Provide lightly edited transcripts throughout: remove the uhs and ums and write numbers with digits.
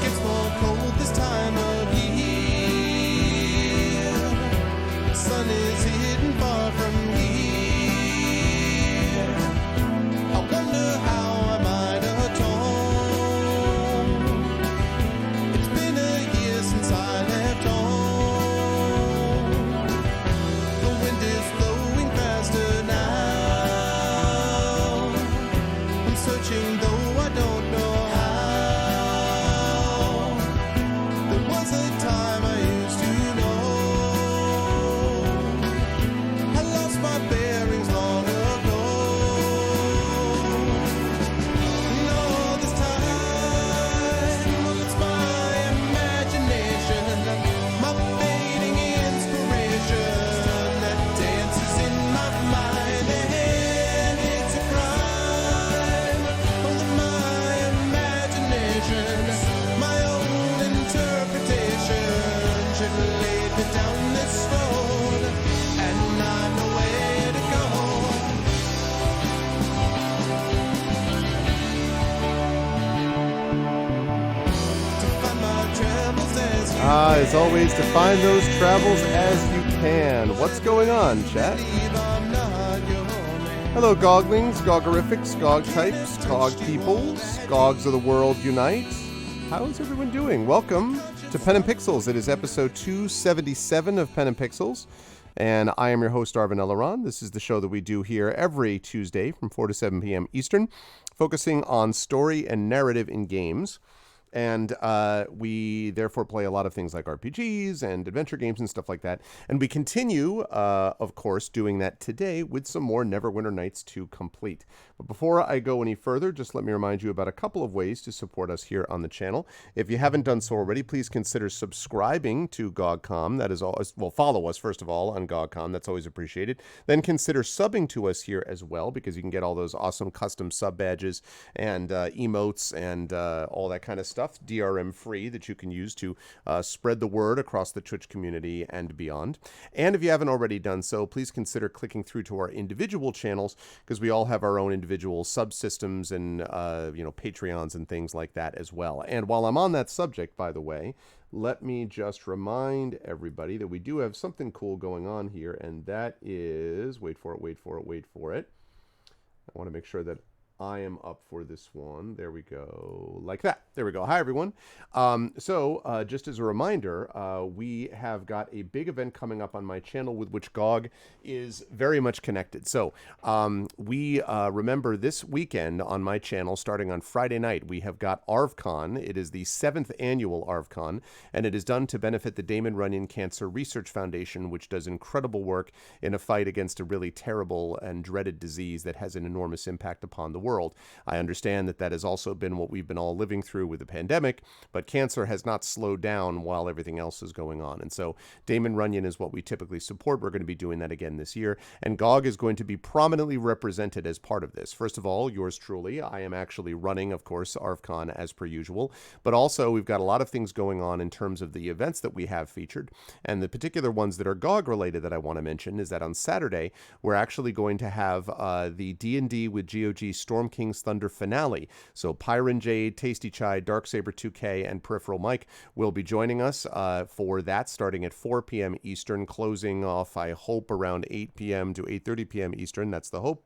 Gets more cold this time of year. Sun is hidden far from here. I wonder how I might atone. It's been a year since I left home. The wind is blowing faster now. I'm searching though I don't know how. There was a time I used to know. I lost my bearings long ago. No, this time it's my imagination, my fading inspiration that dances in my mind, and it's a crime that my imagination, my own interpretation should lead me down this road, and I know where to go. To find my travels as you As always, to find those travels as you can. What's going on, chat? believe I'm not your man. Hello, Goglings, Gogorifics, Gog types, Gog peoples, Gogs of the world unite. How's everyone doing? Welcome to Pen and Pixels. It is episode 277 of Pen and Pixels, and I am your host, Arvin Eleron. This is the show that we do here every Tuesday from 4 to 7 p.m. Eastern, focusing on story and narrative in games. And we therefore play a lot of things like RPGs and adventure games and stuff like that. And we continue, of course, doing that today with some more Neverwinter Nights to complete. But before I go any further, just let me remind you about a couple of ways to support us here on the channel. If you haven't done so already, please consider subscribing to GogCom. That is always, well, follow us, first of all, on GogCom. That's always appreciated. Then consider subbing to us here as well, because you can get all those awesome custom sub badges and emotes and all that kind of stuff, DRM free, that you can use to spread the word across the Twitch community and beyond. And if you haven't already done so, please consider clicking through to our individual channels, because we all have our own individual subsystems and Patreons and things like that as well. And while I'm on that subject, by the way, let me just remind everybody that we do have something cool going on here, and that is, wait for it. I want to make sure that I am up for this one. There we go. Like that. There we go. Hi, everyone. So just as a reminder, we have got a big event coming up on my channel with which GOG is very much connected. So we remember this weekend on my channel, starting on Friday night, we have got ARVCon. It is the 7th annual ARVCon, and it is done to benefit the Damon Runyon Cancer Research Foundation, which does incredible work in a fight against a really terrible and dreaded disease that has an enormous impact upon the world. I understand that that has also been what we've been all living through with the pandemic, but cancer has not slowed down while everything else is going on. And so Damon Runyon is what we typically support. We're going to be doing that again this year, and GOG is going to be prominently represented as part of this. First of all, yours truly, I am actually running, of course, ARVCon as per usual, but also we've got a lot of things going on in terms of the events that we have featured, and the particular ones that are GOG related that I want to mention is that on Saturday, we're actually going to have the D&D with GOG Storm King's Thunder finale. So Pyron Jade, Tasty Chai, Darksaber 2K, and Peripheral Mike will be joining us for that, starting at 4 p.m. Eastern, closing off, I hope, around 8 p.m. to 8:30 p.m. Eastern. That's the hope.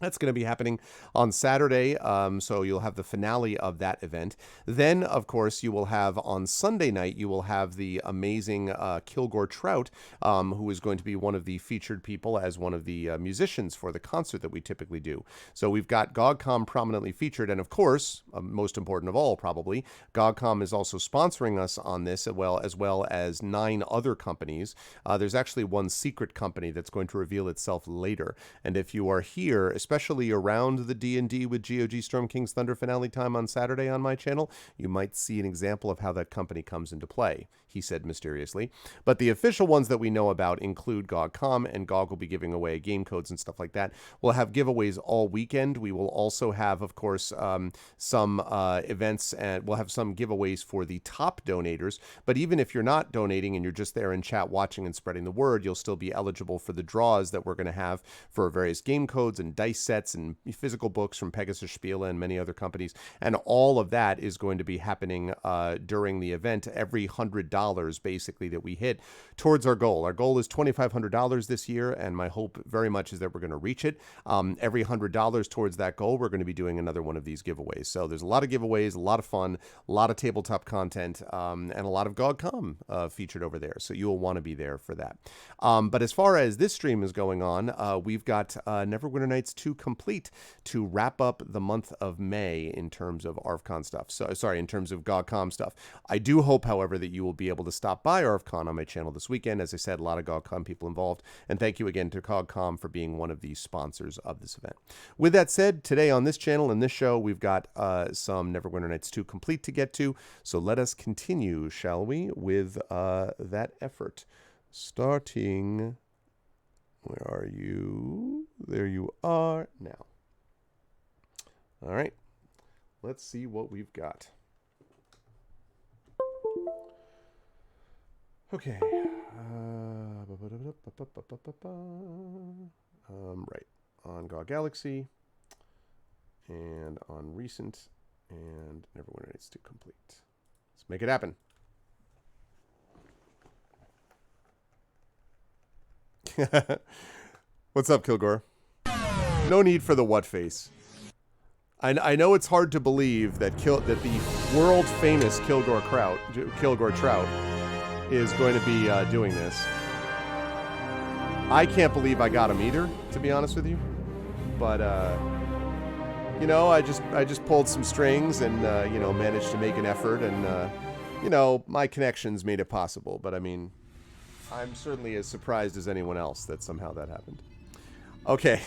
That's going to be happening on Saturday, so you'll have the finale of that event. Then, of course, you will have on Sunday night, you will have the amazing Kilgore Trout, who is going to be one of the featured people as one of the musicians for the concert that we typically do. So we've got GogCom prominently featured, and of course, most important of all probably, GogCom is also sponsoring us on this, as well as 9 other companies. There's actually one secret company that's going to reveal itself later, and if you are here, especially around the D&D with GOG Storm King's Thunder finale time on Saturday on my channel, you might see an example of how that company comes into play, he said mysteriously. But the official ones that we know about include GogCom, and GOG will be giving away game codes and stuff like that. We'll have giveaways all weekend. We will also have, of course, some events, and we'll have some giveaways for the top donators. But even if you're not donating and you're just there in chat watching and spreading the word, you'll still be eligible for the draws that we're going to have for various game codes and dice sets and physical books from Pegasus Spiele and many other companies. And all of that is going to be happening during the event. Every $100 basically that we hit towards our goal. Our goal is $2,500 this year, and my hope very much is that we're going to reach it. Every $100 towards that goal, we're going to be doing another one of these giveaways. So there's a lot of giveaways, a lot of fun, a lot of tabletop content, and a lot of GOGCOM featured over there. So you will want to be there for that. But as far as this stream is going on, we've got Neverwinter Nights 2 complete to wrap up the month of May in terms of ARFCon stuff. So sorry, in terms of GOGCOM stuff. I do hope, however, that you will be able to stop by ARFCon on my channel this weekend. As I said, a lot of GOGCOM people involved. And thank you again to GOGCOM for being one of the sponsors of this event. With that said, today on this channel and this show, we've got some Neverwinter Nights 2 complete to get to. So let us continue, shall we, with that effort. Starting, where are you? There you are now. All right, let's see what we've got. Okay. Right, on GOG Galaxy, and on Recent, and Neverwinter Nights 2 complete. Let's make it happen. What's up, Kilgore? No need for the what face. I know it's hard to believe that the world famous Kilgore Trout is going to be doing this. I can't believe I got him either, to be honest with you. But you know, I just pulled some strings and you know, managed to make an effort, and you know, my connections made it possible. But I mean, I'm certainly as surprised as anyone else that somehow that happened. Okay,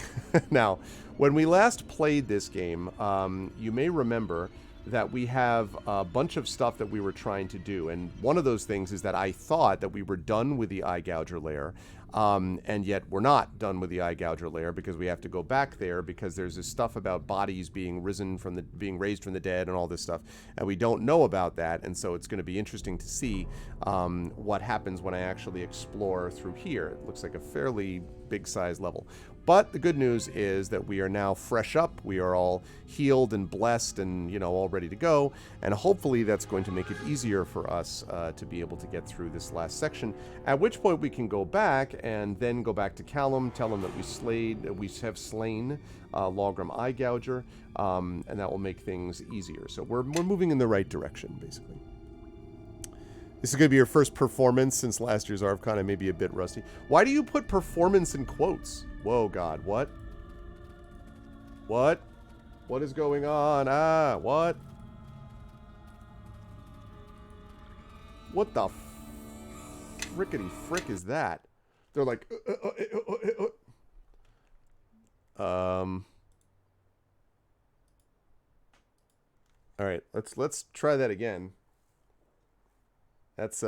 now, when we last played this game, you may remember that we have a bunch of stuff that we were trying to do, and one of those things is that I thought that we were done with the Eye Gouger layer, and yet we're not done with the Eye Gouger layer because we have to go back there because there's this stuff about bodies being raised from the dead and all this stuff, and we don't know about that, and so it's going to be interesting to see what happens when I actually explore through here. It looks like a fairly big size level. But the good news is that we are now fresh up. We are all healed and blessed and, you know, all ready to go. And hopefully that's going to make it easier for us to be able to get through this last section. At which point we can go back and then go back to Callum, tell him that we have slain Logrum Eye Gouger, and that will make things easier. So we're moving in the right direction, basically. This is going to be your first performance since last year's ARFCon. I may be a bit rusty. Why do you put performance in quotes? Whoa, God, what? What? What is going on? Ah, what? What the frickety frick is that? They're like, all right, let's try that again. That's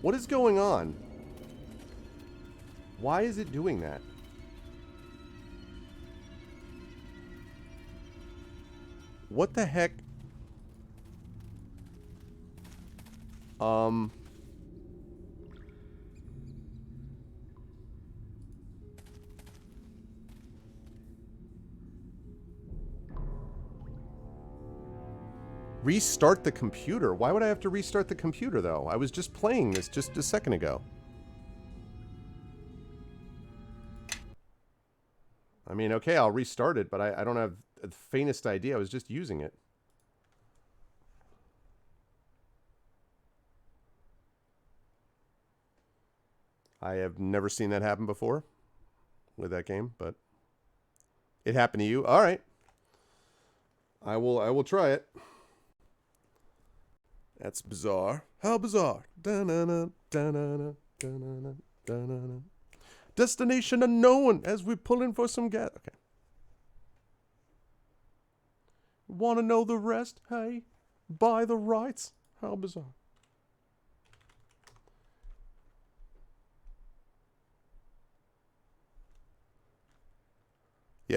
what is going on? Why is it doing that? What the heck? Restart the computer? Why would I have to restart the computer, though? I was just playing this just a second ago. I mean, okay, I'll restart it, but I don't have the faintest idea. I was just using it. I have never seen that happen before with that game, but it happened to you. All right. I will try it. That's bizarre. How bizarre. Da-na-na, da-na-na, da-na-na, da-na-na. Destination unknown as we pull in for some gas. Okay. Want to know the rest? Hey, buy the rights. How bizarre.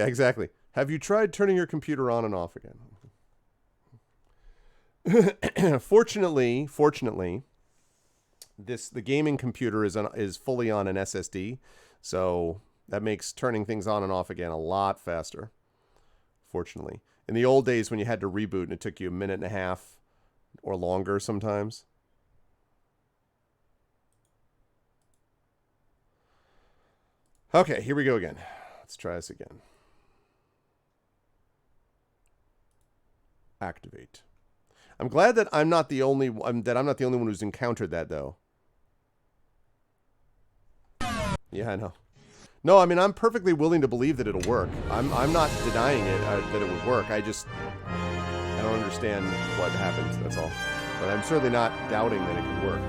Yeah, exactly. Have you tried turning your computer on and off again? Fortunately, the gaming computer is fully on an SSD, so that makes turning things on and off again a lot faster. Fortunately, in the old days when you had to reboot and it took you a minute and a half or longer sometimes. Okay, here we go again. Let's try this again. Activate. I'm glad that I'm not the only one who's encountered that though. Yeah, I know. No, I mean I'm perfectly willing to believe that it'll work. I'm not denying it that it would work. I don't understand what happens. That's all. But I'm certainly not doubting that it could work.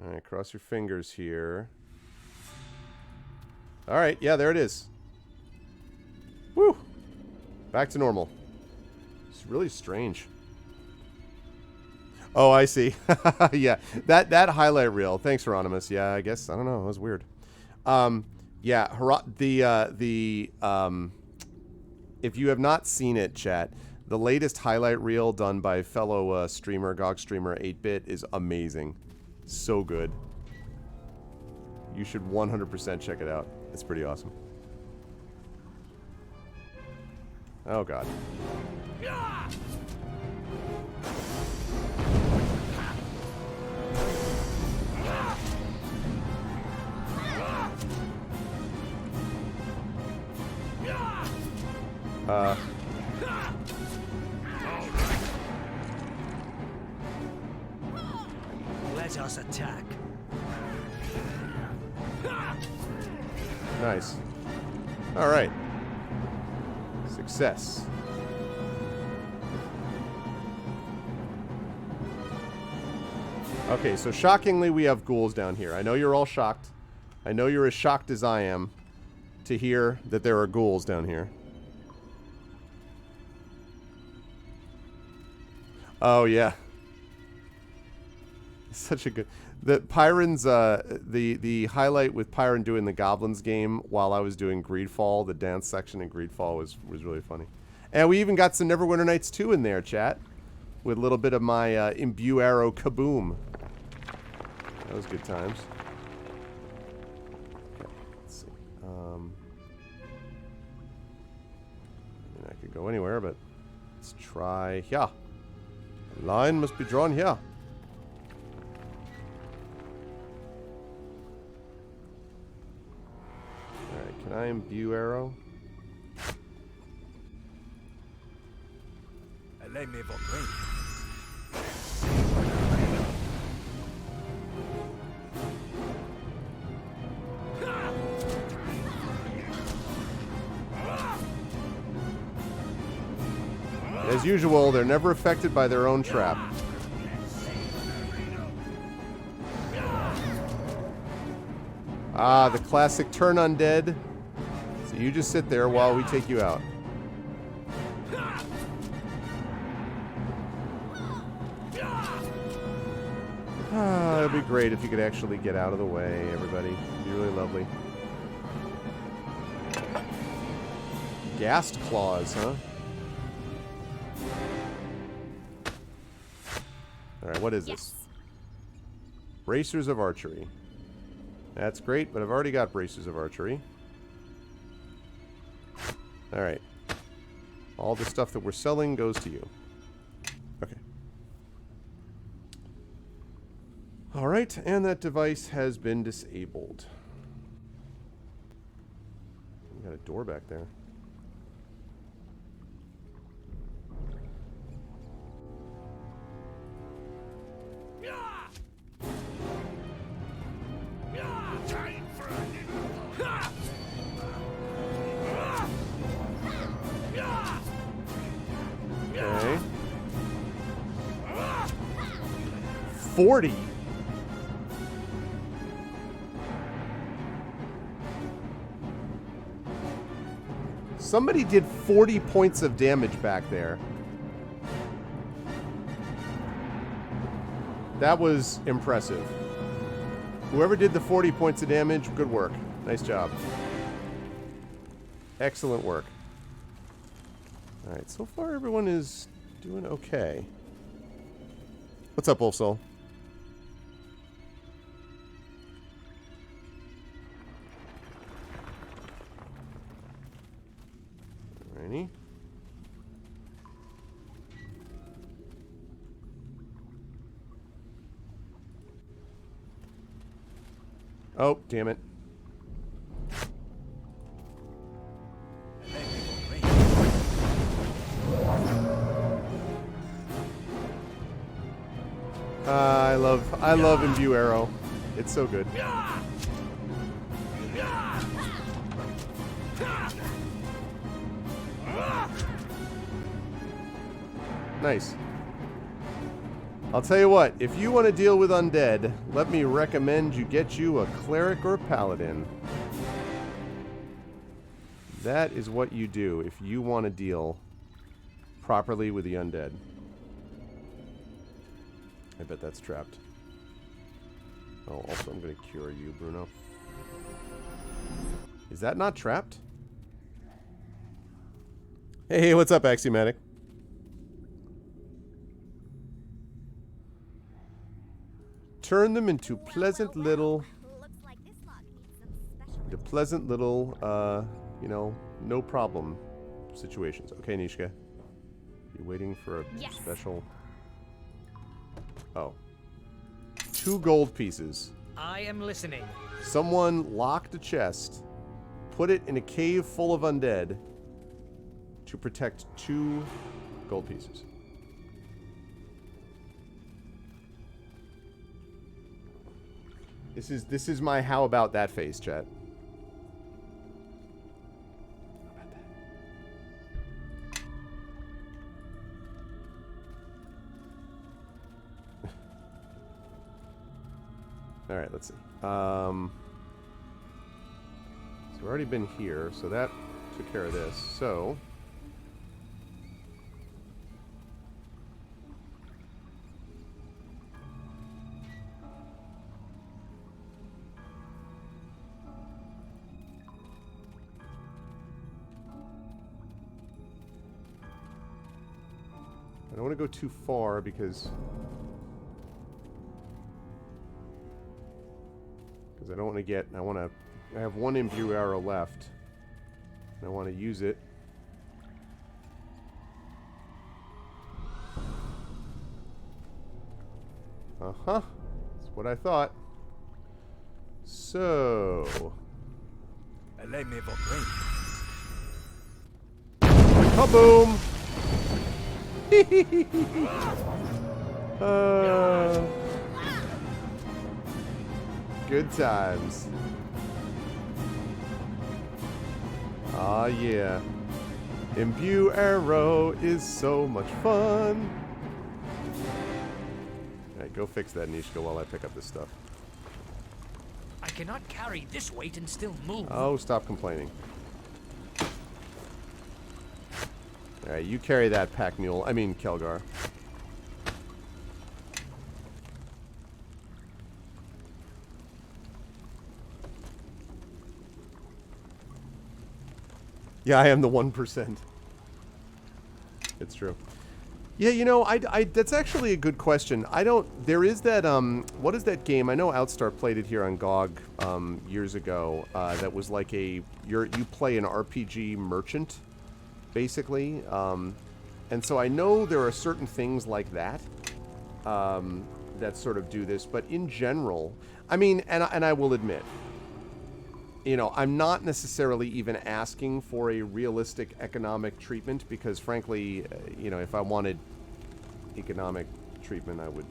All right, cross your fingers here. All right, yeah, there it is. Woo! Back to normal. It's really strange. Oh, I see. Yeah, that highlight reel. Thanks, Hieronymus. Yeah, I guess I don't know. It was weird. Yeah, if you have not seen it, chat, the latest highlight reel done by fellow streamer, GOG streamer 8-Bit is amazing. So good. You should 100% check it out. It's pretty awesome. Oh god. Let us attack. Nice. All right. Success. Okay, so shockingly, we have ghouls down here. I know you're all shocked. I know you're as shocked as I am to hear that there are ghouls down here. Oh, yeah. Such a good... The Pyron's, the highlight with Pyron doing the Goblins game while I was doing Greedfall, the dance section in Greedfall was really funny. And we even got some Neverwinter Nights 2 in there, chat. With a little bit of my imbue arrow kaboom. That was good times. Okay, let's see. I mean, I could go anywhere, but let's try here. The line must be drawn here. Alright, can I imbue arrow? As usual, they're never affected by their own trap. Ah, the classic turn undead. So you just sit there while we take you out. Ah, it'd be great if you could actually get out of the way, everybody. It'd be really lovely. Ghast claws, huh? Alright, what is this? Bracers of archery. That's great, but I've already got bracers of archery. Alright. All the stuff that we're selling goes to you. Okay. Alright, and that device has been disabled. We got a door back there. Okay. 40. Somebody did 40 points of damage back there. That was impressive. Whoever did the 40 points of damage, good work. Nice job. Excellent work. Alright, so far everyone is doing okay. What's up, Wolf Soul? Alrighty. Oh, damn it. I love Imbue Arrow. It's so good. Nice. I'll tell you what, if you want to deal with undead, let me recommend you get you a cleric or a paladin. That is what you do if you want to deal properly with the undead. I bet that's trapped. Oh, also I'm going to cure you, Bruno. Is that not trapped? Hey, what's up, Axiomatic? Turn them into pleasant little... you know, no problem situations. Okay, Nishka. You waiting for a special... Oh. 2 gold pieces. I am listening. Someone locked a chest, put it in a cave full of undead to protect 2 gold pieces. This is my how about that face, chat. How about that? All right, let's see. So we've already been here, so that took care of this. So I don't want to go too far because I don't want to get... I have 1 Imbue Arrow left. And I want to use it. Uh-huh. That's what I thought. So... Kaboom! Good times. Ah, yeah. Imbue Arrow is so much fun. Alright, go fix that, Nishka, while I pick up this stuff. I cannot carry this weight and still move. Oh, stop complaining. Alright, you carry that, Pack Mule. I mean, Kelgar. Yeah, I am the 1%. It's true. Yeah, you know, that's actually a good question. There is that, what is that game? I know Outstar played it here on GOG, years ago, that was like you play an RPG merchant, basically. And so I know there are certain things like that, that sort of do this, but in general, I mean, and I will admit, you know, I'm not necessarily even asking for a realistic economic treatment because, frankly, you know, if I wanted economic treatment, I would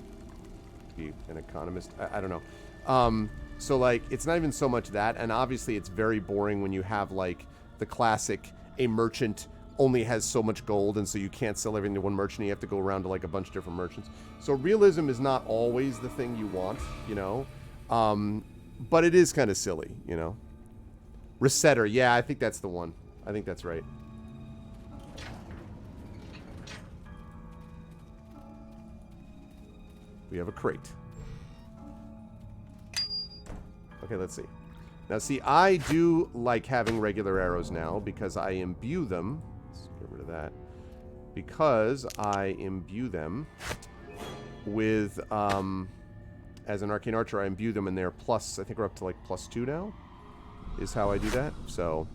be an economist. I don't know. So, like, it's not even so much that, and obviously it's very boring when you have, like, the classic, a merchant only has so much gold, and so you can't sell everything to one merchant, you have to go around to, like, a bunch of different merchants. So realism is not always the thing you want, you know? But it is kind of silly, you know? Resetter, yeah, I think that's the one. I think that's right. We have a crate. Okay, let's see. Now, see, I do like having regular arrows now because I imbue them. Let's get rid of that. Because I imbue them with, as an arcane archer, I imbue them and they're plus, I think we're up to like +2 now, is how I do that. So,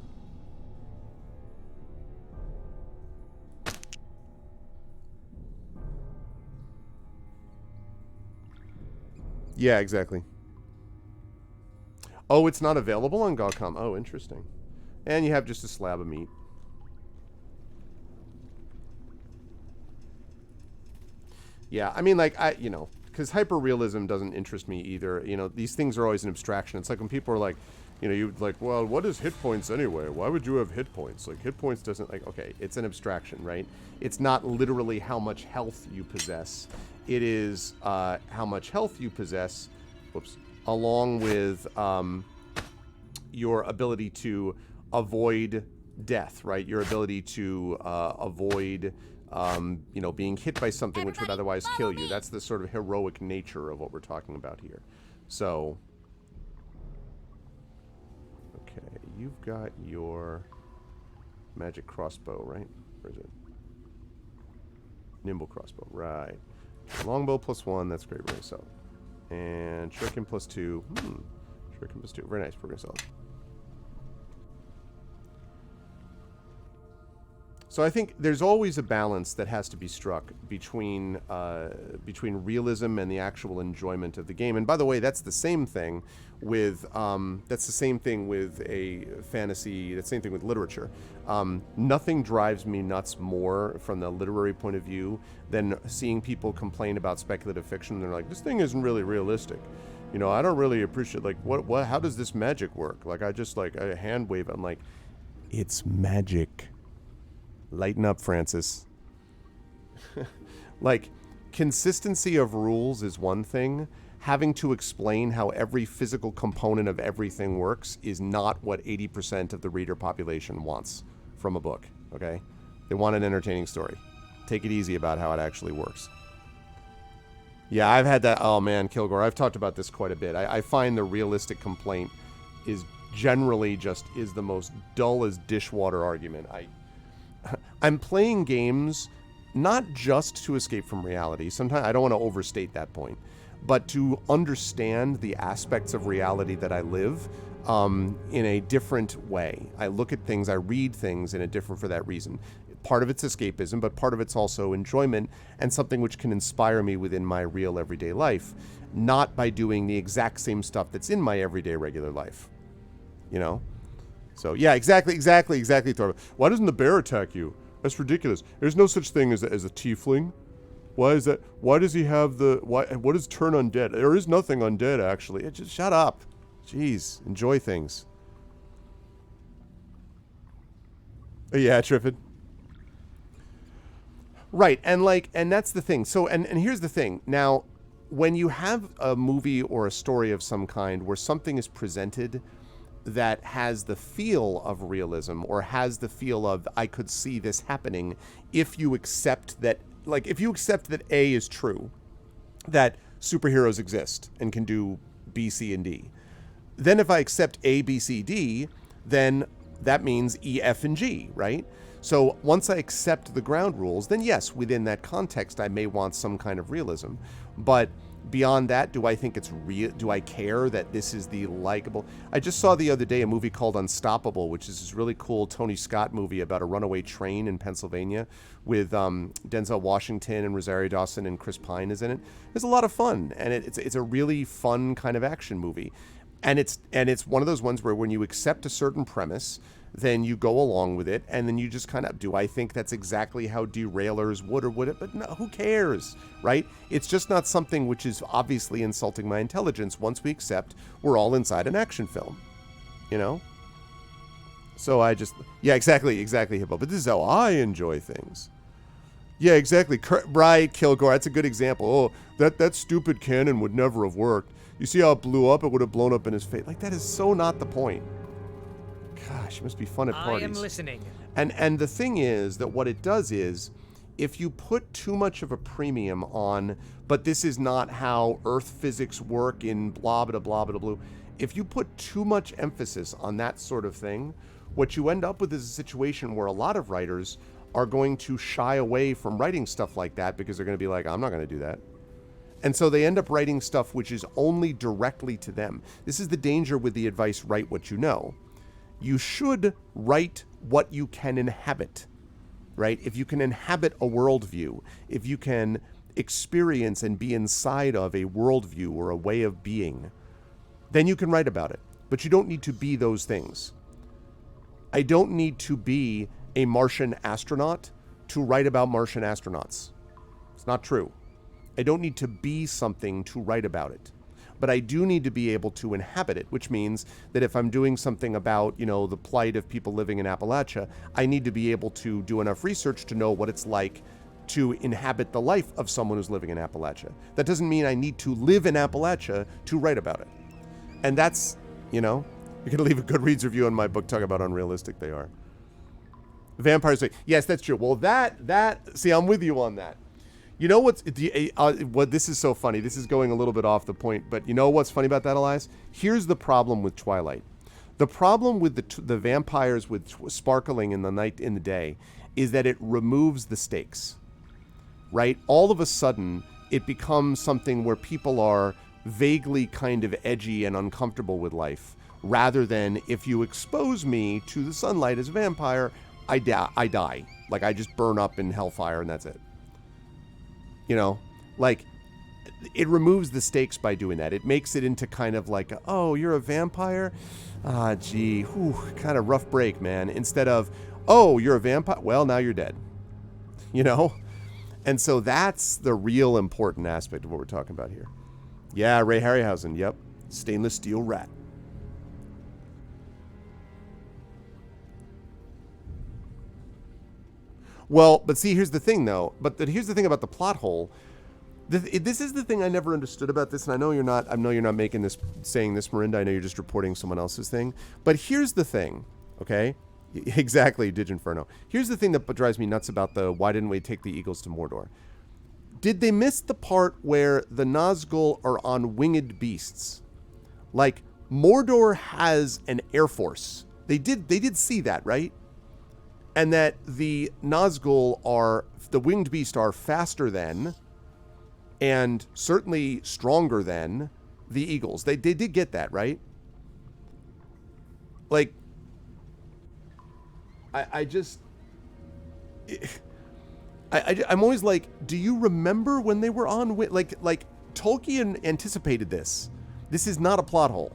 yeah, exactly. Oh, it's not available on GOG.com. Oh, interesting. And you have just a slab of meat. Yeah, I mean, like, because hyper-realism doesn't interest me either. You know, these things are always an abstraction. It's like when people are like, you like, well, what is hit points anyway? Why would you have hit points? Like, hit points doesn't, like, okay, it's an abstraction, right? It's not literally how much health you possess. It is how much health you possess, along with your ability to avoid death, right? Your ability to avoid, being hit by something which would otherwise kill you. That's the sort of heroic nature of what we're talking about here. So, okay, you've got your magic crossbow, right? Where is it? Nimble crossbow, right. Longbow +1, that's great, we're gonna sell it. And shuriken +2, shuriken +2, very nice, we're gonna sell it. So I think there's always a balance that has to be struck between realism and the actual enjoyment of the game. And by the way, that's the same thing with a fantasy. That's the same thing with literature. Nothing drives me nuts more from the literary point of view than seeing people complain about speculative fiction. They're like, this thing isn't really realistic. I don't really appreciate, like, what? How does this magic work? Like, I just like a hand wave. I'm like, it's magic. Lighten up, Francis. Like, consistency of rules is one thing. Having to explain how every physical component of everything works is not what 80% of the reader population wants from a book, okay? They want an entertaining story. Take it easy about how it actually works. Yeah, I've had that. Oh, man, Kilgore, I've talked about this quite a bit. I find the realistic complaint is generally just is the most dull as dishwater argument. I'm playing games not just to escape from reality. Sometimes I don't want to overstate that point, but to understand the aspects of reality that I live in a different way. I look at things, I read things in a different for that reason. Part of it's escapism, but part of it's also enjoyment and something which can inspire me within my real everyday life, not by doing the exact same stuff that's in my everyday regular life. So, yeah, exactly, Thorvald. Why doesn't the bear attack you? That's ridiculous. There's no such thing as a tiefling. Why is that? Why does he have what is turn undead? There is nothing undead, actually. Just shut up. Jeez, enjoy things. Yeah, Triffid. Right, and that's the thing. So, and here's the thing. Now, when you have a movie or a story of some kind where something is presented that has the feel of realism or has the feel of I could see this happening, if you accept that, A is true, that superheroes exist and can do B, C, and D, then if I accept A, B, C, D, then that means E, F, and G, right? So once I accept the ground rules, then yes, within that context, I may want some kind of realism. But beyond that, do I think it's real? Do I care that this is the likable? I just saw the other day a movie called Unstoppable, which is this really cool Tony Scott movie about a runaway train in Pennsylvania with Denzel Washington and Rosario Dawson and Chris Pine is in it. It's a lot of fun, and it's a really fun kind of action movie. And it's one of those ones where when you accept a certain premise, then you go along with it, and then you just kind of, do I think that's exactly how derailers would or wouldn't? But no, who cares, right? It's just not something which is obviously insulting my intelligence once we accept we're all inside an action film, So yeah, exactly, Hippo. But this is how I enjoy things. Yeah, exactly. Right, Kilgore, that's a good example. Oh, that stupid cannon would never have worked. You see how it blew up? It would have blown up in his face. Like, that is so not the point. Gosh, it must be fun at parties. I am listening. And the thing is that what it does is, if you put too much of a premium on, but this is not how Earth physics work in blah, blah, blah, blah, blah, if you put too much emphasis on that sort of thing, what you end up with is a situation where a lot of writers are going to shy away from writing stuff like that because they're going to be like, I'm not going to do that. And so they end up writing stuff which is only directly to them. This is the danger with the advice, write what you know. You should write what you can inhabit, right? If you can inhabit a worldview, if you can experience and be inside of a worldview or a way of being, then you can write about it. But you don't need to be those things. I don't need to be a Martian astronaut to write about Martian astronauts. It's not true. I don't need to be something to write about it. But I do need to be able to inhabit it, which means that if I'm doing something about, the plight of people living in Appalachia, I need to be able to do enough research to know what it's like to inhabit the life of someone who's living in Appalachia. That doesn't mean I need to live in Appalachia to write about it. And that's, you can leave a Goodreads review on my book talking about how unrealistic they are. Vampires say, yes, that's true. Well, see, I'm with you on that. You know what's what? This is so funny. This is going a little bit off the point, but you know what's funny about that, Elias? Here's the problem with Twilight. The problem with the vampires with sparkling in the night, in the day, is that it removes the stakes. Right? All of a sudden, it becomes something where people are vaguely kind of edgy and uncomfortable with life, rather than if you expose me to the sunlight as a vampire, I die. Like I just burn up in hellfire and that's it. It removes the stakes by doing that. It makes it into kind of like, oh, you're a vampire? Ah, gee, kind of rough break, man. Instead of, oh, you're a vampire? Well, now you're dead. And so that's the real important aspect of what we're talking about here. Yeah, Ray Harryhausen, yep. Stainless steel rat. Well, but see, here's the thing, though. Here's the thing about the plot hole. This is the thing I never understood about this, and I know you're not saying this, Miranda. I know you're just reporting someone else's thing. But here's the thing, okay? Exactly, Diginferno. Here's the thing that drives me nuts about why didn't we take the Eagles to Mordor? Did they miss the part where the Nazgul are on winged beasts? Like, Mordor has an air force. They did see that, right? And that the Nazgul the winged beast are faster than, and certainly stronger than, the Eagles. They did get that, right? Like, I'm always like, do you remember when they were on, like Tolkien anticipated this. This is not a plot hole.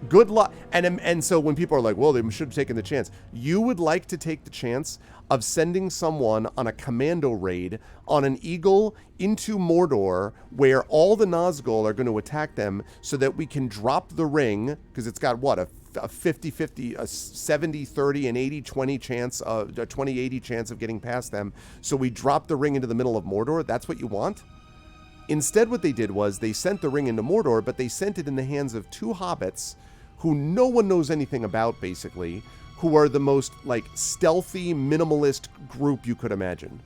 Good luck. And so when people are like, well, they should have taken the chance. You would like to take the chance of sending someone on a commando raid on an eagle into Mordor where all the Nazgul are going to attack them so that we can drop the ring, because it's got, what, a 50-50, a 70-30, an 80-20 chance, a 20-80 chance of getting past them. So we drop the ring into the middle of Mordor. That's what you want? Instead, what they did was they sent the ring into Mordor, but they sent it in the hands of two hobbits who no one knows anything about, basically, who are the most, stealthy, minimalist group you could imagine.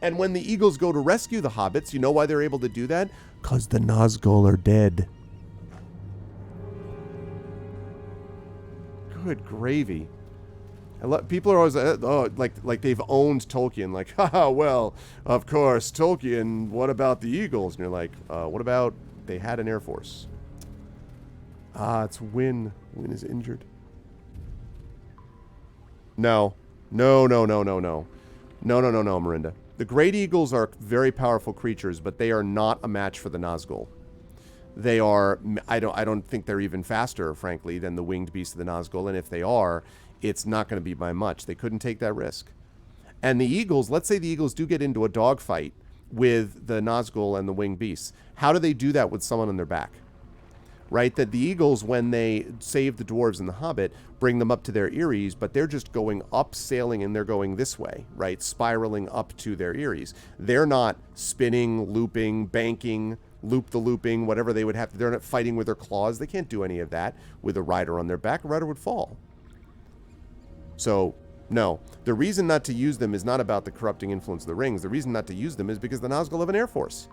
And when the Eagles go to rescue the hobbits, you know why they're able to do that? Because the Nazgul are dead. Good gravy. People are always like they've owned Tolkien. Like, haha, well, of course, Tolkien. What about the Eagles? And you're like, what about they had an air force? It's Win. Win is injured. No, Mirinda. The Great Eagles are very powerful creatures, but they are not a match for the Nazgul. They are. I don't think they're even faster, frankly, than the winged beasts of the Nazgul. And if they are, it's not going to be by much. They couldn't take that risk. And the Eagles, let's say the Eagles do get into a dogfight with the Nazgul and the winged beasts. How do they do that with someone on their back? Right? That the Eagles, when they save the dwarves and the Hobbit, bring them up to their eyries, but they're just going up, sailing, and they're going this way, right? Spiraling up to their eyries. They're not spinning, looping, banking, loop-the-looping, whatever they would have to. They're not fighting with their claws. They can't do any of that with a rider on their back. A rider would fall. So, no. The reason not to use them is not about the corrupting influence of the rings. The reason not to use them is because the Nazgul have an air force.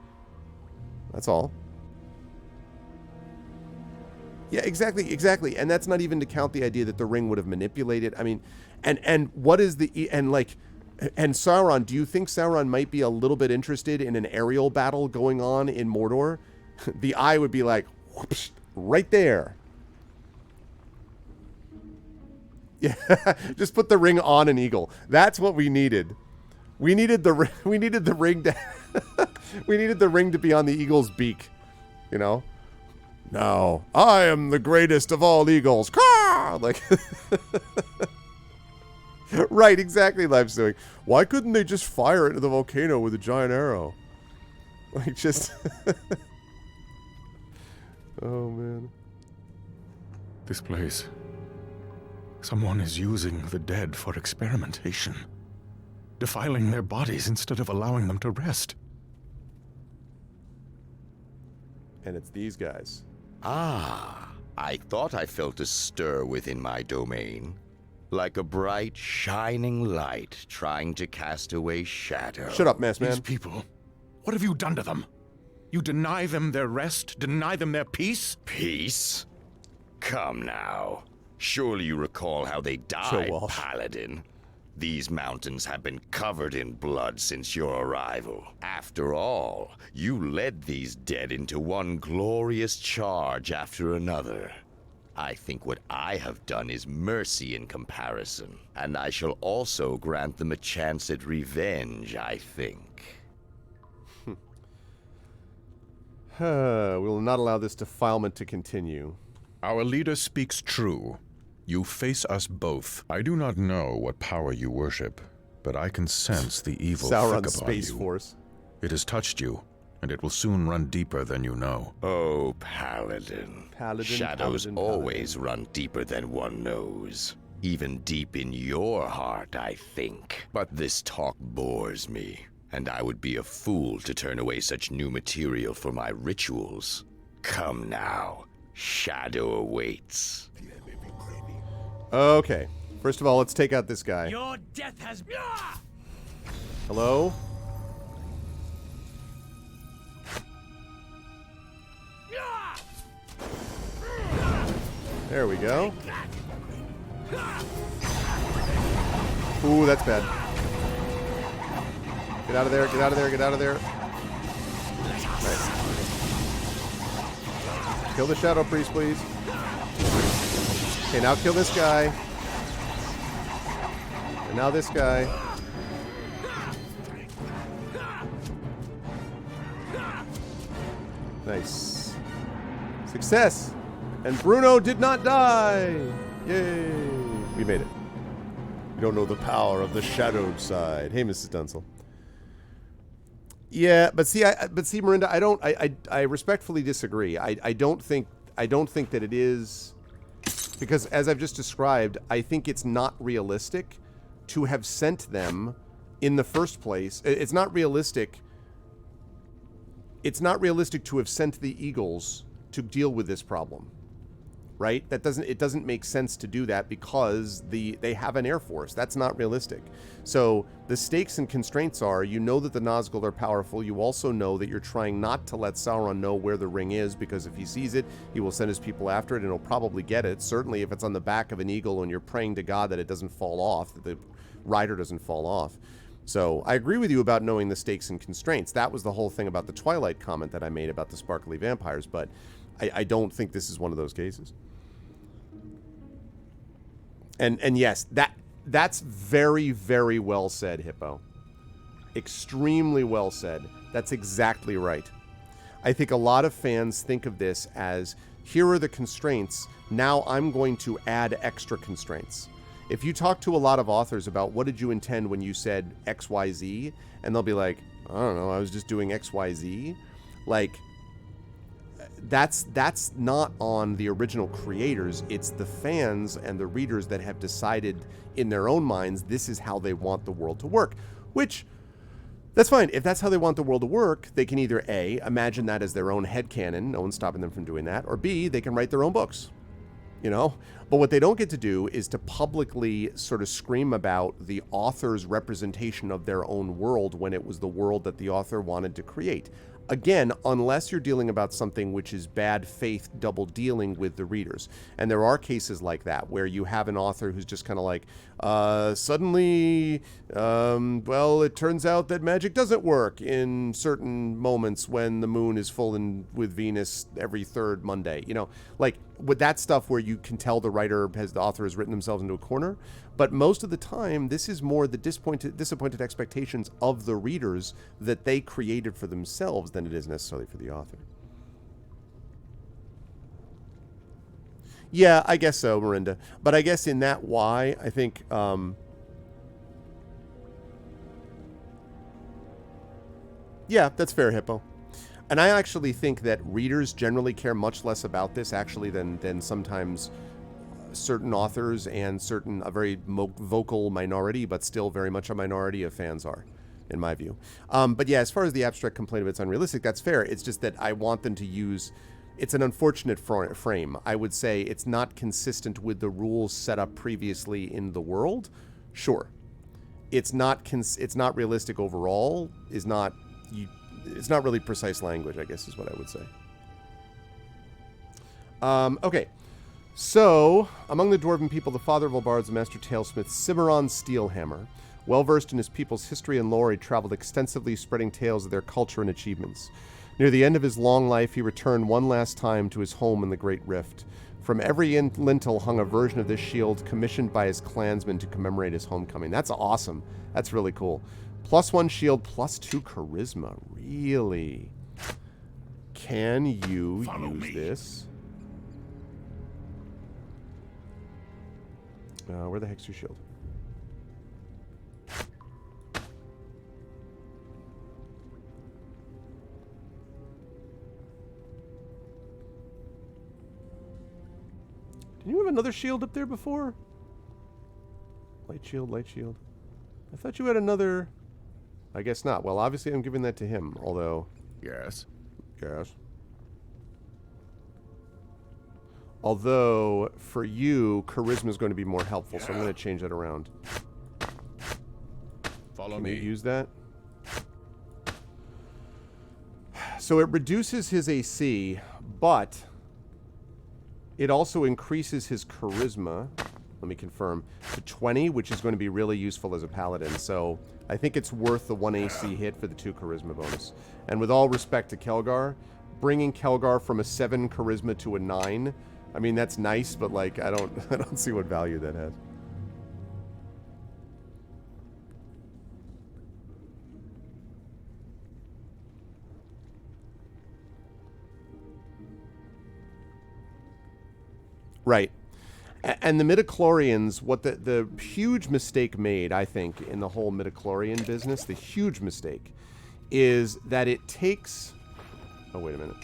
That's all. Yeah, exactly. And that's not even to count the idea that the ring would have manipulated. I mean, and what is the... And, like... And Sauron, do you think Sauron might be a little bit interested in an aerial battle going on in Mordor? The eye would be like, whoops, right there. Yeah, just put the ring on an eagle. That's what we needed. We needed the ring to we needed the ring to be on the eagle's beak, you know? Now, I am the greatest of all eagles. Caw! Like right, exactly, Live's doing. Why couldn't they just fire into the volcano with a giant arrow? Like, just... Oh, man. This place. Someone is using the dead for experimentation. Defiling their bodies instead of allowing them to rest. And it's these guys. Ah, I thought I felt a stir within my domain. Like a bright, shining light trying to cast away shadow. Shut up, Mass Man. These people, what have you done to them? You deny them their rest, deny them their peace? Peace? Come now. Surely you recall how they died, Paladin. These mountains have been covered in blood since your arrival. After all, you led these dead into one glorious charge after another. I think what I have done is mercy in comparison, and I shall also grant them a chance at revenge, I think. We will not allow this defilement to continue. Our leader speaks true. You face us both. I do not know what power you worship, but I can sense the evil thick Sauron's upon Space you. Force. It has touched you, and it will soon run deeper than you know. Oh, Paladin. Shadows Paladin. always run deeper than one knows. Even deep in your heart, I think. But this talk bores me, and I would be a fool to turn away such new material for my rituals. Come now. Shadow awaits. Okay. First of all, let's take out this guy. Your death has... Hello? There we go. Ooh, that's bad. Get out of there, get out of there, get out of there. Nice. Kill the Shadow Priest, please. Okay, now kill this guy. And now this guy. Nice. Success! And Bruno did not die! Yay! We made it. You don't know the power of the shadowed side. Hey, Mrs. Dunsel. Yeah, but see, Miranda, I respectfully disagree. I don't think that it is, because as I've just described, I think it's not realistic to have sent them in the first place. It's not realistic. It's not realistic to have sent the Eagles to deal with this problem. Right? It doesn't make sense to do that because they have an air force. That's not realistic. So the stakes and constraints are, you know that the Nazgul are powerful. You also know that you're trying not to let Sauron know where the ring is, because if he sees it, he will send his people after it and he'll probably get it. Certainly if it's on the back of an eagle and you're praying to God that it doesn't fall off, that the rider doesn't fall off. So I agree with you about knowing the stakes and constraints. That was the whole thing about the Twilight comment that I made about the sparkly vampires, but I don't think this is one of those cases. And yes, that's very, very well said, Hippo. Extremely well said. That's exactly right. I think a lot of fans think of this as, here are the constraints, now I'm going to add extra constraints. If you talk to a lot of authors about what did you intend when you said XYZ, and they'll be like, I don't know, I was just doing XYZ. Like, that's not on the original creators. It's the fans and the readers that have decided in their own minds this is how they want the world to work, which that's fine. If that's how they want the world to work, they can either A, imagine that as their own headcanon, no one's stopping them from doing that, or B, they can write their own books, you know? But what they don't get to do is to publicly sort of scream about the author's representation of their own world when it was the world that the author wanted to create. Again, unless you're dealing about something which is bad faith double dealing with the readers. And there are cases like that where you have an author who's just kind of like, suddenly, well, it turns out that magic doesn't work in certain moments when the moon is full with Venus every third Monday. You know, like with that stuff where you can tell the author has written themselves into a corner. But most of the time, this is more the disappointed expectations of the readers that they created for themselves than it is necessarily for the author. Yeah, I guess so, Miranda. But I guess in that why, I think... yeah, that's fair, Hippo. And I actually think that readers generally care much less about this, actually, than sometimes certain authors and a very vocal minority, but still very much a minority of fans are, in my view. But yeah, as far as the abstract complaint of it's unrealistic, that's fair. It's just that I want them to use... It's an unfortunate frame. I would say it's not consistent with the rules set up previously in the world. Sure. It's not realistic overall. It's not really precise language, I guess is what I would say. Okay. So, among the dwarven people, the father of all bards, the master talesmith, Cimarron Steelhammer. Well-versed in his people's history and lore, he traveled extensively spreading tales of their culture and achievements. Near the end of his long life, he returned one last time to his home in the Great Rift. From every lintel hung a version of this shield commissioned by his clansmen to commemorate his homecoming. That's awesome. That's really cool. +1 shield, +2 charisma. Really? Can you use this? Where the heck's your shield? Didn't you have another shield up there before? Light shield, light shield. I thought you had another... I guess not. Well, obviously I'm giving that to him, although... Yes. Yes. Although, for you, charisma is going to be more helpful, so I'm going to change that around. Follow me. Can you use that? So it reduces his AC, but it also increases his charisma, let me confirm, to 20, which is going to be really useful as a paladin. So I think it's worth the 1 AC hit for the 2 charisma bonus. And with all respect to Kelgar, bringing Kelgar from a 7 charisma to a 9... I mean, that's nice, but, like, I don't see what value that has. Right. And the midichlorians, what the huge mistake made, I think, in the whole midichlorian business, the huge mistake, is that it takes... Oh, wait a minute.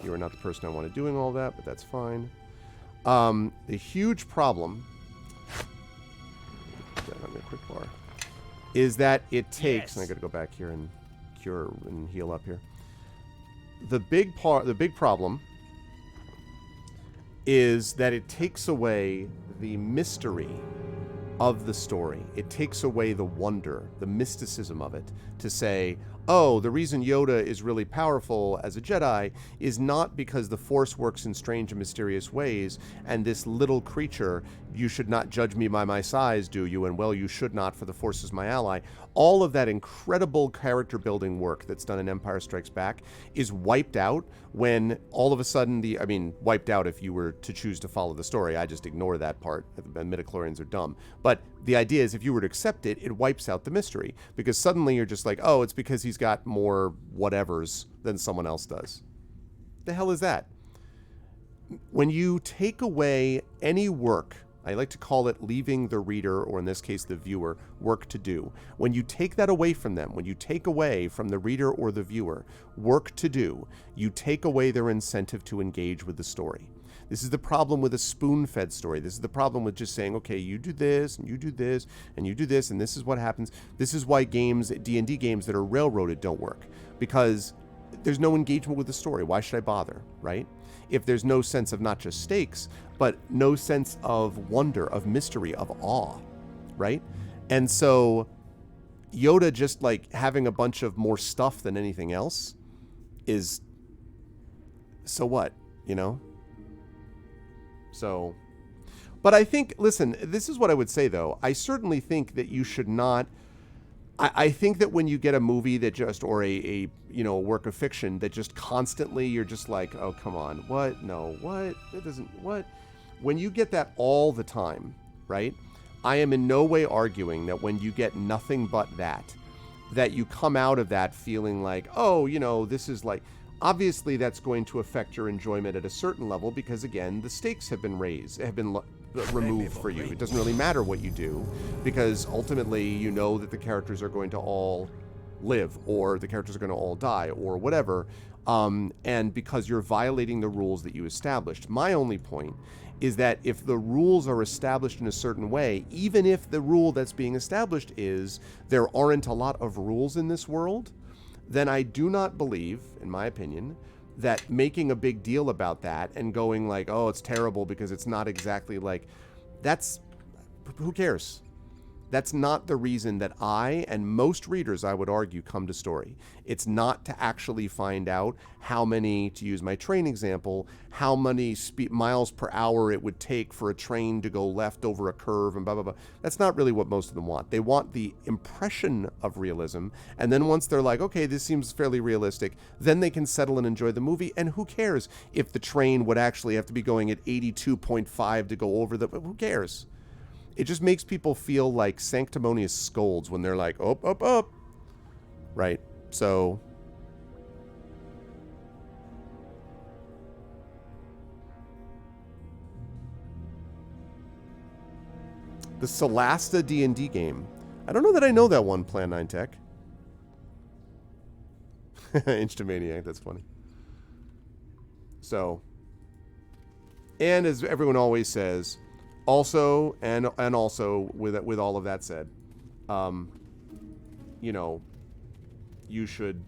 You are not the person I wanted doing all that, but that's fine. The huge problem, put that on the quick bar, is that it takes, and I gotta go back here and cure and heal up here. The big problem is that it takes away the mystery of the story. It takes away the wonder, the mysticism of it, to say, oh, the reason Yoda is really powerful as a Jedi is not because the Force works in strange and mysterious ways, and this little creature, you should not judge me by my size, do you? And well, you should not, for the Force is my ally. All of that incredible character building work that's done in Empire Strikes Back is wiped out when all of a sudden wiped out if you were to choose to follow the story. I just ignore that part. The midichlorians are dumb. But the idea is if you were to accept it, it wipes out the mystery. Because suddenly you're just like, oh, it's because he's got more whatevers than someone else does. The hell is that? When you take away any work, I like to call it leaving the reader, or in this case the viewer, work to do. When you take that away from them, when you take away from the reader or the viewer work to do, you take away their incentive to engage with the story. This is the problem with a spoon-fed story. This is the problem with just saying, okay, you do this, and you do this, and you do this, and this is what happens. This is why games, D&D games that are railroaded don't work. Because there's no engagement with the story. Why should I bother, right? If there's no sense of not just stakes, but no sense of wonder, of mystery, of awe, right? And so Yoda just like having a bunch of more stuff than anything else is, so what, you know? So, but I think, listen, this is what I would say, though. I certainly think that you should not, I think that when you get a movie that just, or a a work of fiction that just constantly, you're just like, oh, come on, what? No, what? That doesn't, what? When you get that all the time, right? I am in no way arguing that when you get nothing but that you come out of that feeling like, oh, this is like, obviously that's going to affect your enjoyment at a certain level because, again, the stakes have been removed for you. It doesn't really matter what you do because ultimately you know that the characters are going to all live or the characters are going to all die or whatever, and because you're violating the rules that you established. My only point is that if the rules are established in a certain way, even if the rule that's being established is there aren't a lot of rules in this world, then I do not believe, in my opinion, that making a big deal about that and going like, oh, it's terrible because it's not exactly like, who cares? That's not the reason that I and most readers, I would argue, come to story. It's not to actually find out how many, to use my train example, how many miles per hour it would take for a train to go left over a curve and blah, blah, blah. That's not really what most of them want. They want the impression of realism. And then once they're like, okay, this seems fairly realistic, then they can settle and enjoy the movie. And who cares if the train would actually have to be going at 82.5 to go over who cares? It just makes people feel like sanctimonious scolds when they're like, up, up, up. Right? So. The Solasta D&D game. I don't know that I know that one, Plan 9 Tech. Instamaniac, that's funny. So. And as everyone always says, also, and also with all of that said, you should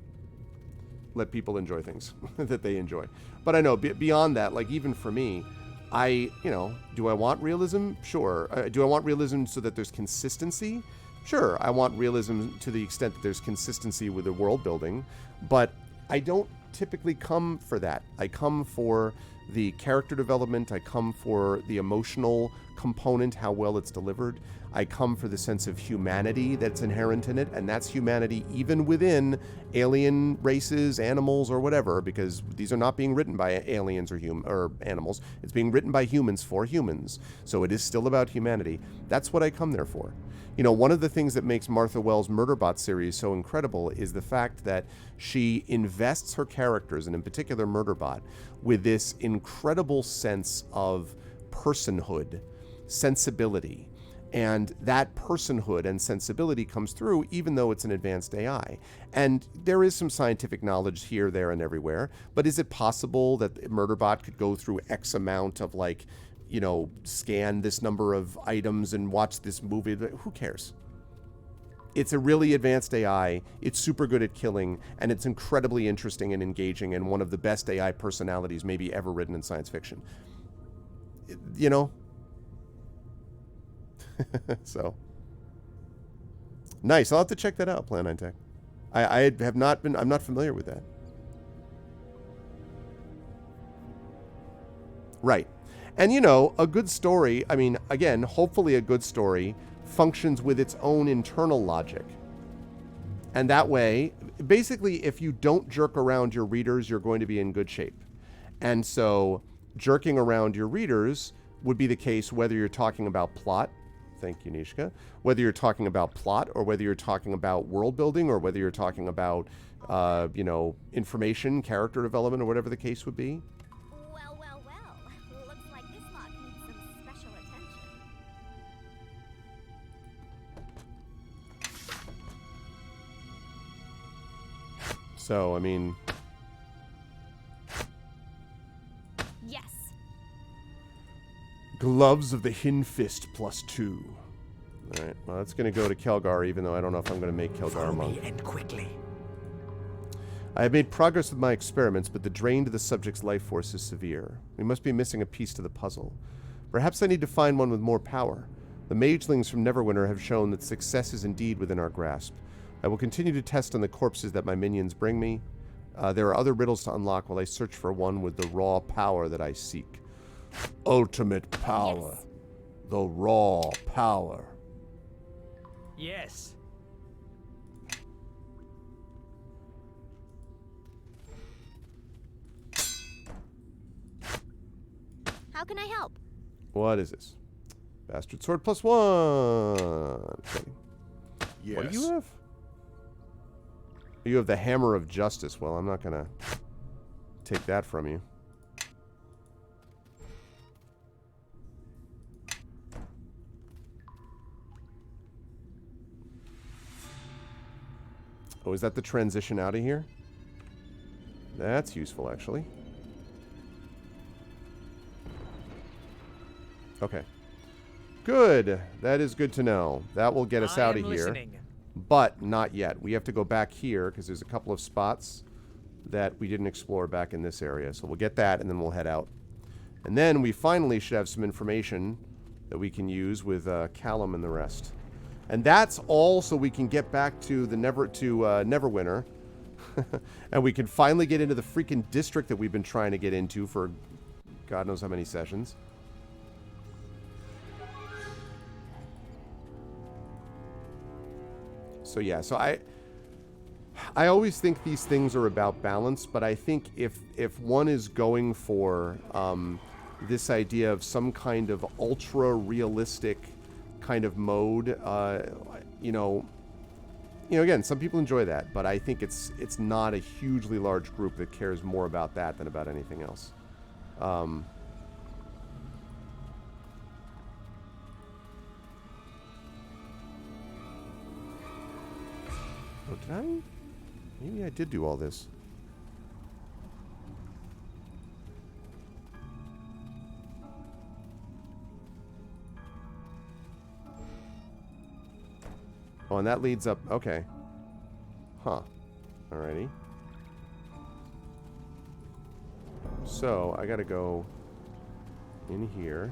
let people enjoy things that they enjoy. But I know beyond that, like even for me, do I want realism? Sure. Do I want realism so that there's consistency? Sure. I want realism to the extent that there's consistency with the world building, but I don't typically come for that. I come for the character development. I come for the emotional component, how well it's delivered. I come for the sense of humanity that's inherent in it, and that's humanity even within alien races, animals, or whatever, because these are not being written by aliens or animals. It's being written by humans for humans. So it is still about humanity. That's what I come there for. One of the things that makes Martha Wells' Murderbot series so incredible is the fact that she invests her characters, and in particular Murderbot, with this incredible sense of personhood, sensibility. And that personhood and sensibility comes through even though it's an advanced AI. And there is some scientific knowledge here, there, and everywhere. But is it possible that Murderbot could go through X amount of scan this number of items and watch this movie? Who cares? It's a really advanced AI. It's super good at killing, and it's incredibly interesting and engaging, and one of the best AI personalities maybe ever written in science fiction. So nice. I'll have to check that out, Plan 9 Tech. I'm not familiar with that. Right. And a good story, again, hopefully a good story functions with its own internal logic. And that way, basically, if you don't jerk around your readers, you're going to be in good shape. And so jerking around your readers would be the case whether you're talking about plot. Thank you, Nishka. Whether you're talking about plot or whether you're talking about world building or whether you're talking about, information, character development, or whatever the case would be. Well. Looks like this lot needs some special attention. So, Yes. Gloves of the Hin Fist +2. All right. Well, that's going to go to Kelgar, even though I don't know if I'm going to make Kelgar a monk. And quickly. I have made progress with my experiments, but the drain to the subject's life force is severe. We must be missing a piece to the puzzle. Perhaps I need to find one with more power. The magelings from Neverwinter have shown that success is indeed within our grasp. I will continue to test on the corpses that my minions bring me. There are other riddles to unlock while I search for one with the raw power that I seek. Ultimate power. Yes. The raw power. Yes. How can I help? What is this? Bastard sword +1. Okay. Yes. What do you have? You have the hammer of justice. Well, I'm not going to take that from you. Oh, is that the transition out of here? That's useful, actually. Okay. Good. That is good to know. That will get us out of here. Listening. But not yet. We have to go back here because there's a couple of spots that we didn't explore back in this area. So we'll get that and then we'll head out. And then we finally should have some information that we can use with Callum and the rest. And that's all so we can get back to the Neverwinter. And we can finally get into the freaking district that we've been trying to get into for God knows how many sessions. So yeah, so I always think these things are about balance, but I think if one is going for this idea of some kind of ultra realistic kind of mode, again, some people enjoy that, but I think it's not a hugely large group that cares more about that than about anything else. Oh, did I? Maybe I did do all this. Oh, and that leads up... Okay. Huh. Alrighty. So, I gotta go in here.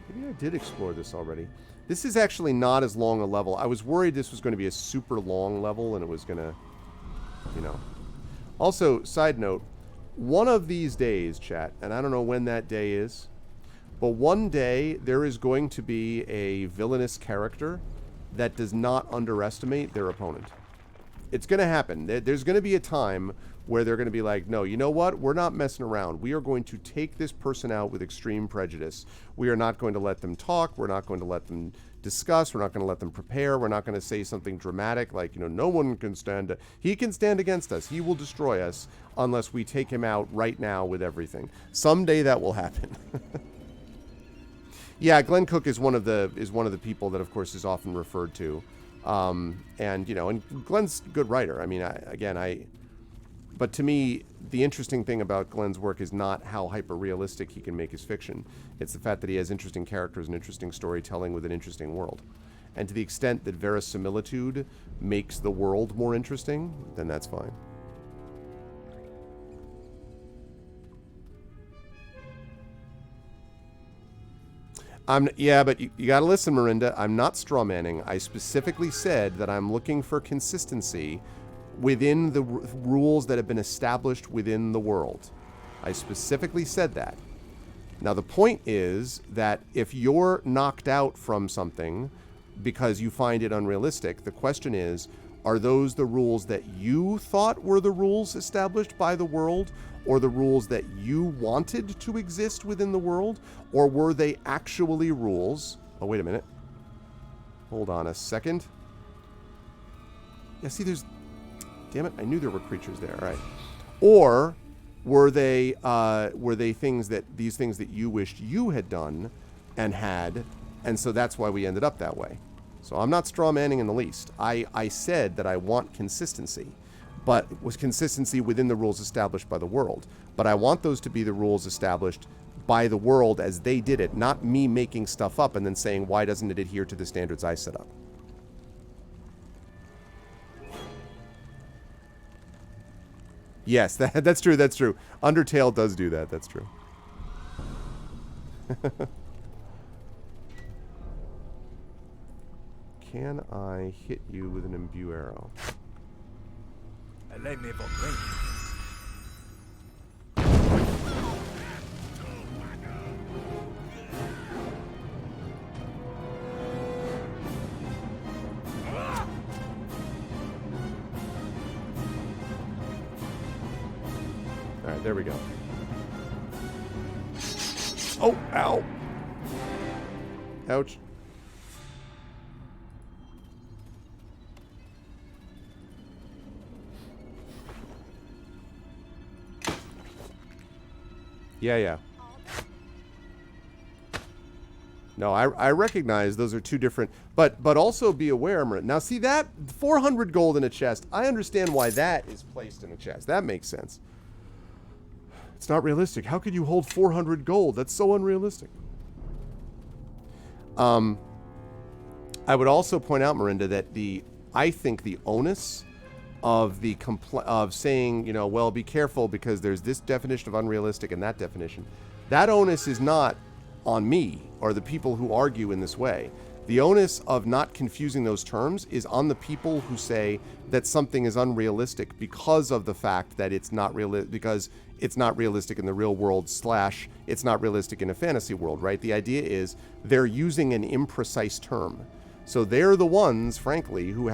Maybe I did explore this already. This is actually not as long a level. I was worried this was going to be a super long level and it was going to, Also, side note, one of these days, chat, and I don't know when that day is, but one day there is going to be a villainous character that does not underestimate their opponent. It's going to happen. There's going to be a time where they're going to be like, no, you know what? We're not messing around. We are going to take this person out with extreme prejudice. We are not going to let them talk. We're not going to let them discuss. We're not going to let them prepare. We're not going to say something dramatic like, no one can stand... He can stand against us. He will destroy us unless we take him out right now with everything. Someday that will happen. Yeah, Glenn Cook is one of the people that, of course, is often referred to. And Glenn's a good writer. I mean, but to me, the interesting thing about Glenn's work is not how hyper-realistic he can make his fiction. It's the fact that he has interesting characters and interesting storytelling with an interesting world. And to the extent that verisimilitude makes the world more interesting, then that's fine. Yeah, but you gotta listen, Marinda. I'm not strawmanning. I specifically said that I'm looking for consistency within the rules that have been established within the world. I specifically said that. Now, the point is that if you're knocked out from something because you find it unrealistic, the question is, are those the rules that you thought were the rules established by the world, or the rules that you wanted to exist within the world, or were they actually rules? Oh, wait a minute. Hold on a second. Yeah, see, there's... Damn it, I knew there were creatures there. All right. Or were they things that you wished you had done and had, and so that's why we ended up that way. So I'm not strawmanning in the least. I said that I want consistency, but was consistency within the rules established by the world. But I want those to be the rules established by the world as they did it, not me making stuff up and then saying, why doesn't it adhere to the standards I set up? Yes, that's true, that's true. Undertale does do that, that's true. Can I hit you with an imbue arrow? Alright, there we go. Oh, ow. Ouch. Yeah. No, I recognize those are two different, but also be aware, now see that 400 gold in a chest, I understand why that is placed in a chest. That makes sense. It's not realistic. How could you hold 400 gold? That's so unrealistic. I would also point out, Miranda, that I think the onus of of saying, you know, well, be careful because there's this definition of unrealistic and that definition. That onus is not on me or the people who argue in this way. The onus of not confusing those terms is on the people who say that something is unrealistic because of the fact that it's not because it's not realistic in the real world / it's not realistic in a fantasy world, right? The idea is they're using an imprecise term. So they're the ones, frankly, who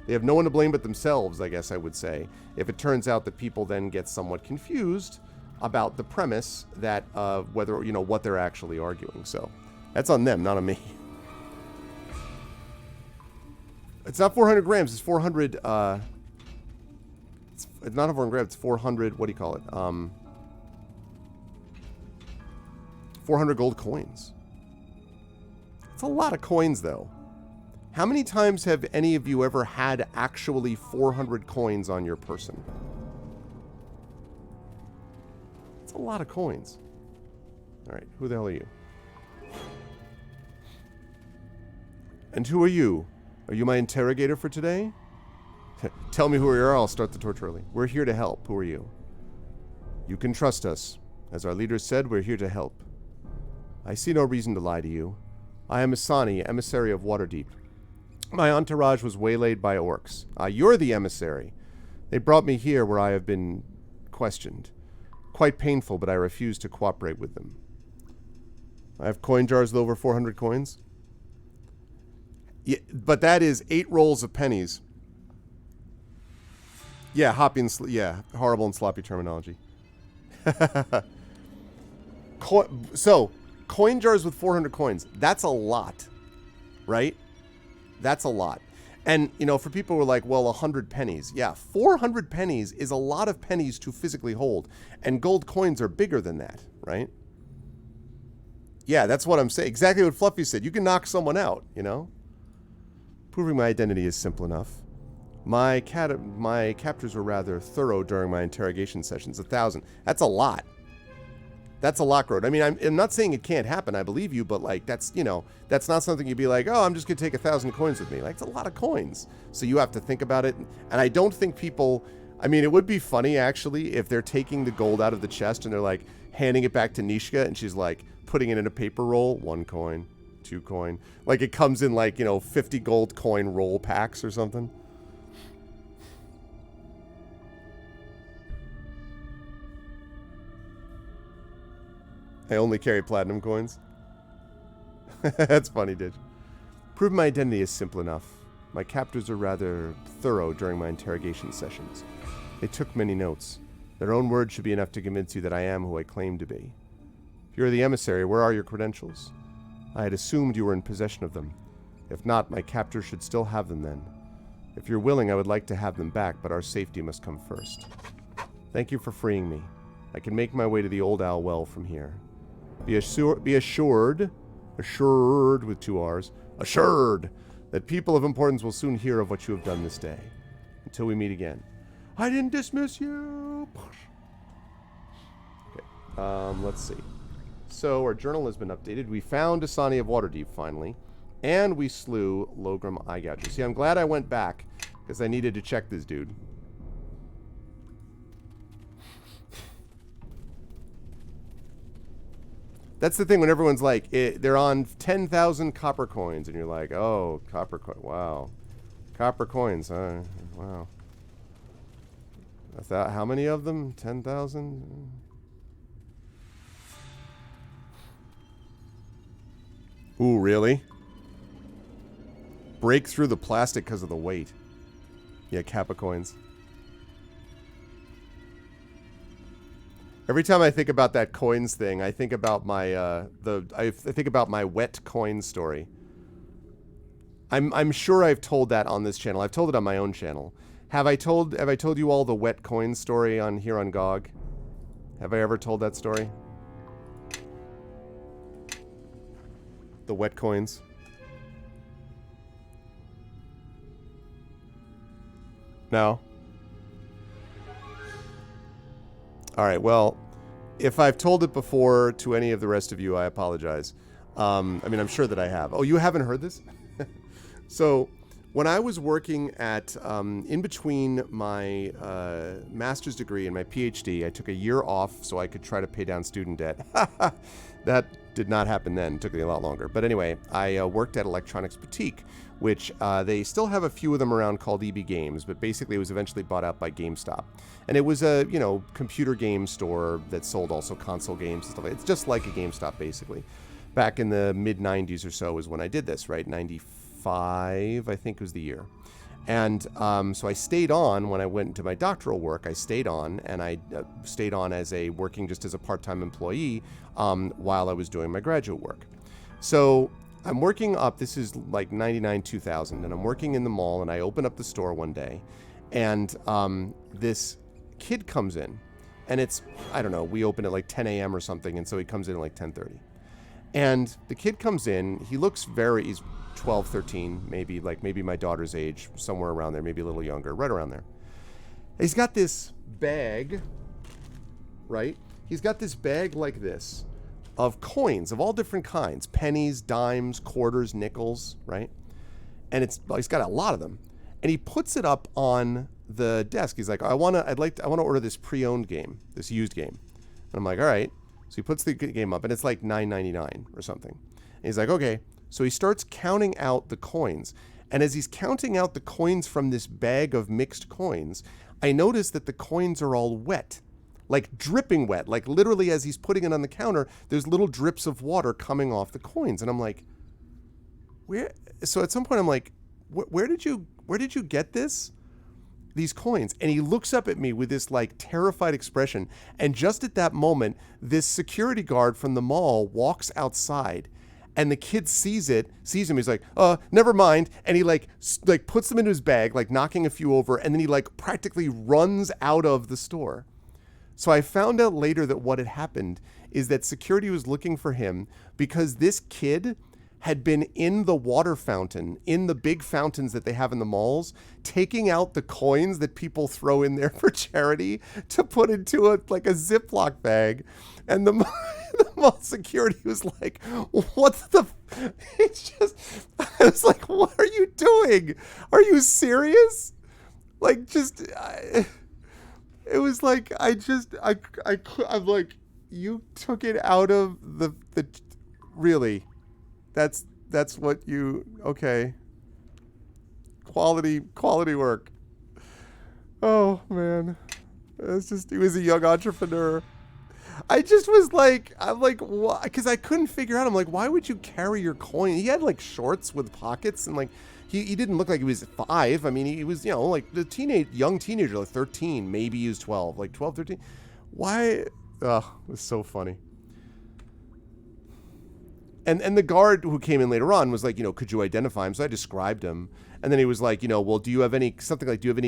they have no one to blame but themselves, I guess I would say, if it turns out that people then get somewhat confused about the premise that whether, you know, what they're actually arguing. So that's on them, not on me. It's not 400 grams, it's 400, it's not 400 grams, it's 400, what do you call it? 400 gold coins. It's a lot of coins, though. How many times have any of you ever had actually 400 coins on your person? It's a lot of coins. All right, who the hell are you? And who are you? Are you my interrogator for today? Tell me who you are, I'll start the torture early. We're here to help. Who are you? You can trust us. As our leader said, we're here to help. I see no reason to lie to you. I am Asani, emissary of Waterdeep. My entourage was waylaid by orcs. You're the emissary. They brought me here where I have been questioned. Quite painful, but I refuse to cooperate with them. I have coin jars with over 400 coins. Yeah, but that is 8 rolls of pennies. Yeah, horrible and sloppy terminology. So, coin jars with 400 coins. That's a lot, right? That's a lot. And, you know, for people who are like, well, 100 pennies. Yeah, 400 pennies is a lot of pennies to physically hold. And gold coins are bigger than that, right? Yeah, that's what I'm saying. Exactly what Fluffy said. You can knock someone out, you know? Proving my identity is simple enough. My captors were rather thorough during my interrogation sessions. 1,000. That's a lot. That's a lot, Grode. I mean, I'm not saying it can't happen. I believe you, but like that's, you know, that's not something you'd be like, oh, I'm just gonna take 1,000 coins with me. Like, it's a lot of coins. So you have to think about it. And I don't think people. I mean, it would be funny actually if they're taking the gold out of the chest and they're like handing it back to Nishka and she's like putting it in a paper roll. 1 coin, 2 coin. Like it comes in like, you know, 50 gold coin roll packs or something. I only carry platinum coins. That's funny, Ditch. Prove my identity is simple enough. My captors are rather thorough during my interrogation sessions. They took many notes. Their own words should be enough to convince you that I am who I claim to be. If you're the emissary, where are your credentials? I had assumed you were in possession of them. If not, my captors should still have them then. If you're willing, I would like to have them back, but our safety must come first. Thank you for freeing me. I can make my way to the Old Owl Well from here. Be assured with 2 R's, assured that people of importance will soon hear of what you have done this day. Until we meet again. I didn't dismiss you. Okay, let's see. So our journal has been updated. We found Asani of Waterdeep finally, and we slew Logram Eyegouger. See, I'm glad I went back because I needed to check this dude. That's the thing when everyone's like, they're on 10,000 copper coins, and you're like, oh, copper coin, wow. Copper coins, huh? Wow. How many of them? 10,000? Ooh, really? Break through the plastic because of the weight. Yeah, Kappa coins. Every time I think about that coins thing, I think about my I think about my wet coin story. I'm sure I've told that on this channel. I've told it on my own channel. Have I told you all the wet coin story on here on GOG? Have I ever told that story? The wet coins. No? Alright, well, if I've told it before to any of the rest of you, I apologize. I mean, I'm sure that I have. Oh, you haven't heard this? So, when I was working at, in between my master's degree and my PhD, I took a year off so I could try to pay down student debt. That did not happen then. It took me a lot longer. But anyway, I worked at Electronics Boutique, which they still have a few of them around called EB Games, but basically it was eventually bought out by GameStop. And it was a, computer game store that sold also console games and stuff like that. It's just like a GameStop, basically. Back in the mid-90s or so is when I did this, right? 95, I think, was the year. And so I stayed on when I went into my doctoral work. I stayed on, and I stayed on as working just as a part-time employee while I was doing my graduate work. So I'm working up, this is like 99, 2000, and I'm working in the mall, and I open up the store one day, and this kid comes in, and it's, I don't know, we open at like 10 a.m. or something, and so he comes in at like 10:30. And the kid comes in, he's 12, 13, maybe my daughter's age, somewhere around there, maybe a little younger, right around there. He's got this bag, right? He's got this bag like this of coins of all different kinds, pennies, dimes, quarters, nickels, right? And he's got a lot of them. And he puts it up on the desk. He's like, I want to order this pre-owned game, this used game. And I'm like, all right. So he puts the game up, and it's like $9.99 or something. And he's like, okay. So he starts counting out the coins. And as he's counting out the coins from this bag of mixed coins, I notice that the coins are all wet, like dripping wet. Like literally as he's putting it on the counter, there's little drips of water coming off the coins. And I'm like, where? So at some point I'm like, where did you get this? These coins. And he looks up at me with this like terrified expression. And just at that moment, this security guard from the mall walks outside. And the kid sees him. He's like, never mind. And he like puts them into his bag, like knocking a few over. And then he like practically runs out of the store. So I found out later that what had happened is that security was looking for him because this kid had been in the water fountain, in the big fountains that they have in the malls, taking out the coins that people throw in there for charity to put into a Ziploc bag. And the mall security was like, what the... It's just... I was like, what are you doing? Are you serious? Like, just... it was like, I'm like, you took it out of the really... That's what you... Okay. Quality work. Oh, man. He was a young entrepreneur. I just was like, I'm like, why? Because I couldn't figure out. I'm like, why would you carry your coin? He had like shorts with pockets, and like, he didn't look like he was 5. I mean, he was, like the young teenager, like 13, maybe he was 12, like 12, 13. Why? It was so funny. And the guard who came in later on was like, could you identify him? So I described him. And then he was like, well, do you have any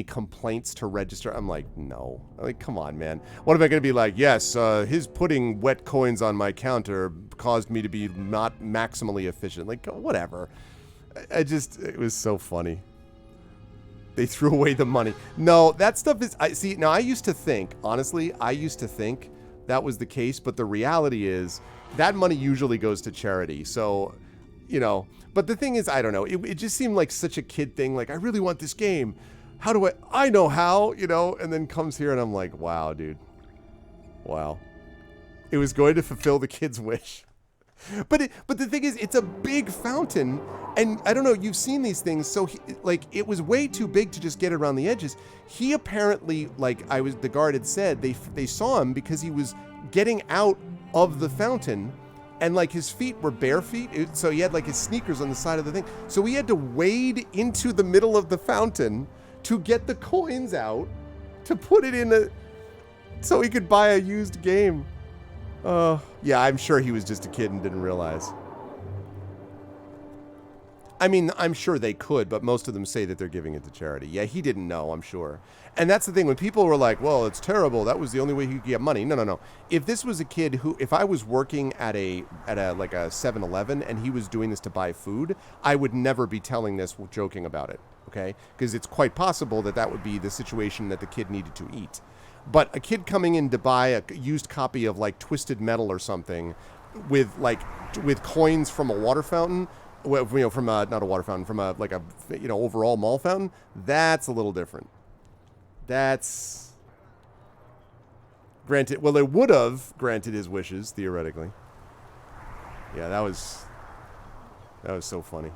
complaints to register? I'm like, no. I'm like, come on, man. What am I going to be like? Yes, his putting wet coins on my counter caused me to be not maximally efficient. Like, whatever. It was so funny. They threw away the money. No, that stuff is, I used to think, honestly, that was the case. But the reality is, that money usually goes to charity. So, but the thing is, I don't know. It just seemed like such a kid thing. Like, I really want this game. How do I know how, and then comes here and I'm like, wow, dude. Wow. It was going to fulfill the kid's wish. But the thing is, it's a big fountain, and I don't know, you've seen these things, so it was way too big to just get around the edges. He apparently, the guard had said, they saw him because he was getting out of the fountain, and his feet were bare feet, so he had his sneakers on the side of the thing. So he had to wade into the middle of the fountain to get the coins out to put it in so he could buy a used game. Yeah, I'm sure he was just a kid and didn't realize. I mean, I'm sure they could, but most of them say that they're giving it to charity. Yeah, he didn't know, I'm sure. And that's the thing, when people were like, well, it's terrible, that was the only way he could get money. No. If this was a kid if I was working at a 7-Eleven and he was doing this to buy food, I would never be telling this joking about it, okay? Because it's quite possible that would be the situation that the kid needed to eat. But a kid coming in to buy a used copy of Twisted Metal or something with coins from a water fountain, from not a water fountain, from a overall mall fountain, that's a little different. That's granted. Well, it would have granted his wishes theoretically. Yeah, that was so funny.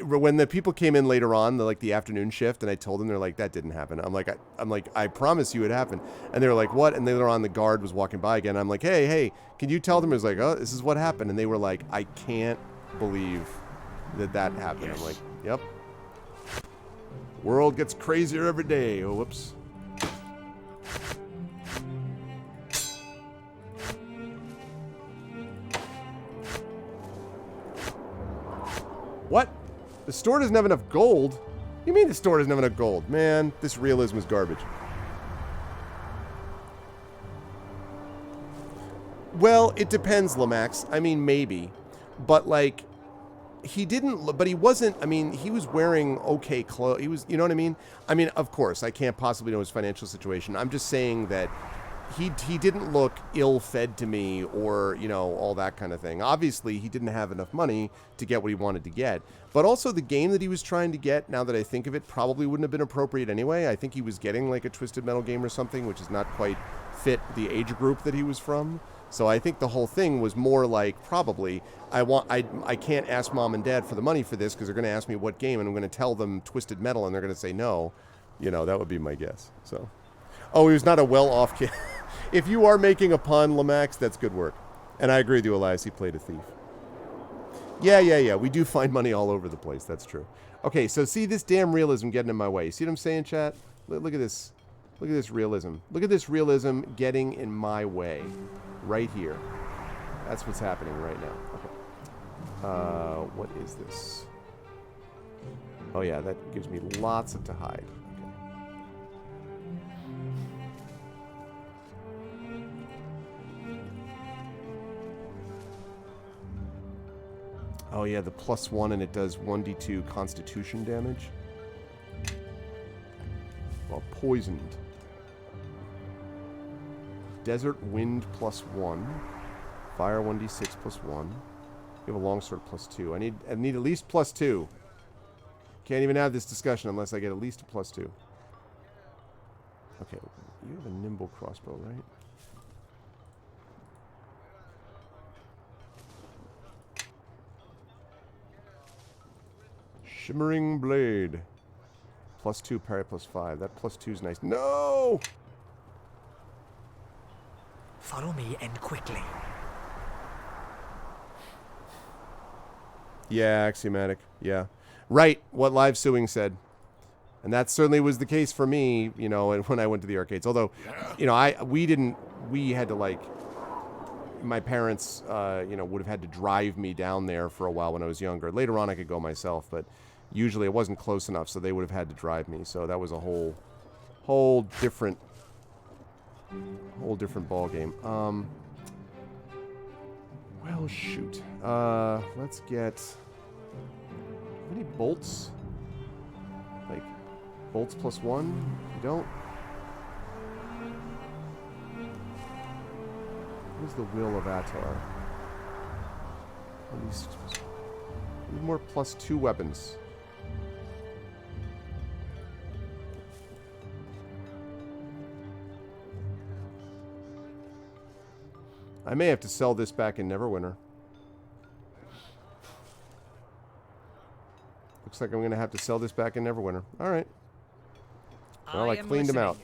When the people came in later on, the afternoon shift, and I told them, they're like, that didn't happen. I'm like, I promise you it happened. And they were like, what? And later on, the guard was walking by again. I'm like, hey, can you tell them? It was like, oh, this is what happened. And they were like, I can't believe that happened. Yes. I'm like, yep. World gets crazier every day. Oh, whoops. What? The store doesn't have enough gold? You mean the store doesn't have enough gold? Man, this realism is garbage. Well, it depends, Lamax. I mean, maybe. But, he didn't... But he wasn't... I mean, he was wearing okay clothes. He was... You know what I mean? I mean, of course, I can't possibly know his financial situation. I'm just saying that he didn't look ill-fed to me or, all that kind of thing. Obviously, he didn't have enough money to get what he wanted to get. But also, the game that he was trying to get, now that I think of it, probably wouldn't have been appropriate anyway. I think he was getting, a Twisted Metal game or something, which is not quite fit the age group that he was from. So I think the whole thing was more probably, I can't ask mom and dad for the money for this because they're going to ask me what game, and I'm going to tell them Twisted Metal, and they're going to say no. That would be my guess. So, oh, he was not a well-off kid. If you are making a pun, Lamax, that's good work. And I agree with you, Elias. He played a thief. Yeah. We do find money all over the place. That's true. Okay, so see this damn realism getting in my way. See what I'm saying, chat? Look at this. Look at this realism. Look at this realism getting in my way. Right here. That's what's happening right now. Okay. What is this? Oh, yeah, that gives me lots of to hide. Oh yeah, the +1, and it does 1d2 constitution damage. Well, poisoned. Desert wind +1. Fire 1d6 +1. You have a longsword +2. I need at least +2. Can't even have this discussion unless I get at least a +2. Okay, you have a nimble crossbow, right? Shimmering blade. +2, parry +5. That +2 is nice. No! Follow me and quickly. Yeah, axiomatic. Yeah. Right, what Live Suing said. And that certainly was the case for me, when I went to the arcades. Although, we had to my parents, would have had to drive me down there for a while when I was younger. Later on, I could go myself, but usually it wasn't close enough, so they would have had to drive me. So that was a whole different ball game. Well, shoot. Let's get... How many bolts? Bolts +1? You don't? Where's the will of Atar? Need more +2 weapons. I may have to sell this back in Neverwinter. Looks like I'm going to have to sell this back in Neverwinter. All right. Well, I cleaned him out.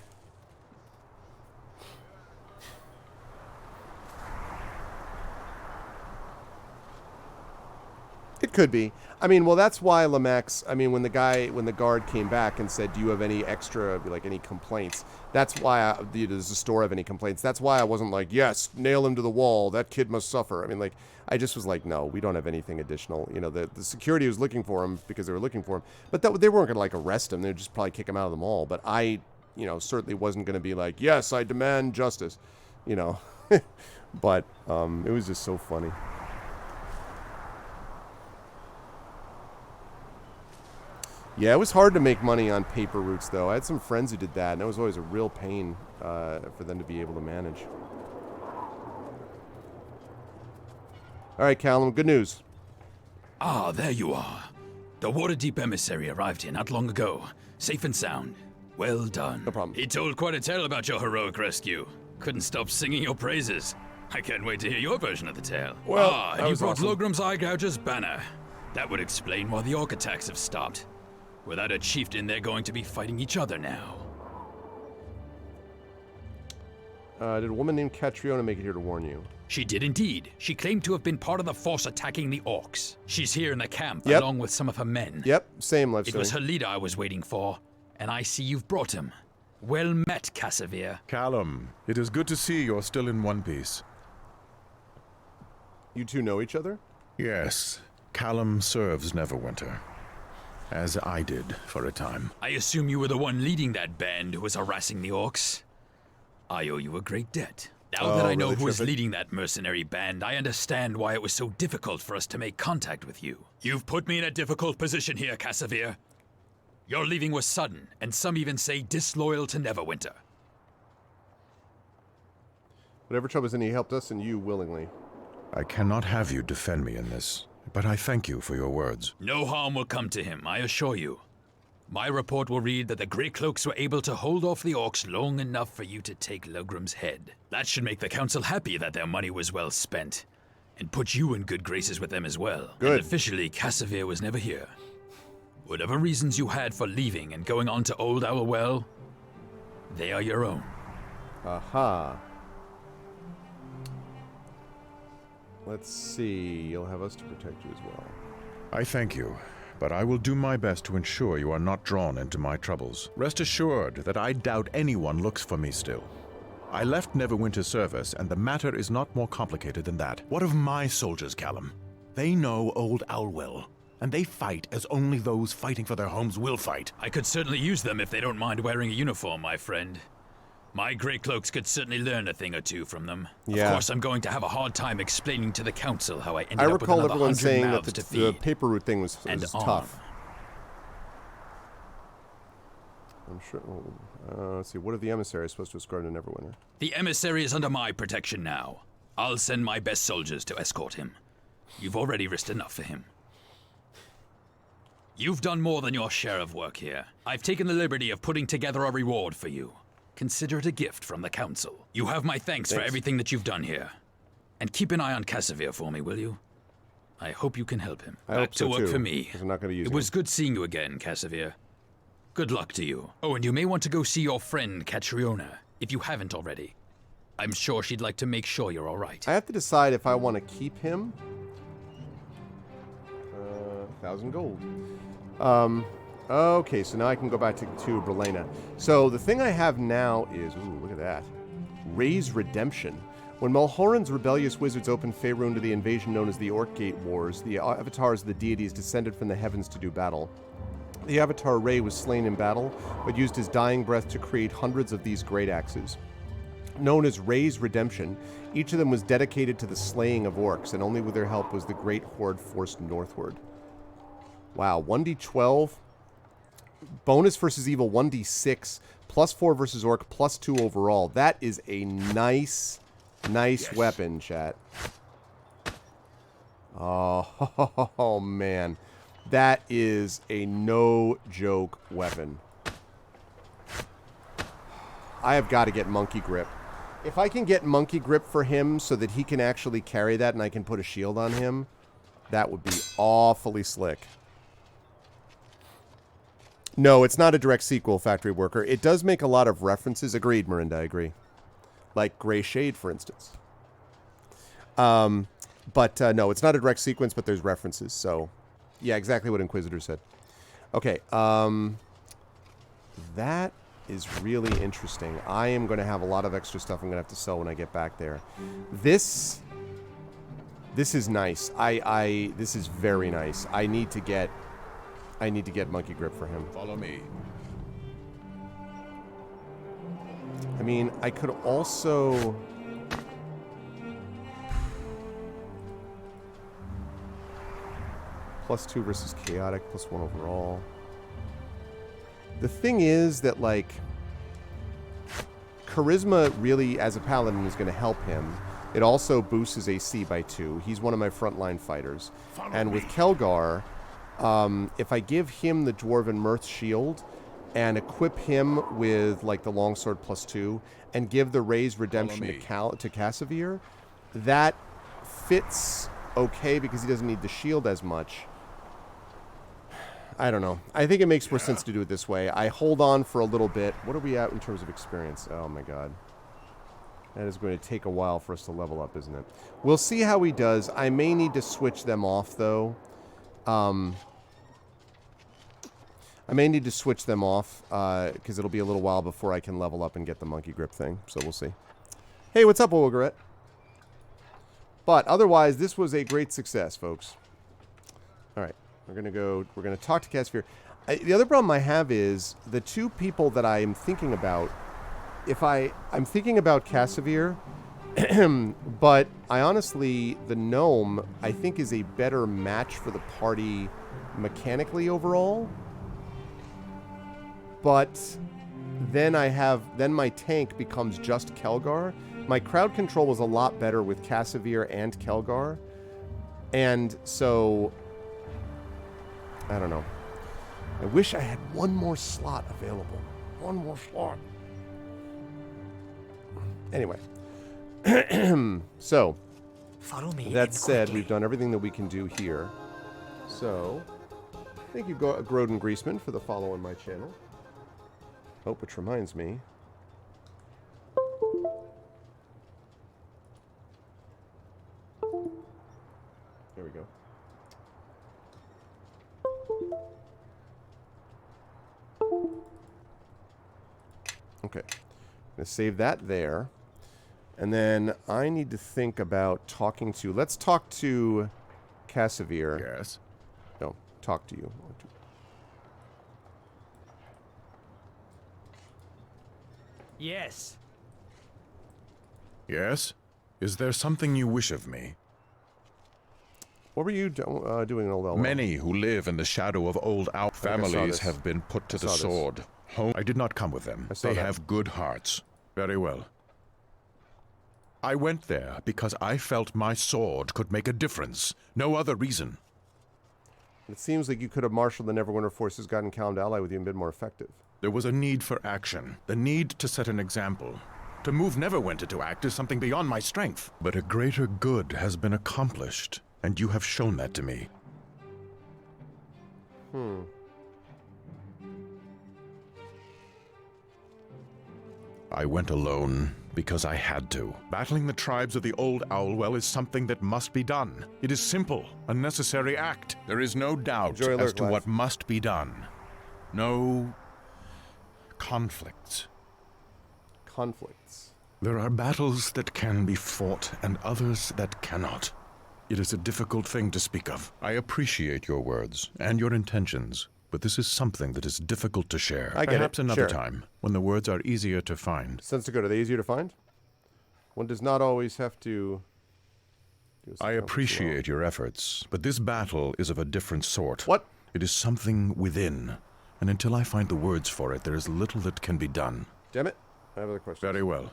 It could be. I mean, well, that's why Lamex, I mean, when the guard came back and said, do you have any extra, like, any complaints? That's why, does the store have any complaints? That's why I wasn't like, yes, nail him to the wall. That kid must suffer. I mean, like, I just was like, no, we don't have anything additional. You know, the security was looking for him because they were looking for him. But they weren't going to, like, arrest him. They'd just probably kick him out of the mall. But I, you know, certainly wasn't going to be like, yes, I demand justice. You know. But it was just so funny. Yeah, it was hard to make money on paper routes, though. I had some friends who did that, and it was always a real pain for them to be able to manage. All right, Callum, good news. Ah, there you are. The Waterdeep emissary arrived here not long ago, safe and sound. Well done. No problem. He told quite a tale about your heroic rescue. Couldn't stop singing your praises. I can't wait to hear your version of the tale. Well, and you brought awesome. Logram's Eye Gouger's banner. That would explain why the orc attacks have stopped. Without a chieftain, they're going to be fighting each other now. Did a woman named Catriona make it here to warn you? She did indeed. She claimed to have been part of the force attacking the orcs. She's here in the camp, Yep. along with some of her men. Yep, same life It story. was her leader I was waiting for, and I see you've brought him. Well met, Cassavir. Callum, it is good to see you're still in one piece. You two know each other? Yes, Callum serves Neverwinter. As I did for a time. I assume you were the one leading that band who was harassing the orcs. I owe you a great debt. Now that I know really, who is Trippett? leading that mercenary band, I understand why it was so difficult for us to make contact with you. You've put me in a difficult position here, Cassavir. Your leaving was sudden, and some even say disloyal to Neverwinter. Whatever troubles in, he helped us and you willingly. I cannot have you defend me in this, but I thank you for your words. No harm will come to him, I assure you. My report will read that the Grey Cloaks were able to hold off the orcs long enough for you to take Logram's head. That should make the council happy that their money was well spent, and put you in good graces with them as well. Good. And officially, Cassavir was never here. Whatever reasons you had for leaving and going on to Old Owlwell, they are your own. Aha. Let's see. You'll have us to protect you as well. I thank you, but I will do my best to ensure you are not drawn into my troubles. Rest assured that I doubt anyone looks for me still. I left Neverwinter's service, and the matter is not more complicated than that. What of my soldiers, Callum? They know Old Owlwell, and they fight as only those fighting for their homes will fight. I could certainly use them if they don't mind wearing a uniform, my friend. My Grey Cloaks could certainly learn a thing or two from them. Yeah. Of course, I'm going to have a hard time explaining to the council how I ended I up with recall another everyone 100 saying that mouths to the feed. paper route thing was And on. tough. I'm sure. Let's see. What are the emissaries supposed to escort to Neverwinter? The emissary is under my protection now. I'll send my best soldiers to escort him. You've already risked enough for him. You've done more than your share of work here. I've taken the liberty of putting together a reward for you. Consider it a gift from the council. You have my thanks for everything that you've done here. And keep an eye on Cassavir for me, will you? I hope you can help him. I Back hope to so, work too, for me. 'cause I'm not gonna use It him. was good seeing you again, Cassavir. Good luck to you. Oh, and you may want to go see your friend, Catriona, if you haven't already. I'm sure she'd like to make sure you're all right. I have to decide if I want to keep him. 1,000 gold. Okay, so now I can go back to Brelena. So the thing I have now is, ooh, look at that. Ray's Redemption. When Mulhoran's rebellious wizards opened Faerun to the invasion known as the Orkgate Wars, the avatars of the deities descended from the heavens to do battle. The avatar Ray was slain in battle, but used his dying breath to create hundreds of these great axes. Known as Ray's Redemption, each of them was dedicated to the slaying of orcs, and only with their help was the great horde forced northward. Wow, 1d12. Bonus versus evil, 1d6. +4 versus orc, +2 overall. That is a nice weapon, chat. Oh, man. That is a no-joke weapon. I have got to get Monkey Grip. If I can get monkey grip for him so that he can actually carry that and I can put a shield on him, that would be awfully slick. No, it's not a direct sequel, Factory Worker. It does make a lot of references. Agreed, Marinda, I agree. Like Gray Shade, for instance. But no, it's not a direct sequence, but there's references. So, yeah, exactly what Inquisitor said. Okay, that is really interesting. I am going to have a lot of extra stuff I'm going to have to sell when I get back there. This is nice. This is very nice. I need to get monkey grip for him. Follow me. I mean, I could also +2 versus chaotic, +1 overall. The thing is that, like, charisma really, as a paladin, is going to help him. It also boosts his AC by 2. He's one of my frontline fighters. And with Kelgar, if I give him the Dwarven Mirth Shield and equip him with, like, the Longsword +2 and give the Raised Redemption to Cassavir, that fits okay because he doesn't need the shield as much. I don't know. I think it makes more sense to do it this way. I hold on for a little bit. What are we at in terms of experience? Oh, my God. That is going to take a while for us to level up, isn't it? We'll see how he does. I may need to switch them off, though. I may need to switch them off because it'll be a little while before I can level up and get the monkey grip thing. So we'll see. Hey, what's up, Wilgaret? But otherwise, this was a great success, folks. All right. We're going to talk to Cassavir. The other problem I have is the two people that I am thinking about, I'm thinking about Cassavir, but I honestly, the gnome, I think is a better match for the party mechanically overall. But then my tank becomes just Kelgar. My crowd control was a lot better with Cassavir and Kelgar. And so, I don't know. I wish I had one more slot available. One more slot. Anyway. So, Follow me. that said, we've done everything that we can do here. So, thank you, Groden Greaseman, for the follow on my channel. Oh, which reminds me. There we go. Okay. I'm going to save that there. And then I need to think about talking to... Let's talk to Cassavir. Yes. No, talk to you. Yes. Yes? Is there something you wish of me? What were you doing in Old Elmo? Many who live in the shadow of old owl families this. have been put to the sword. I did not come with them. They have good hearts. Very well. I went there because I felt my sword could make a difference. No other reason. It seems like you could have marshaled the Neverwinter forces, gotten Calm to ally with you, and been more effective. There was a need for action. The need to set an example. To move Neverwinter to act is something beyond my strength. But a greater good has been accomplished, and you have shown that to me. I went alone because I had to. Battling the tribes of the old Owlwell is something that must be done. It is simple, a necessary act. There is no doubt as to what must be done. No conflicts. Conflicts. There are battles that can be fought and others that cannot. It is a difficult thing to speak of. I appreciate your words and your intentions, but this is something that is difficult to share. I get Perhaps it. another Sure. time, when the words are easier to find. Sense to go. Are they easier to find? One does not always have to... I appreciate your efforts, but this battle is of a different sort. What? It is something within, and until I find the words for it, there is little that can be done. Damn it. I have other questions. Very well.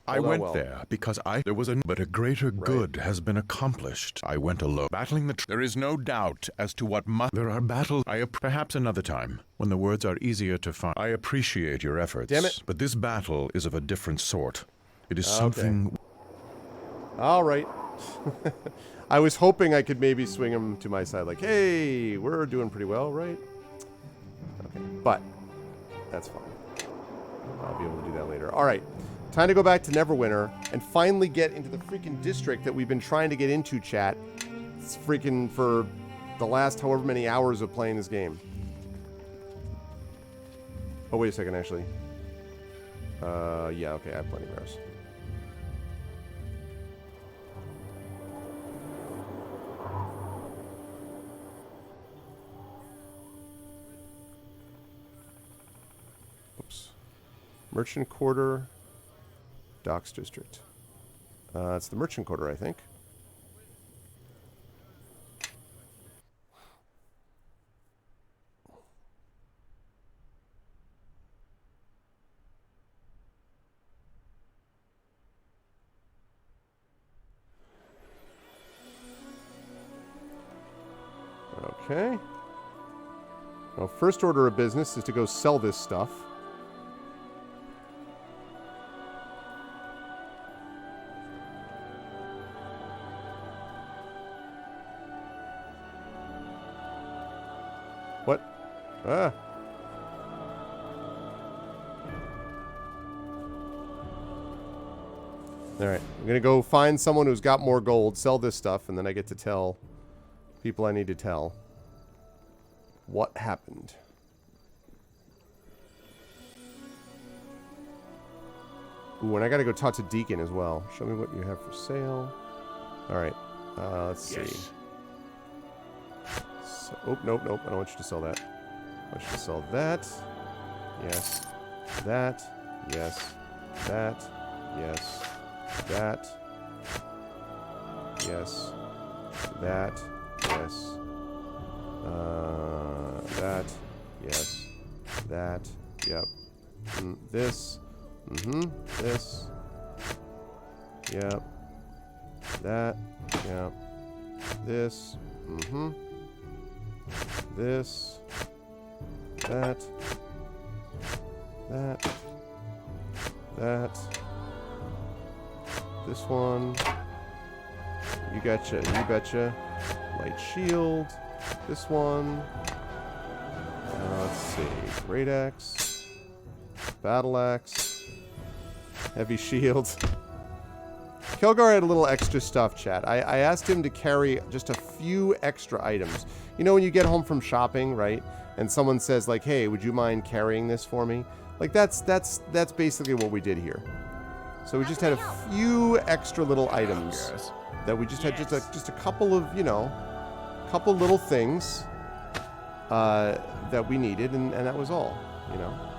I went there because but a greater good has been accomplished. I went alone. Battling there is no doubt as to what there are battles. Perhaps another time, when the words are easier to find. I appreciate your efforts. Damn it. But this battle is of a different sort. It is Okay. something... All right. I was hoping I could maybe swing him to my side, like, hey, we're doing pretty well, right? Okay, but that's fine. I'll be able to do that later. All right, time to go back to Neverwinter and finally get into the freaking district that we've been trying to get into, chat. It's freaking for the last however many hours of playing this game. Oh, wait a second, actually. Yeah, okay, I have plenty of arrows. Oops. Merchant Quarter, Docks District. It's the Merchant Quarter, I think. Okay. Well, first order of business is to go sell this stuff. What? Ah. Alright, I'm gonna go find someone who's got more gold, sell this stuff, and then I get to tell people I need to tell what happened. Ooh, and I gotta go talk to Deacon as well. Show me what you have for sale. Alright, let's see. So, oh, nope, nope. I don't want you to sell that. I want you to sell that. Yes. That. Yes. That. Yes. That. Yes. That. Yes. That. Yes. That. Yep. This. This. Yep. That. Yep. This. This. That. That. That. This one. You gotcha. You betcha. Light shield. This one. Let's see. Great axe. Battle axe. Heavy shield. Kelgar had a little extra stuff, chat. I asked him to carry just a few extra items. You know when you get home from shopping, right? And someone says like, "Hey, would you mind carrying this for me?" Like that's basically what we did here. So we just had a few extra little items that we just had just a couple of, you know, couple little things that we needed, and that was all, you know.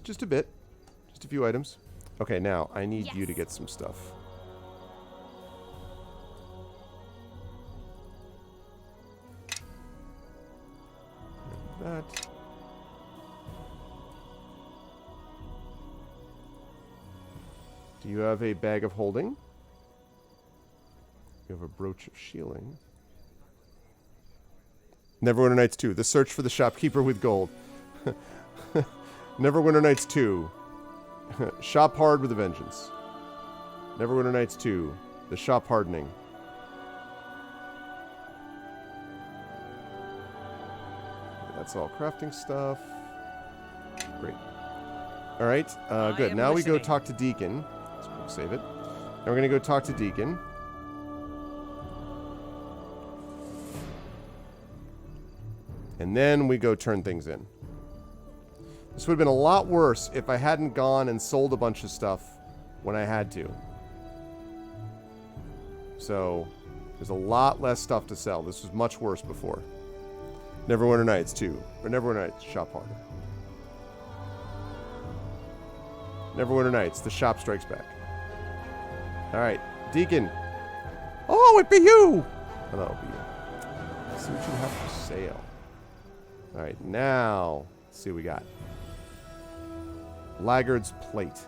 Just a bit. Just a few items. Okay, now I need you to get some stuff. That. Do you have a bag of holding? You have a brooch of shielding. Neverwinter Nights 2, the search for the shopkeeper with gold. Neverwinter Nights 2, shop hard with a vengeance. Neverwinter Nights 2, the shop hardening. That's all crafting stuff. Great. All right, good. Now we go talk to Deacon. Let's quick save it. Now we're going to go talk to Deacon. And then we go turn things in. This would have been a lot worse if I hadn't gone and sold a bunch of stuff when I had to. So, there's a lot less stuff to sell. This was much worse before. Neverwinter Nights 2. Or Neverwinter Nights, shop harder. Neverwinter Nights, the shop strikes back. Alright, Deacon. Oh, it be you! Oh, that'll be you. Let's see what you have for sale. Alright, now, let's see what we got. Laggard's Plate.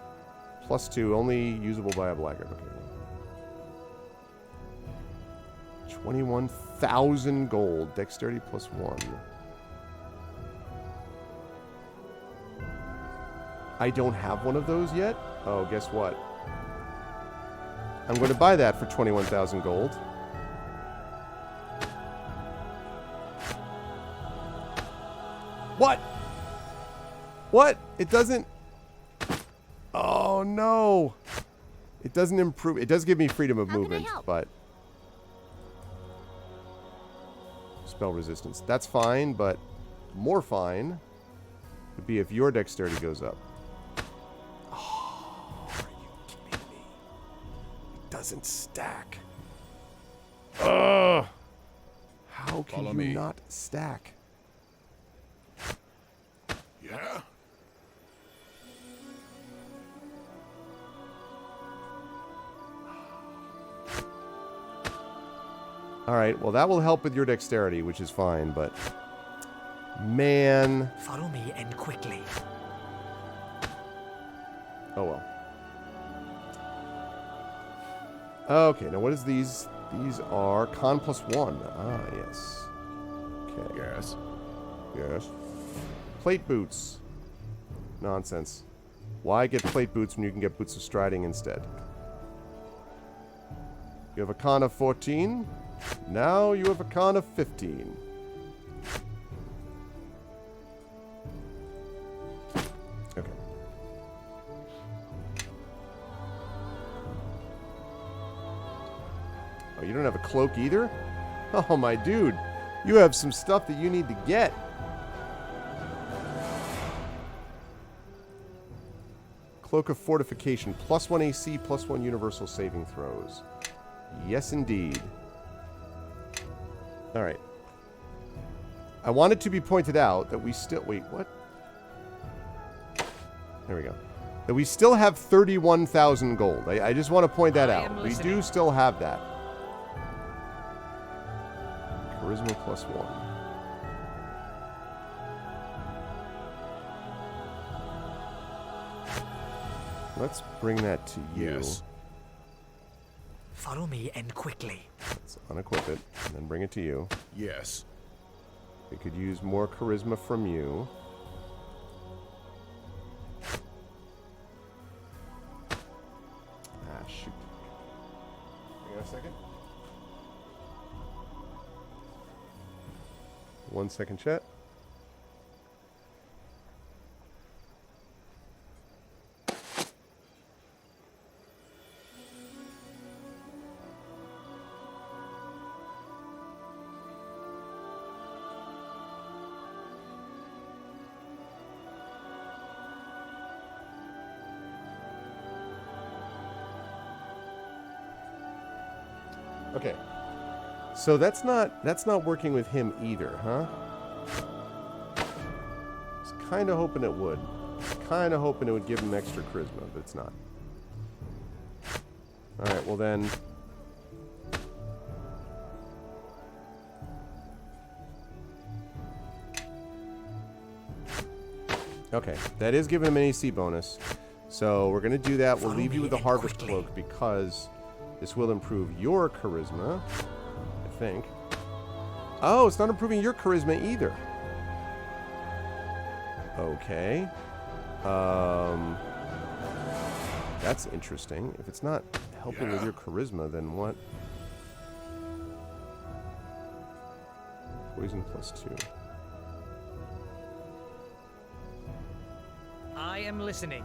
+2, only usable by a Blackguard. Okay. 21,000 gold. Dexterity +1. I don't have one of those yet? Oh, guess what? I'm going to buy that for 21,000 gold. What? What? It doesn't... Oh, no. It doesn't improve... It does give me freedom of movement, but... Spell resistance. That's fine, but more fine would be if your dexterity goes up. Oh, are you kidding me? It doesn't stack. Ugh. How can Follow you me. not stack? Yeah? Alright, well that will help with your dexterity, which is fine, but... Man... Follow me and quickly. Oh well. Okay, now what is these? These are con +1. Ah, yes. Okay. Yes. Yes. Plate boots. Nonsense. Why get plate boots when you can get boots of striding instead? You have a con of 14. Now you have a con of 15. Okay. Oh, you don't have a cloak either? Oh, my dude. You have some stuff that you need to get. Cloak of Fortification. +1 AC, +1 universal saving throws. Yes, indeed. Alright. I want it to be pointed out that we still... Wait, what? There we go. That we still have 31,000 gold. I just want to point that out. We do still have that. Charisma +1. Let's bring that to you. Yes. Follow me and quickly. Let's unequip it and then bring it to you. Yes. We could use more charisma from you. Ah, shoot. Hang on a second. 1 second, chat. Okay. So that's not working with him either, huh? I was kind of hoping it would. Kind of hoping it would give him extra charisma, but it's not. Alright, well then... Okay, that is giving him an AC bonus. So we're going to do that. We'll leave you with the Harvest Cloak because this will improve your charisma, I think. Oh, it's not improving your charisma either. Okay. That's interesting. If it's not helping with your charisma, then what? Poison +2. I am listening.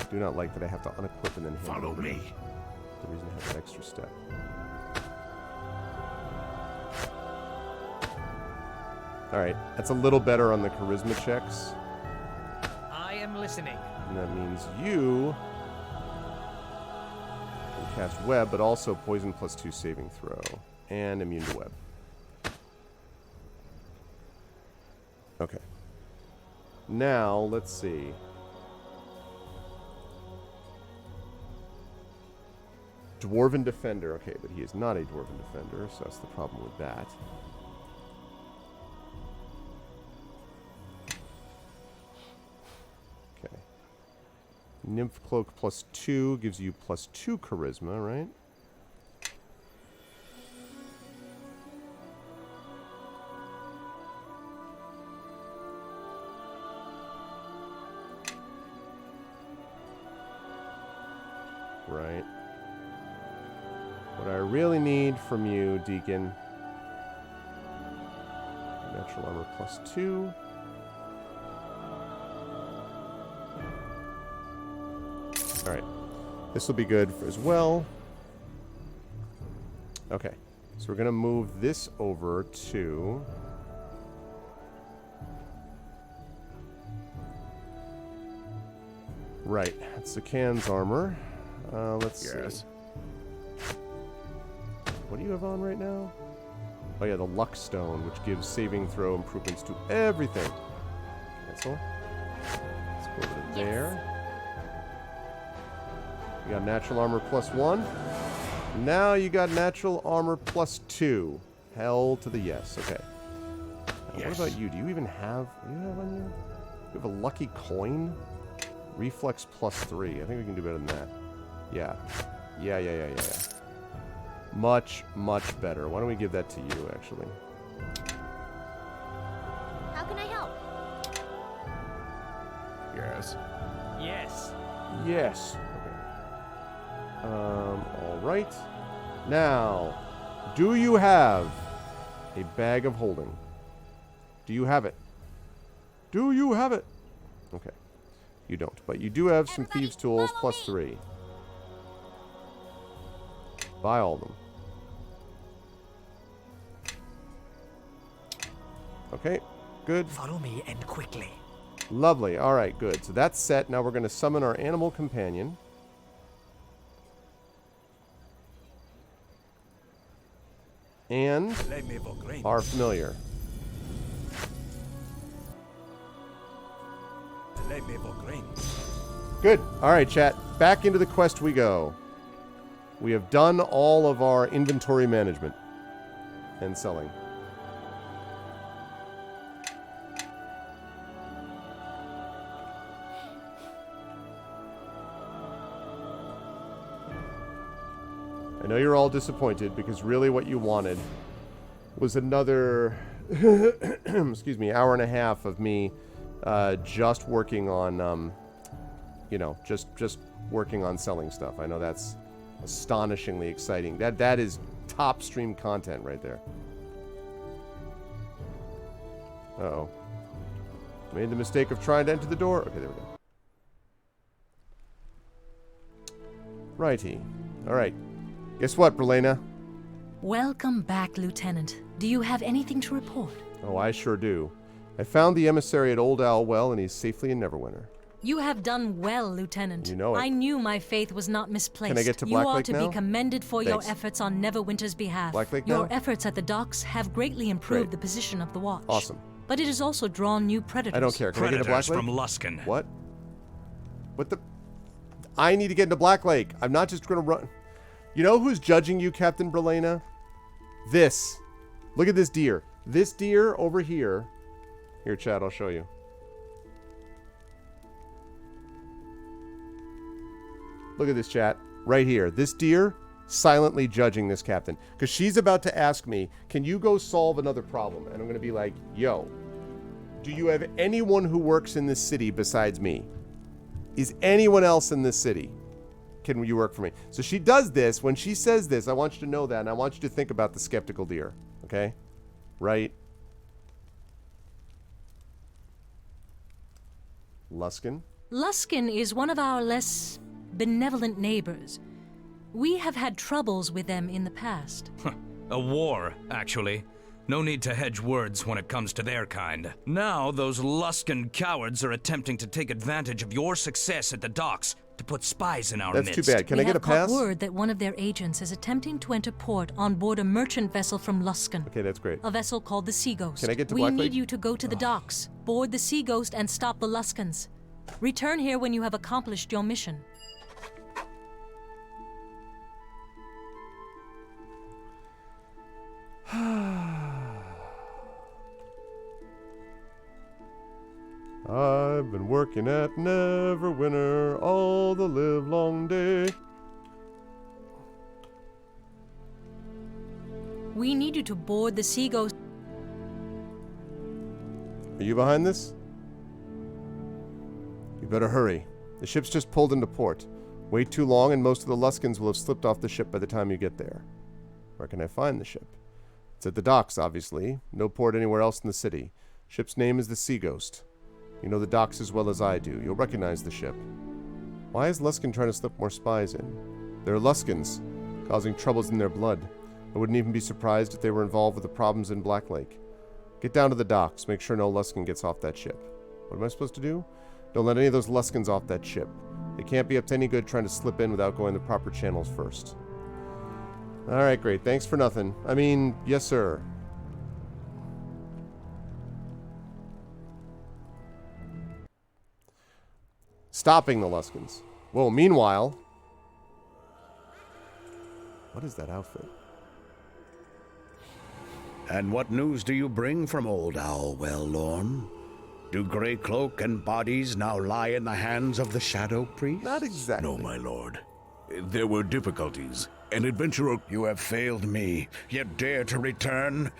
Do not like that I have to unequip and then hand Follow over me. the reason I have that extra step. Alright, that's a little better on the charisma checks. I am listening. And that means you can cast web, but also poison +2 saving throw. And immune to web. Okay. Now, let's see. Dwarven Defender. Okay, but he is not a Dwarven Defender, so that's the problem with that. Okay. Nymph Cloak +2 gives you +2 charisma, right? Right. What I really need from you, Deacon. Natural armor +2. Alright. This will be good as well. Okay. So we're going to move this over to... Right. That's the Can's armor. Let's see. What do you have on right now? Oh yeah, the Luck Stone, which gives saving throw improvements to everything. Cancel. Let's go over to there. You got natural armor +1. Now you got natural armor +2. Hell to the yes. Okay. Now, what about you? Do you even have... What do you have on you? You have a lucky coin? Reflex +3. I think we can do better than that. Yeah. Yeah. Much, much better. Why don't we give that to you, actually? How can I help? Yes. Yes. Yes. Okay. All right. Now, do you have a bag of holding? Do you have it? Do you have it? Okay. You don't, but you do have some thieves' tools +3. Buy all of them. Okay, good. Follow me and quickly. Lovely. All right, good. So that's set. Now we're going to summon our animal companion. And our familiar. Good. All right, chat. Back into the quest we go. We have done all of our inventory management and selling. I know you're all disappointed because really what you wanted was another, excuse me, hour and a half of me just working on, you know, just working on selling stuff. I know that's astonishingly exciting. That is top stream content right there. Uh-oh. Made the mistake of trying to enter the door. Okay, there we go. Righty. All right. Guess what, Brelena? Welcome back, Lieutenant. Do you have anything to report? Oh, I sure do. I found the emissary at Old Owl Well, and he's safely in Neverwinter. You have done well, Lieutenant. You know it. I knew my faith was not misplaced. Can I get to Black You are Lake to now? be commended for Thanks. your efforts on Neverwinter's behalf. Black Lake Your now? efforts at the docks have greatly improved Great. the position of the watch. Awesome. But it has also drawn new predators. I don't care. Can I get to Black Predators Lake? from Luskan. What? What the? I need to get into Black Lake. I'm not just going to run. You know who's judging you, Captain Brelena? This. Look at this deer. This deer over here. Here, Chad, I'll show you. Look at this, chat. Right here. This deer silently judging this captain. Because she's about to ask me, can you go solve another problem? And I'm going to be like, yo, do you have anyone who works in this city besides me? Is anyone else in this city? Can you work for me? So she does this. When she says this, I want you to know that, and I want you to think about the skeptical deer. Okay? Right? Luskan? Luskan is one of our less benevolent neighbors. We have had troubles with them in the past. A war, actually. No need to hedge words when it comes to their kind. Now, those Luskan cowards are attempting to take advantage of your success at the docks to put spies in our midst. That's too bad. Can I get a pass? We have caught word that one of their agents is attempting to enter port on board a merchant vessel from Luskan. Okay, that's great. A vessel called the Sea Ghost. Can I get to We Black need Lake? you to go to the docks, board the Sea Ghost, and stop the Luskans. Return here when you have accomplished your mission. I've been working at Neverwinter all the livelong day. We need you to board the Sea Ghost. Are you behind this? You better hurry. The ship's just pulled into port. Wait too long and most of the Luskins will have slipped off the ship by the time you get there. Where can I find the ship? It's at the docks, obviously. No port anywhere else in the city. Ship's name is the Sea Ghost. You know the docks as well as I do. You'll recognize the ship. Why is Luskin trying to slip more spies in? They're Luskins, causing troubles in their blood. I wouldn't even be surprised if they were involved with the problems in Black Lake. Get down to the docks. Make sure no Luskin gets off that ship. What am I supposed to do? Don't let any of those Luskins off that ship. They can't be up to any good trying to slip in without going the proper channels first. Alright, great. Thanks for nothing. I mean, yes, sir. Stopping the Luskins. Whoa, meanwhile... What is that outfit? And what news do you bring from Old Owlwell, Lorne? Do Grey Cloak and bodies now lie in the hands of the Shadow Priest? Not exactly. No, my lord. There were difficulties. An adventurer... You have failed me, yet dare to return?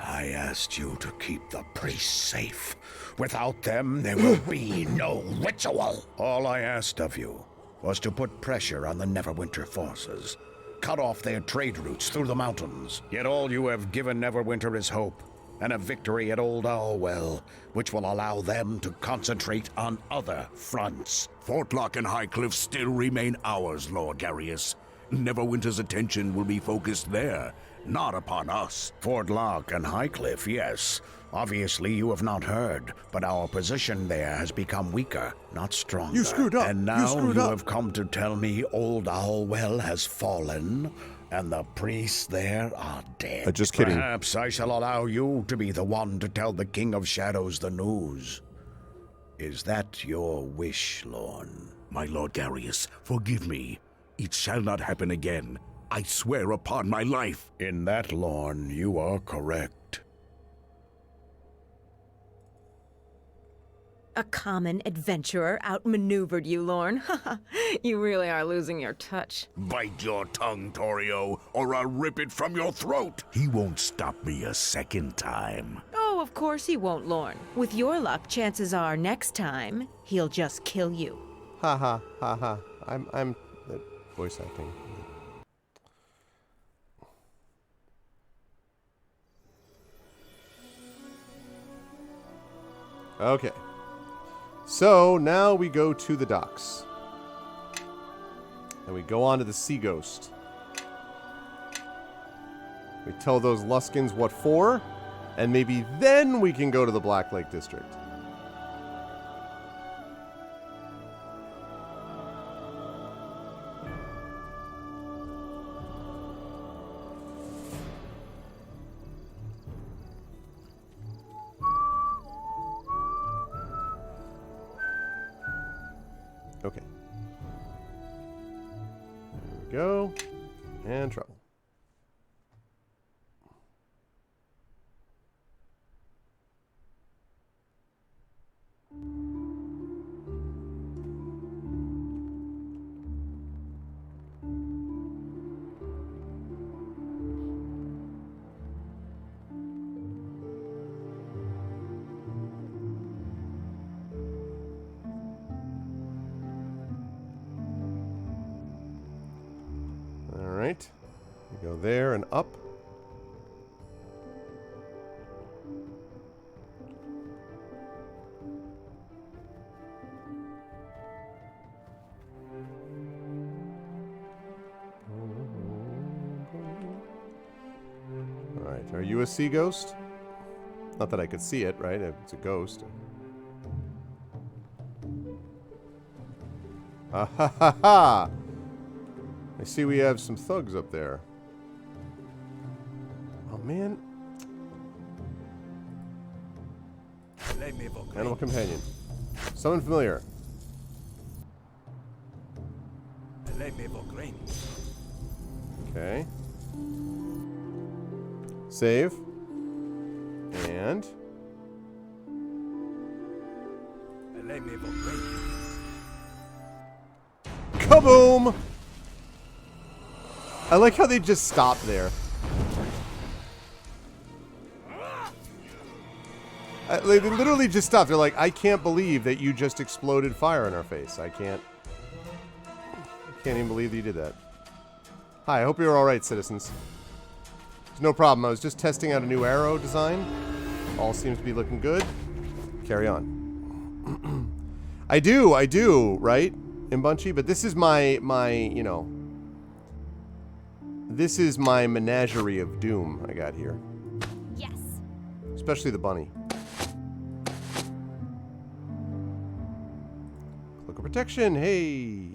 I asked you to keep the priests safe. Without them, there will be no ritual. All I asked of you was to put pressure on the Neverwinter forces. Cut off their trade routes through the mountains. Yet all you have given Neverwinter is hope, and a victory at Old Owlwell, which will allow them to concentrate on other fronts. Fort Lock and Highcliff still remain ours, Lord Darius. Neverwinter's attention will be focused there, not upon us. Fort Lock and Highcliff, yes. Obviously you have not heard, but our position there has become weaker, not stronger. You screwed up. And now you have come to tell me Old Owlwell has fallen, and the priests there are dead. Just kidding. Perhaps I shall allow you to be the one to tell the King of Shadows the news. Is that your wish, Lorne? My Lord Darius, forgive me. It shall not happen again. I swear upon my life. In that, Lorne, you are correct. A common adventurer outmaneuvered you, Lorne. You really are losing your touch. Bite your tongue, Torio, or I'll rip it from your throat. He won't stop me a second time. Oh, of course he won't, Lorne. With your luck, chances are next time, he'll just kill you. Ha ha ha ha. I'm voice acting. Okay. So now we go to the docks. And we go on to the Sea Ghost. We tell those Luskins what for, and maybe then we can go to the Black Lake District. Okay. There we go. And trouble. Alright. We go there and up. Alright, are you a sea ghost? Not that I could see it, right? It's a ghost. Ah ha ha ha! I see we have some thugs up there. Oh, man. Animal companion. Someone familiar. Okay. Save. And... Kaboom! I like how they just stop there. They literally just stopped. They're like, I can't believe that you just exploded fire in our face. I can't. Can't even believe that you did that. Hi, I hope you're alright, citizens. There's no problem. I was just testing out a new arrow design. All seems to be looking good. Carry on. I do, right? In Bunchy, but this is my, you know... This is my menagerie of doom I got here. Yes. Especially the bunny. Cloak of protection, hey!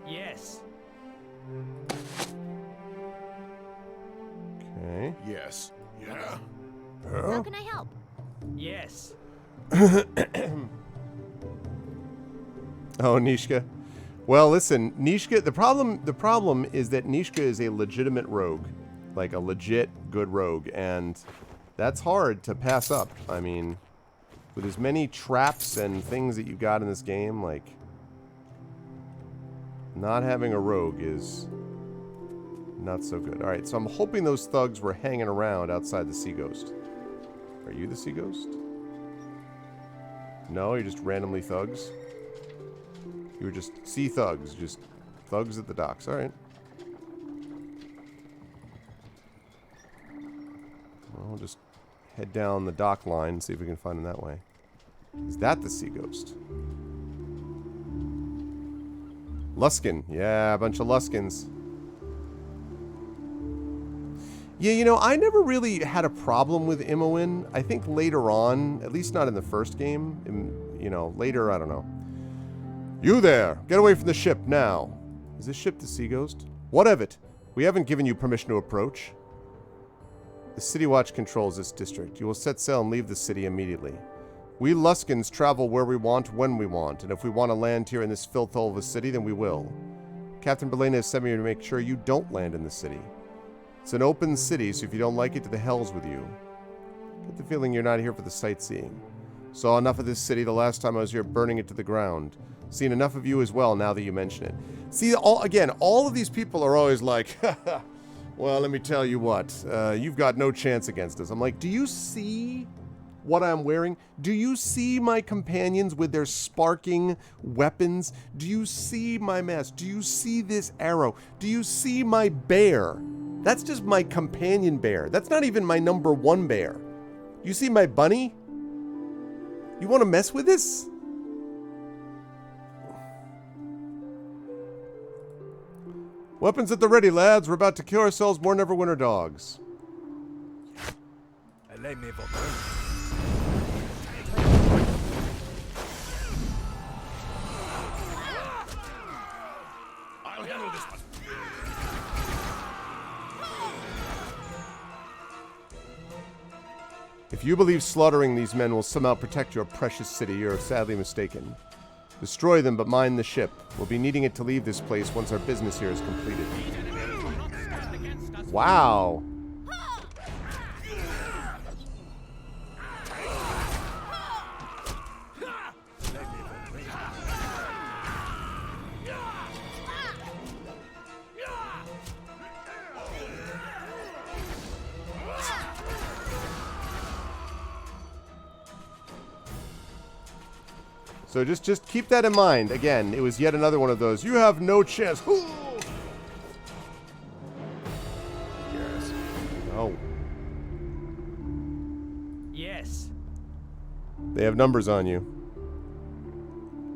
Yes. Okay. Yes. Yeah. How can I help? Yes. Oh, Nishka. Well, listen, Nishka, the problem is that Nishka is a legitimate rogue. Like a legit good rogue, and that's hard to pass up. I mean, with as many traps and things that you got in this game, like, not having a rogue is not so good. Alright, so I'm hoping those thugs were hanging around outside the Sea Ghost. Are you the Sea Ghost? No, you're just randomly thugs? You were just sea thugs, just thugs at the docks. Alright. Well, we'll just head down the dock line and see if we can find him that way. Is that the Sea Ghost? Luskin. Yeah, a bunch of Luskins. Yeah, you know, I never really had a problem with Imoen. I think later on, at least not in the first game, you know, later, I don't know. You there! Get away from the ship, now! Is this ship the Sea Ghost? What of it? We haven't given you permission to approach. The City Watch controls this district. You will set sail and leave the city immediately. We Luskins travel where we want, when we want, and if we want to land here in this filth hole of a city, then we will. Captain Belena has sent me to make sure you don't land in the city. It's an open city, so if you don't like it, to the hells with you. Get the feeling you're not here for the sightseeing. Saw enough of this city the last time I was here, burning it to the ground. Seen enough of you as well, now that you mention it. See, all of these people are always like, well, let me tell you what, you've got no chance against us. I'm like, do you see what I'm wearing? Do you see my companions with their sparking weapons? Do you see my mask? Do you see this arrow? Do you see my bear? That's just my companion bear. That's not even my number one bear. You see my bunny? You want to mess with this? Weapons at the ready, lads. We're about to kill ourselves more Neverwinter dogs. I'll handle this one. If you believe slaughtering these men will somehow protect your precious city, you're sadly mistaken. Destroy them, but mind the ship. We'll be needing it to leave this place once our business here is completed. Wow. So just keep that in mind. Again, it was yet another one of those. You have no chance. Ooh. Yes. No. Yes. They have numbers on you.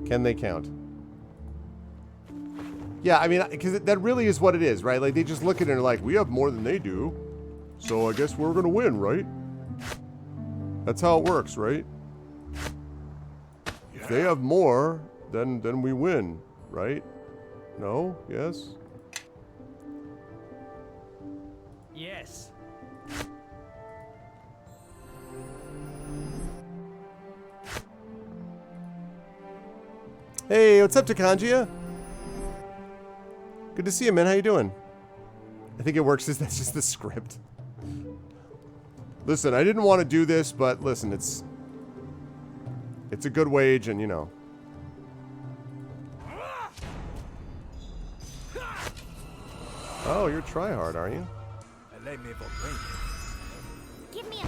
Can they count? Yeah, I mean, because that really is what it is, right? Like, they just look at it and are like, we have more than they do. So I guess we're going to win, right? That's how it works, right? If they have more, then we win, right? No? Yes? Yes. Hey, what's up, Takanjia? Good to see you, man. How you doing? I think it works as that's just the script. Listen, I didn't want to do this, but listen, it's a good wage, and you know. Oh, you're tryhard, are you? Give me a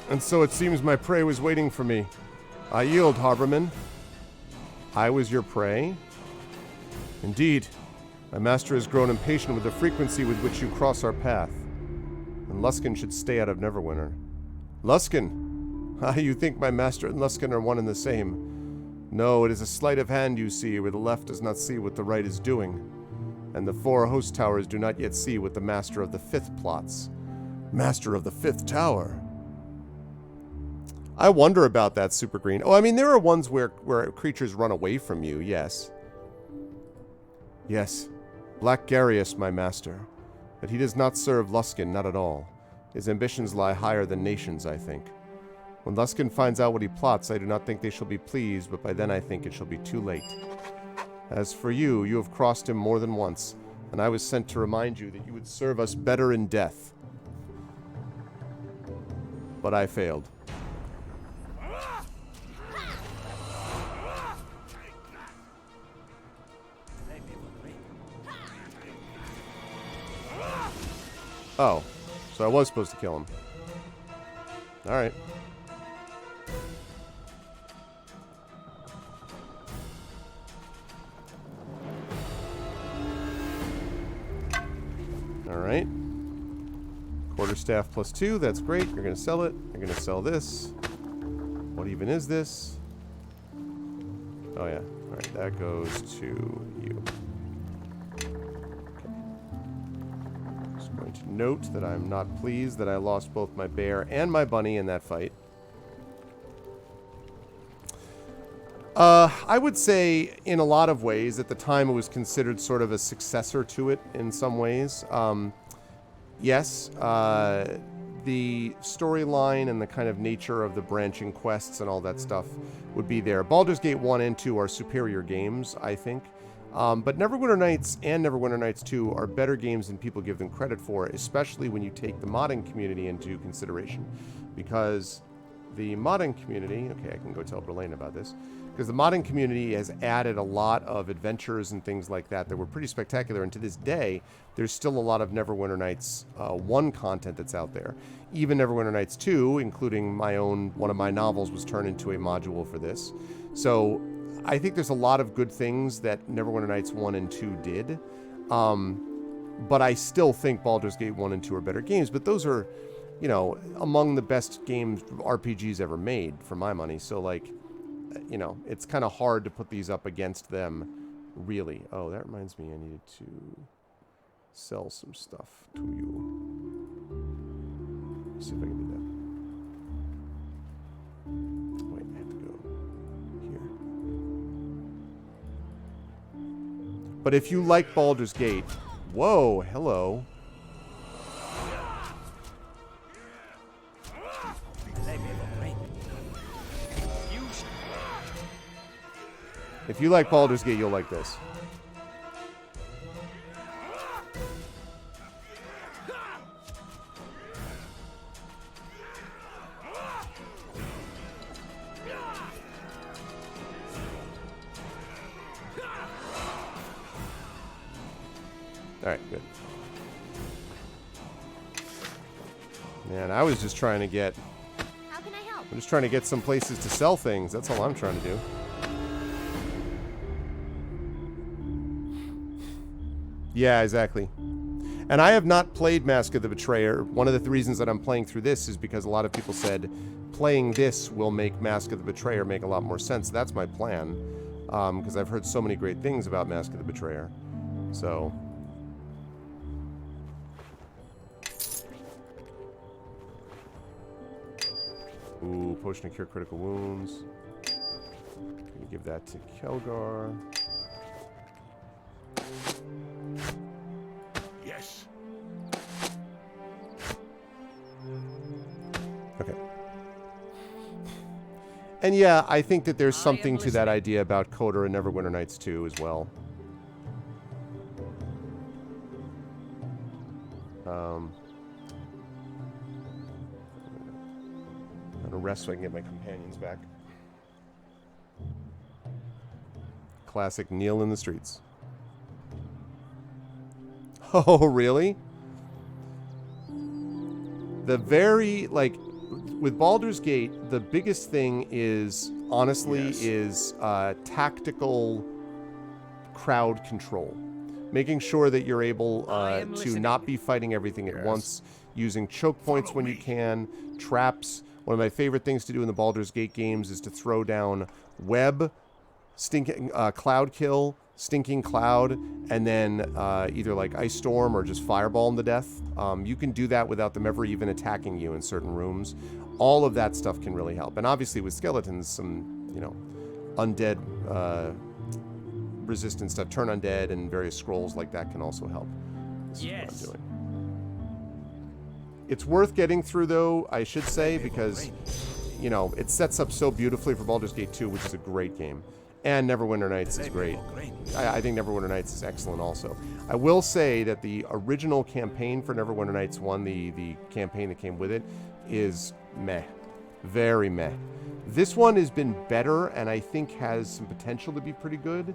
And so it seems my prey was waiting for me. I yield, Harborman. I was your prey? Indeed. My master has grown impatient with the frequency with which you cross our path. And Luskin should stay out of Neverwinter. Luskin! Ah, you think my master and Luskin are one and the same. No, it is a sleight of hand you see, where the left does not see what the right is doing. And the 4 host towers do not yet see what the master of the 5th plots. Master of the 5th tower? I wonder about that, Super Green. Oh, I mean, there are ones where creatures run away from you, yes. Yes. Black Garius, my master. But he does not serve Luskin, not at all. His ambitions lie higher than nations, I think. When Luskin finds out what he plots, I do not think they shall be pleased, but by then I think it shall be too late. As for you, you have crossed him more than once, and I was sent to remind you that you would serve us better in death. But I failed. Oh, so I was supposed to kill him. Alright. Alright. Quarterstaff plus 2, that's great. You're going to sell it. You're going to sell this. What even is this? Oh yeah. Alright, that goes to you. Going to note that I'm not pleased that I lost both my bear and my bunny in that fight. I would say, in a lot of ways, at the time it was considered sort of a successor to it in some ways. Yes, the storyline and the kind of nature of the branching quests and all that stuff would be there. Baldur's Gate 1 and 2 are superior games, I think. But Neverwinter Nights and Neverwinter Nights 2 are better games than people give them credit for, especially when you take the modding community into consideration. Because the modding community... Okay, I can go tell Berlane about this. Because the modding community has added a lot of adventures and things like that were pretty spectacular. And to this day, there's still a lot of Neverwinter Nights 1 content that's out there. Even Neverwinter Nights 2, including one of my novels, was turned into a module for this. So... I think there's a lot of good things that Neverwinter Nights 1 and 2 did. But I still think Baldur's Gate 1 and 2 are better games. But those are, you know, among the best games, RPGs ever made, for my money. So, like, you know, it's kind of hard to put these up against them, really. Oh, that reminds me, I needed to sell some stuff to you. Let's see if I can do that. Wait, I have to go here. But if you like Baldur's Gate... Whoa, hello. If you like Baldur's Gate, you'll like this. Alright, good. Man, I was just trying to get... How can I help? I'm just trying to get some places to sell things. That's all I'm trying to do. Yeah, exactly. And I have not played Mask of the Betrayer. One of the reasons that I'm playing through this is because a lot of people said playing this will make Mask of the Betrayer make a lot more sense. That's my plan. Because I've heard so many great things about Mask of the Betrayer. So... Ooh, potion to cure critical wounds. Can you give that to Kelgar? Yes. Okay. And yeah, I think that there's something to that idea about Coder and Neverwinter Nights 2 as well. I'm gonna rest so I can get my companions back. Classic kneel in the streets. Oh, really? The very, like, with Baldur's Gate, the biggest thing is, honestly, is tactical crowd control. Making sure that you're able to not be fighting everything at once, using choke points when you can, traps. One of my favorite things to do in the Baldur's Gate games is to throw down web, stinking cloud kill, stinking cloud, and then either like ice storm or just fireball them to death. You can do that without them ever even attacking you in certain rooms. All of that stuff can really help. And obviously with skeletons, some, you know, undead resistant stuff, turn undead and various scrolls like that can also help. This is what I'm doing. It's worth getting through, though, I should say, because, you know, it sets up so beautifully for Baldur's Gate 2, which is a great game. And Neverwinter Nights is great. I think Neverwinter Nights is excellent also. I will say that the original campaign for Neverwinter Nights 1, the campaign that came with it, is meh. Very meh. This one has been better and I think has some potential to be pretty good.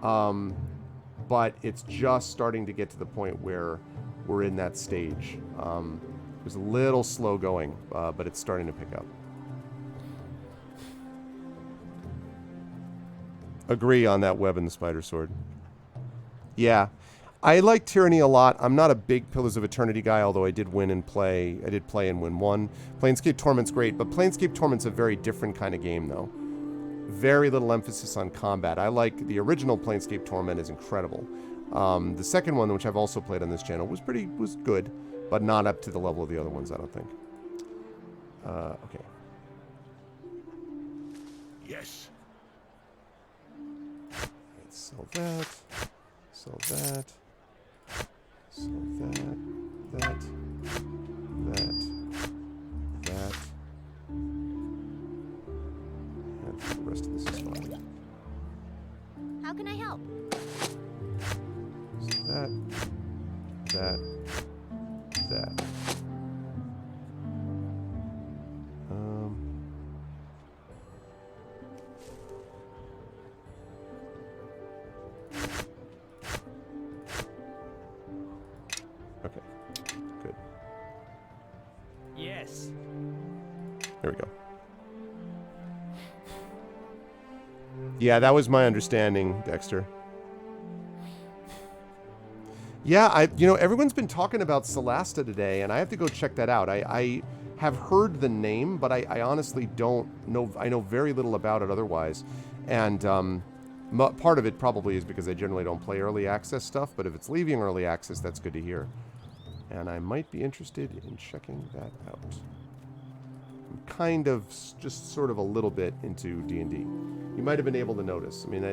But it's just starting to get to the point where we're in that stage. It was a little slow going, but it's starting to pick up. Agree on that web and the spider sword. Yeah. I like Tyranny a lot. I'm not a big Pillars of Eternity guy, although I did win and play. I did play and win one. Planescape Torment's great, but Planescape Torment's a very different kind of game, though. Very little emphasis on combat. I like the original Planescape Torment is incredible. The second one, which I've also played on this channel, was good, but not up to the level of the other ones, I don't think. Okay. Yes. Let's sell that. Sell that. Sell that. That. And the rest of this is fine. How can I help? So that. Okay, good. Yes. There we go. Yeah, that was my understanding, Dexter. Yeah, everyone's been talking about Solasta today, and I have to go check that out. I have heard the name, but I honestly don't know. I know very little about it otherwise. And part of it probably is because I generally don't play early access stuff, but if it's leaving early access, that's good to hear. And I might be interested in checking that out. I'm kind of just sort of a little bit into D&D. You might have been able to notice. I mean,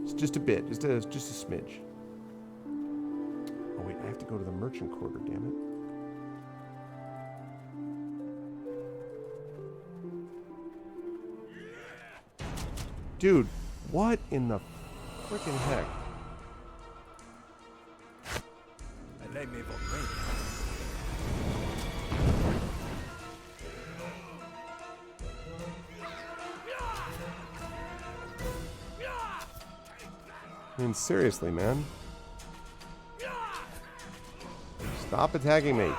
it's just a bit, just a smidge. Oh wait, I have to go to the merchant quarter, damn it. Dude, what in the frickin' heck? I mean, seriously, man. Stop attacking me.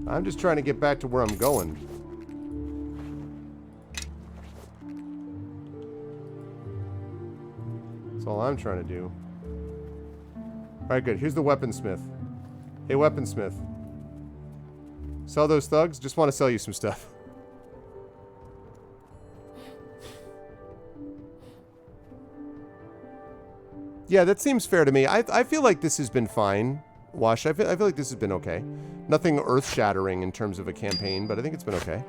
I'm just trying to get back to where I'm going. That's all I'm trying to do. Alright, good. Here's the weaponsmith. Hey, weaponsmith. Sell those thugs? Just want to sell you some stuff. Yeah, that seems fair to me. I feel like this has been fine, Wash. I feel like this has been okay. Nothing earth-shattering in terms of a campaign, but I think it's been okay.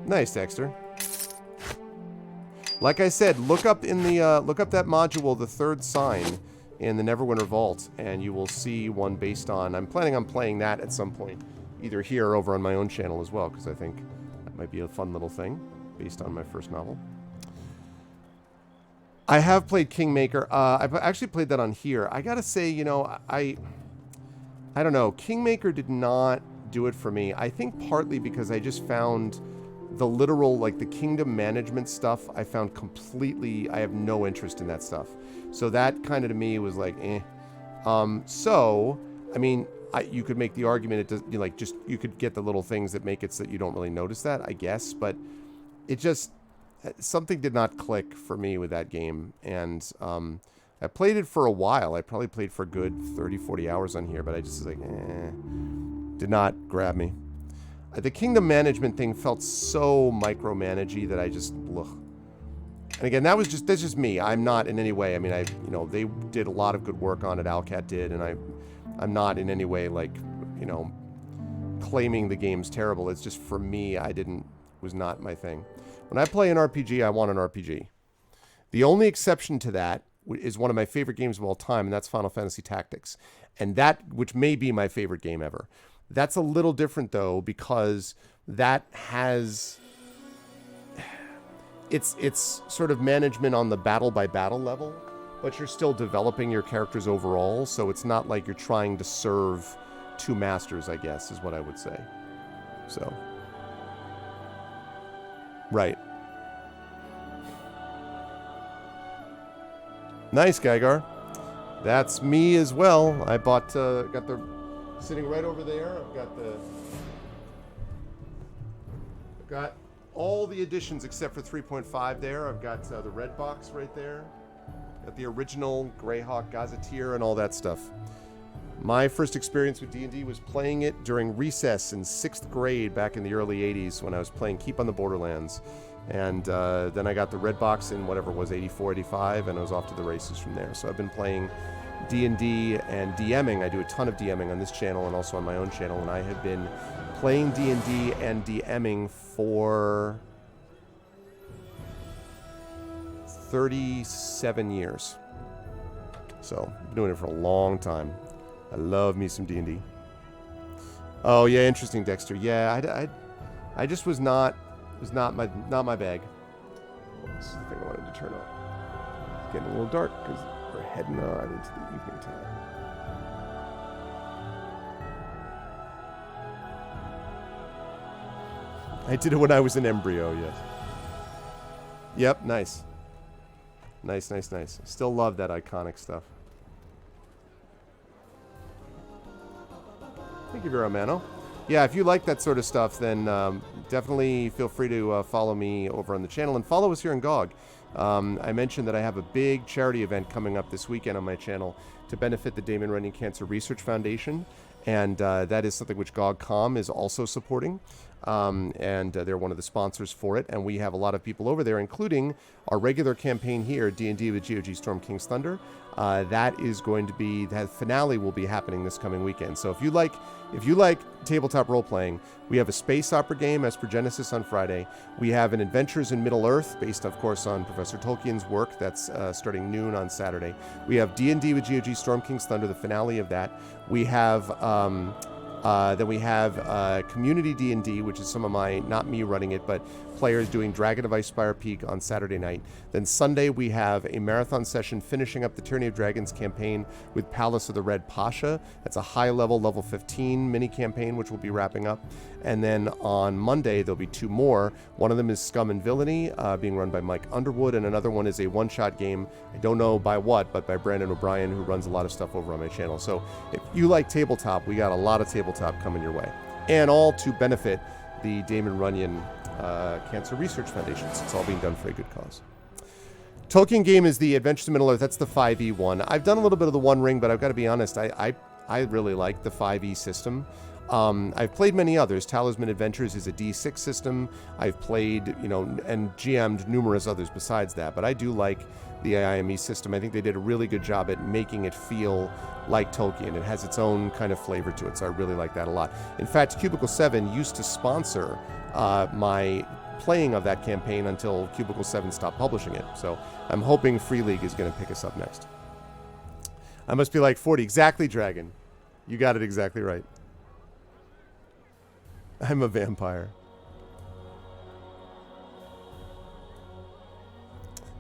Nice, Dexter. Like I said, look up in the look up that module, the third sign, in the Neverwinter Vault, and you will see one based on... I'm planning on playing that at some point, either here or over on my own channel as well, because I think that might be a fun little thing based on my first novel. I have played Kingmaker. I've actually played that on here. I gotta say, you know, I don't know. Kingmaker did not do it for me. I think partly because I just found the literal, like the kingdom management stuff, I found completely... I have no interest in that stuff. So that kind of to me was like, eh. So, I mean, you could make the argument it does, you know, like just you could get the little things that make it so that you don't really notice that, I guess. But it just... something did not click for me with that game. And I played it for a while. I probably played for a good 30, 40 hours on here, but I just was like, eh. Did not grab me. The kingdom management thing felt so micromanagey that I just... ugh. And again, that's just me. I'm not in any way... I mean, you know, they did a lot of good work on it. Alcat did, and I'm not in any way, like, you know, claiming the game's terrible. It's just, for me, was not my thing. When I play an RPG, I want an RPG. The only exception to that is one of my favorite games of all time, and that's Final Fantasy Tactics. And that, which may be my favorite game ever. That's a little different, though, because that has... It's sort of management on the battle-by-battle level, but you're still developing your characters overall, so it's not like you're trying to serve two masters, I guess, is what I would say. So... right. Nice, Gygar. That's me as well. I bought, got the... sitting right over there. I've got all the editions except for 3.5 there. I've got the red box right there. Got the original Greyhawk Gazetteer and all that stuff. My first experience with D&D was playing it during recess in 6th grade back in the early 80s when I was playing Keep on the Borderlands. And then I got the red box in whatever it was, 84, 85, and I was off to the races from there. So I've been playing D&D and DMing. I do a ton of DMing on this channel and also on my own channel, and I have been playing D&D and DMing for 37 years. So, I've been doing it for a long time. I love me some D&D. Oh yeah, interesting, Dexter. Yeah, I just was not my bag. What's the thing I wanted to turn on? It's getting a little dark because we're heading on into the evening time. I did it when I was an embryo, yes. Yep, nice. Nice, nice, nice. Still love that iconic stuff. Thank you, Romano. Yeah, if you like that sort of stuff, then definitely feel free to follow me over on the channel and follow us here in GOG. I mentioned that I have a big charity event coming up this weekend on my channel to benefit the Damon Runyon Cancer Research Foundation, and that is something which GOG.com is also supporting. And they're one of the sponsors for it, and we have a lot of people over there, including our regular campaign here, D&D with GOG Storm King's Thunder. That is going to be, that finale will be happening this coming weekend. So if you like tabletop role-playing, we have a space opera game as per Genesis on Friday. We have an Adventures in Middle-earth, based, of course, on Professor Tolkien's work. That's starting noon on Saturday. We have D&D with GOG Storm King's Thunder, the finale of that. We have... then we have Community D&D, which is some of my, not me running it, but players doing Dragon of Icespire Peak on Saturday night. Then Sunday we have a marathon session finishing up the Tyranny of Dragons campaign with Palace of the Red Pasha. That's a high-level, level 15 mini-campaign, which we'll be wrapping up. And then on Monday there'll be two more. One of them is Scum and Villainy, being run by Mike Underwood, and another one is a one-shot game, I don't know by what, but by Brandon O'Brien, who runs a lot of stuff over on my channel. So if you like tabletop, we got a lot of tabletop coming your way. And all to benefit the Damon Runyon Cancer Research Foundation. So it's all being done for a good cause. Tolkien game is the Adventures in Middle-earth. That's the 5e one. I've done a little bit of the One Ring, but I've got to be honest, I really like the 5e system. I've played many others. Talisman Adventures is a D6 system. I've played, and GM'd numerous others besides that, but I do like the AIME system. I think they did a really good job at making it feel like Tolkien. It has its own kind of flavor to it, so I really like that a lot. In fact, Cubicle 7 used to sponsor my playing of that campaign until Cubicle 7 stopped publishing it, so I'm hoping Free League is going to pick us up next. I must be like 40. Exactly, Dragon. You got it exactly right. I'm a vampire.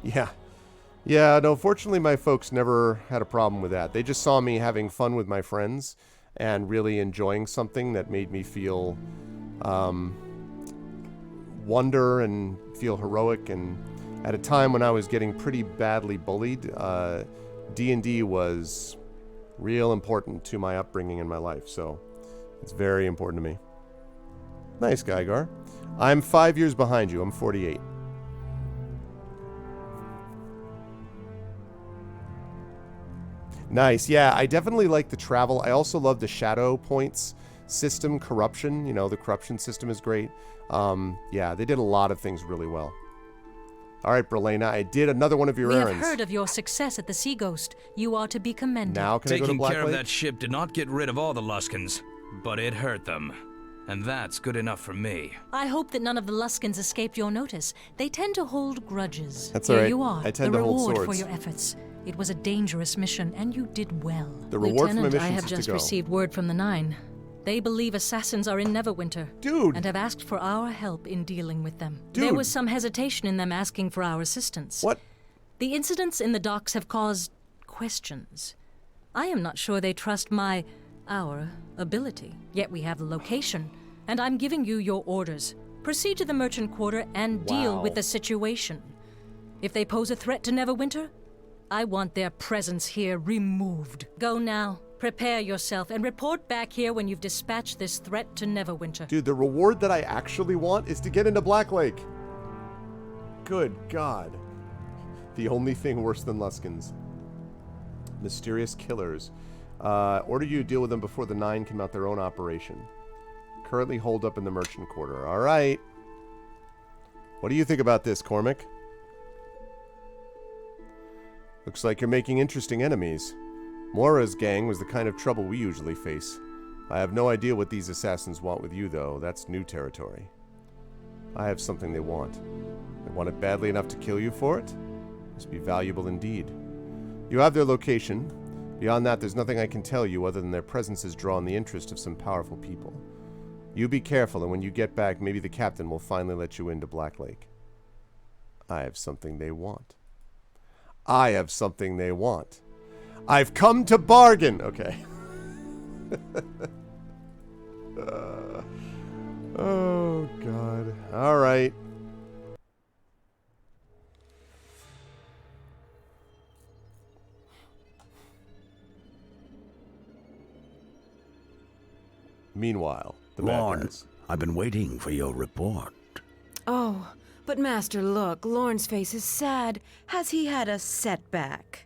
Yeah. Yeah, no, fortunately my folks never had a problem with that. They just saw me having fun with my friends and really enjoying something that made me feel wonder and feel heroic. And at a time when I was getting pretty badly bullied, D&D was real important to my upbringing in my life. So it's very important to me. Nice, Gygar. I'm 5 years behind you. I'm 48. Nice. Yeah, I definitely like the travel. I also love the shadow points system, corruption. You know, the corruption system is great. Yeah, they did a lot of things really well. All right, Brelena, I did another one of your errands. We have heard of your success at the Sea Ghost. You are to be commended. Now can I go to Black Taking care Lake? of that ship did not get rid of all the Luskins, but it hurt them. And that's good enough for me. I hope that none of the Luskins escaped your notice. They tend to hold grudges. That's Here all right. you are, I tend the to hold reward for swords. your efforts. It was a dangerous mission, and you did well. The reward for my Lieutenant, mission I have is to just go. received word from the Nine. They believe assassins are in Neverwinter. Dude! And have asked for our help in dealing with them. Dude! There was some hesitation in them asking for our assistance. What? The incidents in the docks have caused questions. I am not sure they trust our ability. Yet we have the location, and I'm giving you your orders. Proceed to the merchant quarter and deal with the situation. If they pose a threat to Neverwinter, I want their presence here removed. Go now. Prepare yourself and report back here when you've dispatched this threat to Neverwinter. Dude, the reward that I actually want is to get into Black Lake. Good God. The only thing worse than Luskins. Mysterious killers. Order you to deal with them before the Nine can mount their own operation. Currently holed up in the merchant quarter. All right. What do you think about this, Cormac? Looks like you're making interesting enemies. Mora's gang was the kind of trouble we usually face. I have no idea what these assassins want with you, though. That's new territory. I have something they want. They want it badly enough to kill you for it? Must be valuable indeed. You have their location. Beyond that, there's nothing I can tell you other than their presence has drawn the interest of some powerful people. You be careful, and when you get back, maybe the captain will finally let you into Black Lake. I have something they want. I have something they want. I've come to bargain. Okay. Oh, God. All right. Meanwhile, the bad Lorne, guys. I've been waiting for your report. Oh, but Master, look, Lorne's face is sad. Has he had a setback?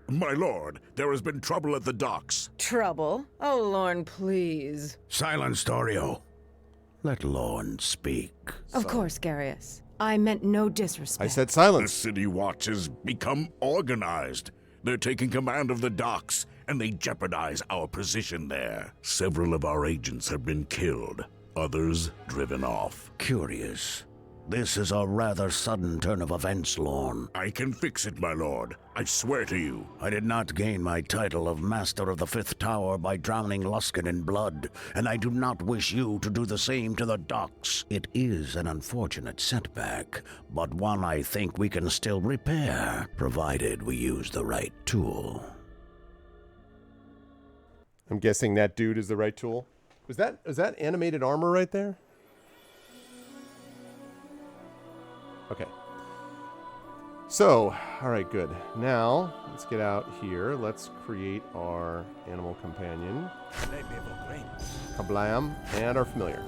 My lord, there has been trouble at the docks. Trouble? Oh, Lorne, please. Silence, Dorio. Let Lorne speak. Of course, Garius. I meant no disrespect. I said The silence. City Watch has become organized. They're taking command of the docks, and they jeopardize our position there. Several of our agents have been killed, others driven off. Curious. This is a rather sudden turn of events, Lorne. I can fix it, my lord. I swear to you. I did not gain my title of Master of the Fifth Tower by drowning Luskin in blood, and I do not wish you to do the same to the docks. It is an unfortunate setback, but one I think we can still repair, provided we use the right tool. I'm guessing that dude is the right tool. Was that animated armor right there? Okay. So, all right, good. Now, let's get out here. Let's create our animal companion. Kablam, and our familiar.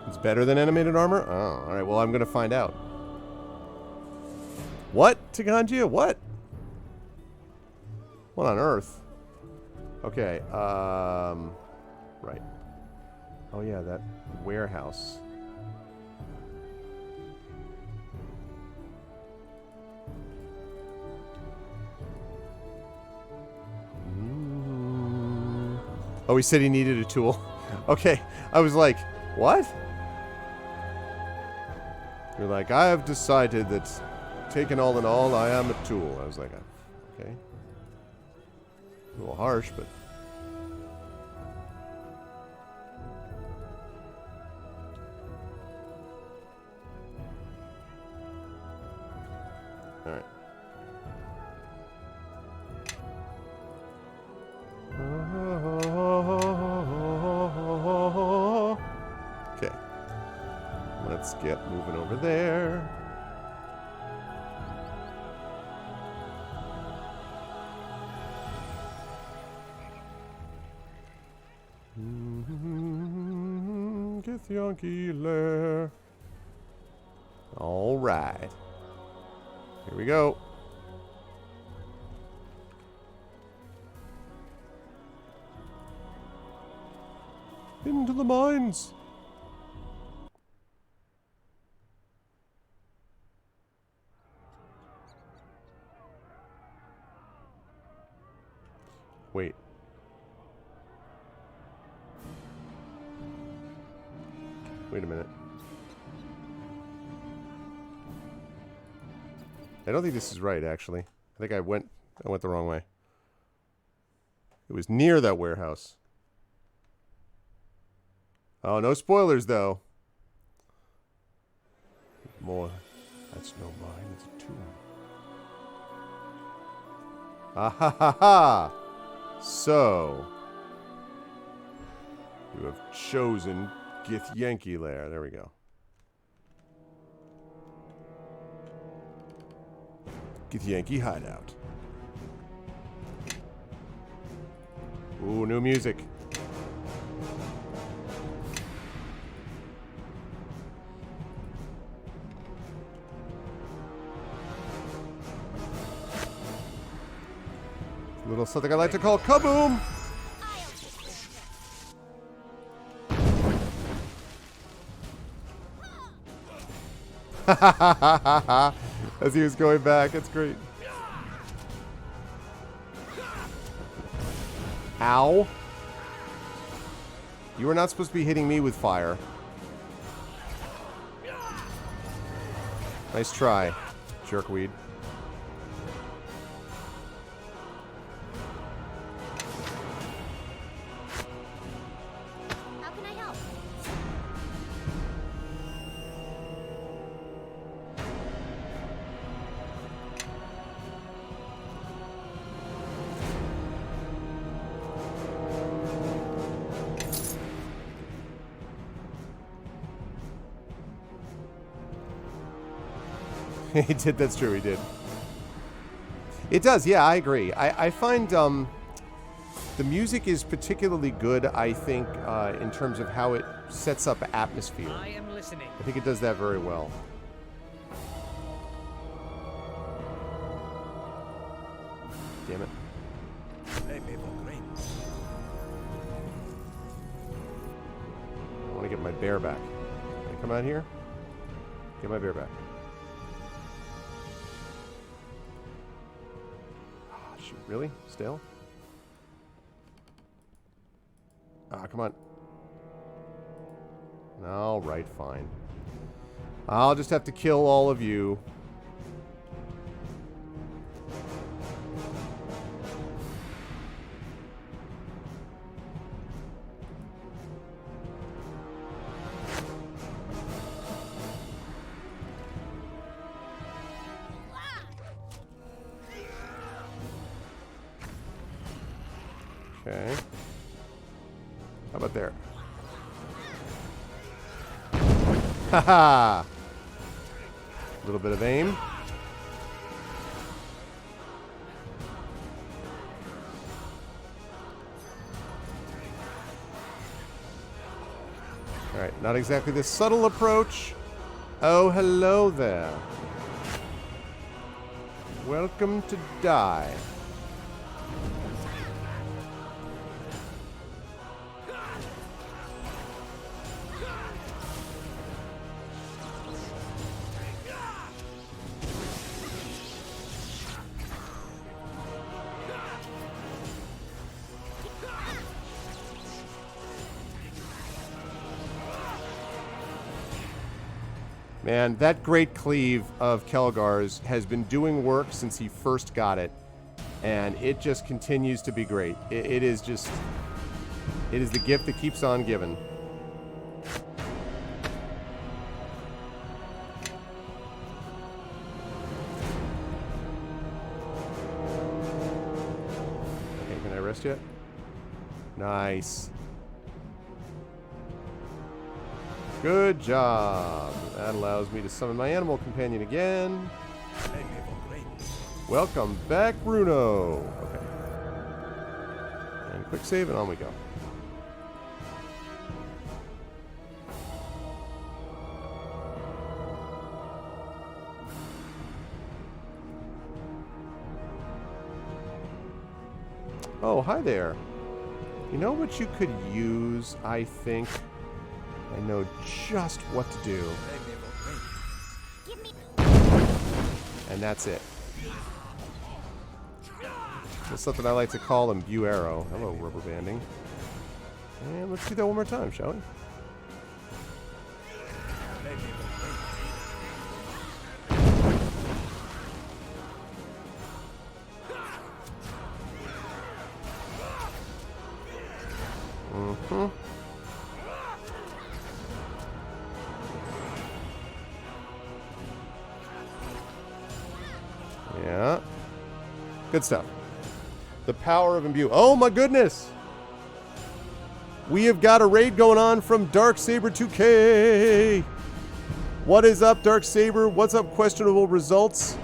It's better than animated armor? Oh, all right. Well, I'm going to find out. What? Taganjia? What? What on earth? Okay, right. Oh yeah, that warehouse. Oh, he said he needed a tool. Okay, I was like, what? You're like, I have decided that, taken all in all, I am a tool. I was like, okay. A little harsh, but... Alright. Okay. Let's get moving over there. Githyanki lair. All right. Here we go. Into the mines. Wait. Wait a minute. I don't think this is right, actually. I think I went the wrong way. It was near that warehouse. Oh, no spoilers, though. More. That's no mine, it's a tomb. Ah ha ha ha! So, you have chosen Githyanki lair. There we go. Githyanki hideout. Ooh, new music. A little something I like to call kaboom! As he was going back, it's great. Ow. You were not supposed to be hitting me with fire. Nice try, jerkweed. How can I help? He did, that's true, he did. It does, yeah, I agree. I find the music is particularly good, I think, in terms of how it sets up atmosphere. I am listening. I think it does that very well. Damn it. I want to get my bear back. Can I come out here? Get my bear back. Shoot, really? Still? Ah, come on. All right, fine. I'll just have to kill all of you. Okay. How about there? Haha! A little bit of aim. Alright, not exactly the subtle approach. Oh, hello there. Welcome to die. Man, that great cleave of Kelgar's has been doing work since he first got it, and it just continues to be great. It is the gift that keeps on giving. Okay, can I rest yet? Nice. Good job. That allows me to summon my animal companion again. Welcome back, Bruno. Okay. And quick save, and on we go. Oh, hi there. You know what you could use, I think? I know just what to do. And that's it. That's something I like to call imbue arrow. Hello, rubber banding. And let's do that one more time, shall we? Mm-hmm. Yeah. Good stuff. The power of imbue. Oh my goodness! We have got a raid going on from Darksaber 2K! What is up, Darksaber? What's up, questionable results?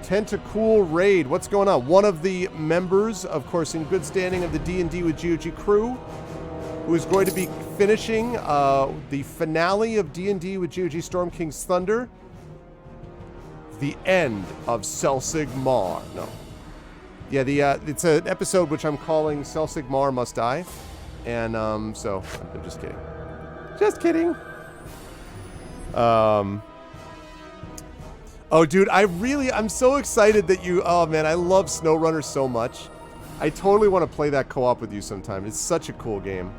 Tentacool raid. What's going on? One of the members, of course, in good standing of the D&D with GOG crew, who is going to be finishing the finale of D&D with GOG Storm King's Thunder. The end of Selsigmar. No. Yeah, it's an episode which I'm calling Selsigmar Must Die. And, so, I'm just kidding. Just kidding. Oh, dude, I'm so excited that oh man, I love SnowRunner so much. I totally want to play that co-op with you sometime. It's such a cool game.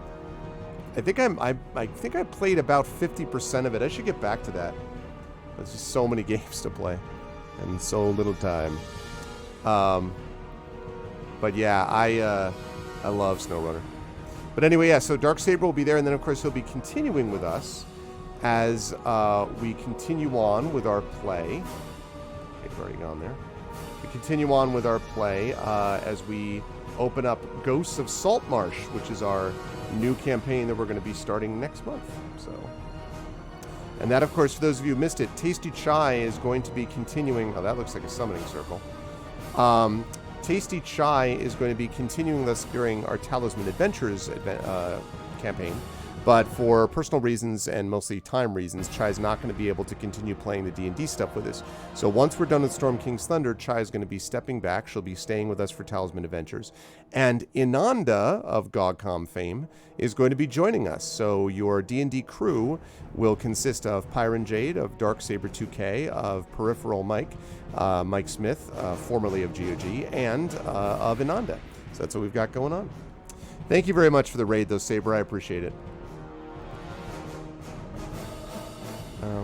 I think I played about 50% of it. I should get back to that. There's just so many games to play. And so little time. But yeah, I love SnowRunner. But anyway, yeah, so Darksaber will be there, and then of course he'll be continuing with us as we continue on with our play. Okay, we've already gone there. We continue on with our play as we open up Ghosts of Saltmarsh, which is our new campaign that we're going to be starting next month. So, and that, of course, for those of you who missed it, Tasty Chai is going to be continuing. Oh, that looks like a summoning circle. Tasty Chai is going to be continuing with us during our Talisman Adventures campaign, but for personal reasons and mostly time reasons, Chai's not going to be able to continue playing the D&D stuff with us. So once we're done with Storm King's Thunder, Chai is going to be stepping back. She'll be staying with us for Talisman Adventures. And Inanda of GOGCOM fame is going to be joining us. So your D&D crew will consist of Pyron Jade of Darksaber 2K, of Peripheral Mike, Mike Smith, formerly of GOG, and of Inanda. So that's what we've got going on. Thank you very much for the raid, though, Saber. I appreciate it.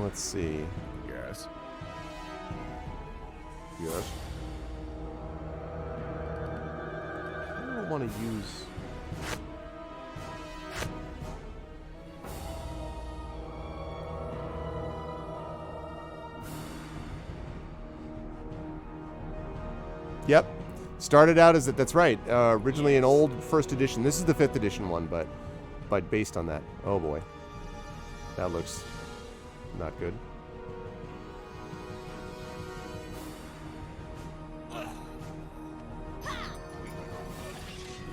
Let's see. Yes. Yes. I don't want to use... Yep. Started out as that's right. Originally an old first edition. This is the 5th edition one, but based on that. Oh boy. That looks not good.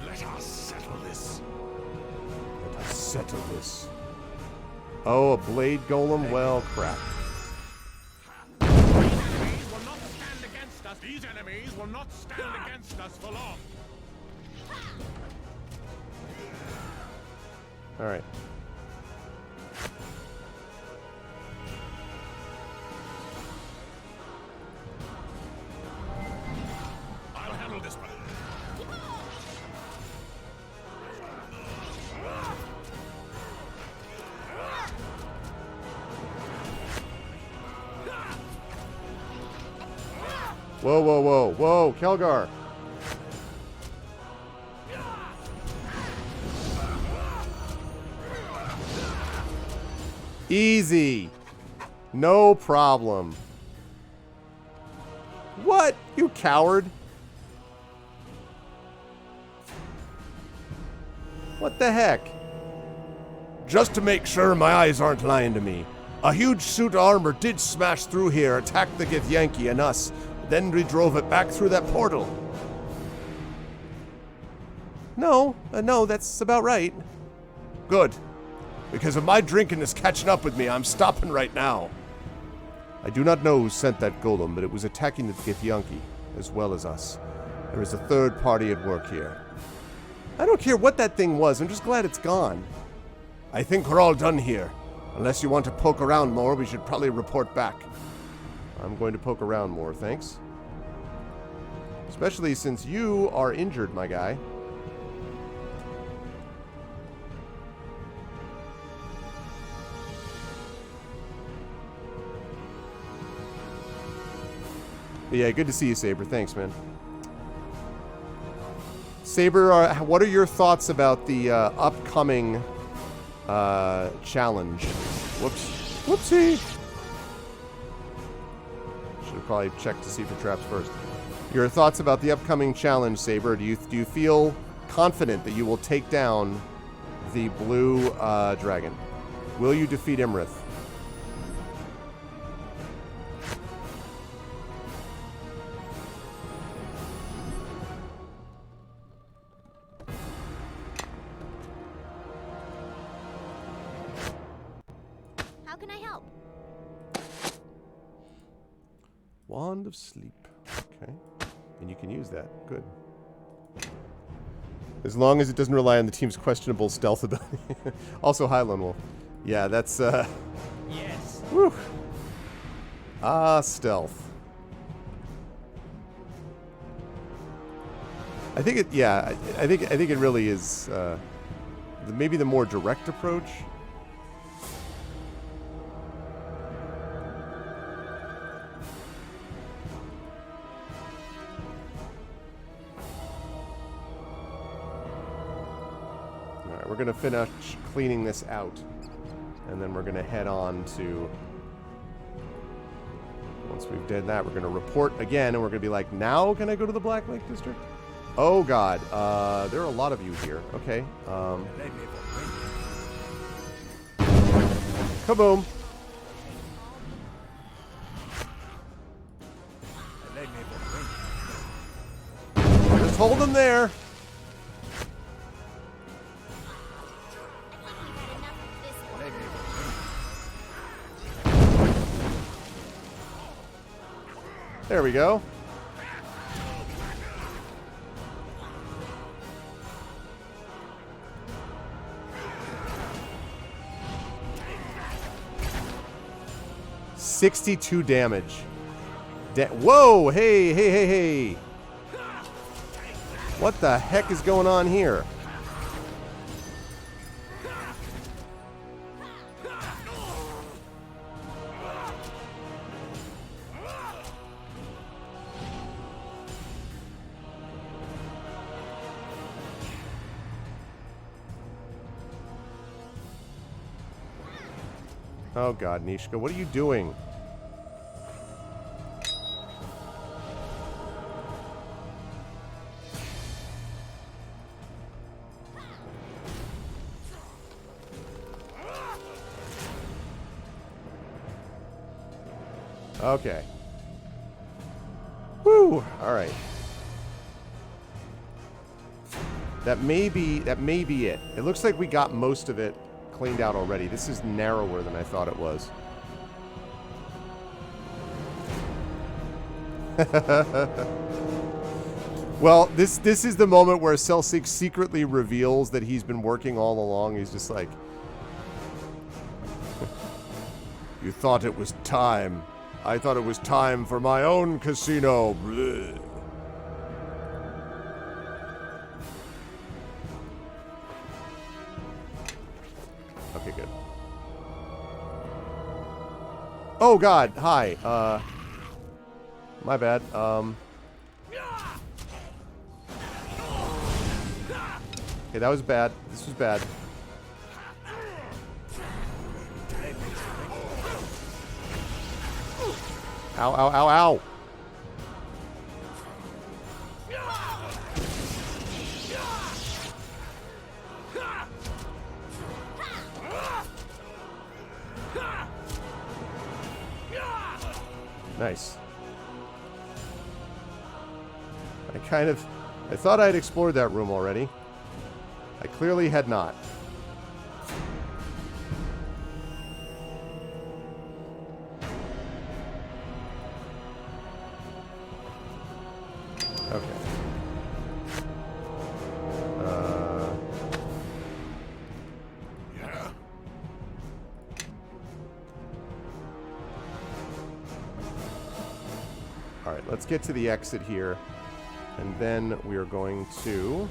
Let us settle this. Let us settle this. Oh, a blade golem? Well, crap. These enemies will not stand against us for long. All right. I'll handle this one. Whoa, whoa, whoa, whoa, Kelgar. Easy. No problem. What? You coward. What the heck? Just to make sure my eyes aren't lying to me. A huge suit of armor did smash through here, attack the Githyanki and us. Then we drove it back through that portal. No, that's about right. Good. Because if my drinking is catching up with me, I'm stopping right now. I do not know who sent that golem, but it was attacking the Githyanki, as well as us. There is a third party at work here. I don't care what that thing was, I'm just glad it's gone. I think we're all done here. Unless you want to poke around more, we should probably report back. I'm going to poke around more, thanks. Especially since you are injured, my guy. But yeah, good to see you, Saber. Thanks, man. Saber, what are your thoughts about the upcoming challenge? Whoops. Whoopsie! Should have probably checked to see for traps first. Your thoughts about the upcoming challenge, Saber. Do you feel confident that you will take down the blue dragon? Will you defeat Imrith? How can I help? Wand of Sleep. Okay. And you can use that. Good. As long as it doesn't rely on the team's questionable stealth ability. Also, hi, Lone Wolf. Yeah, that's, Yes. Whew. Stealth. I think it, yeah, I think it really is, maybe the more direct approach. We're going to finish cleaning this out, and then we're going to head on to, once we've done that, we're going to report again, and we're going to be like, now can I go to the Black Lake District? Oh, God. There are a lot of you here. Okay. Kaboom. Just hold them there. There we go. $62 damage. Whoa! Hey, hey, hey, hey! What the heck is going on here? Oh God, Nishka, what are you doing? Okay. Woo! All right. That may be it. It looks like we got most of it cleaned out already. This is narrower than I thought it was. Well, this is the moment where Celsic secretly reveals that he's been working all along. He's just like, You thought it was time. I thought it was time for my own casino. Bleh. okay, good. Oh God, hi. my bad. Okay, that was bad. This was bad. Ow, ow, ow, ow! Nice. I thought I'd explored that room already. I clearly had not. Okay. Yeah. Alright, let's get to the exit here. And then we are going to...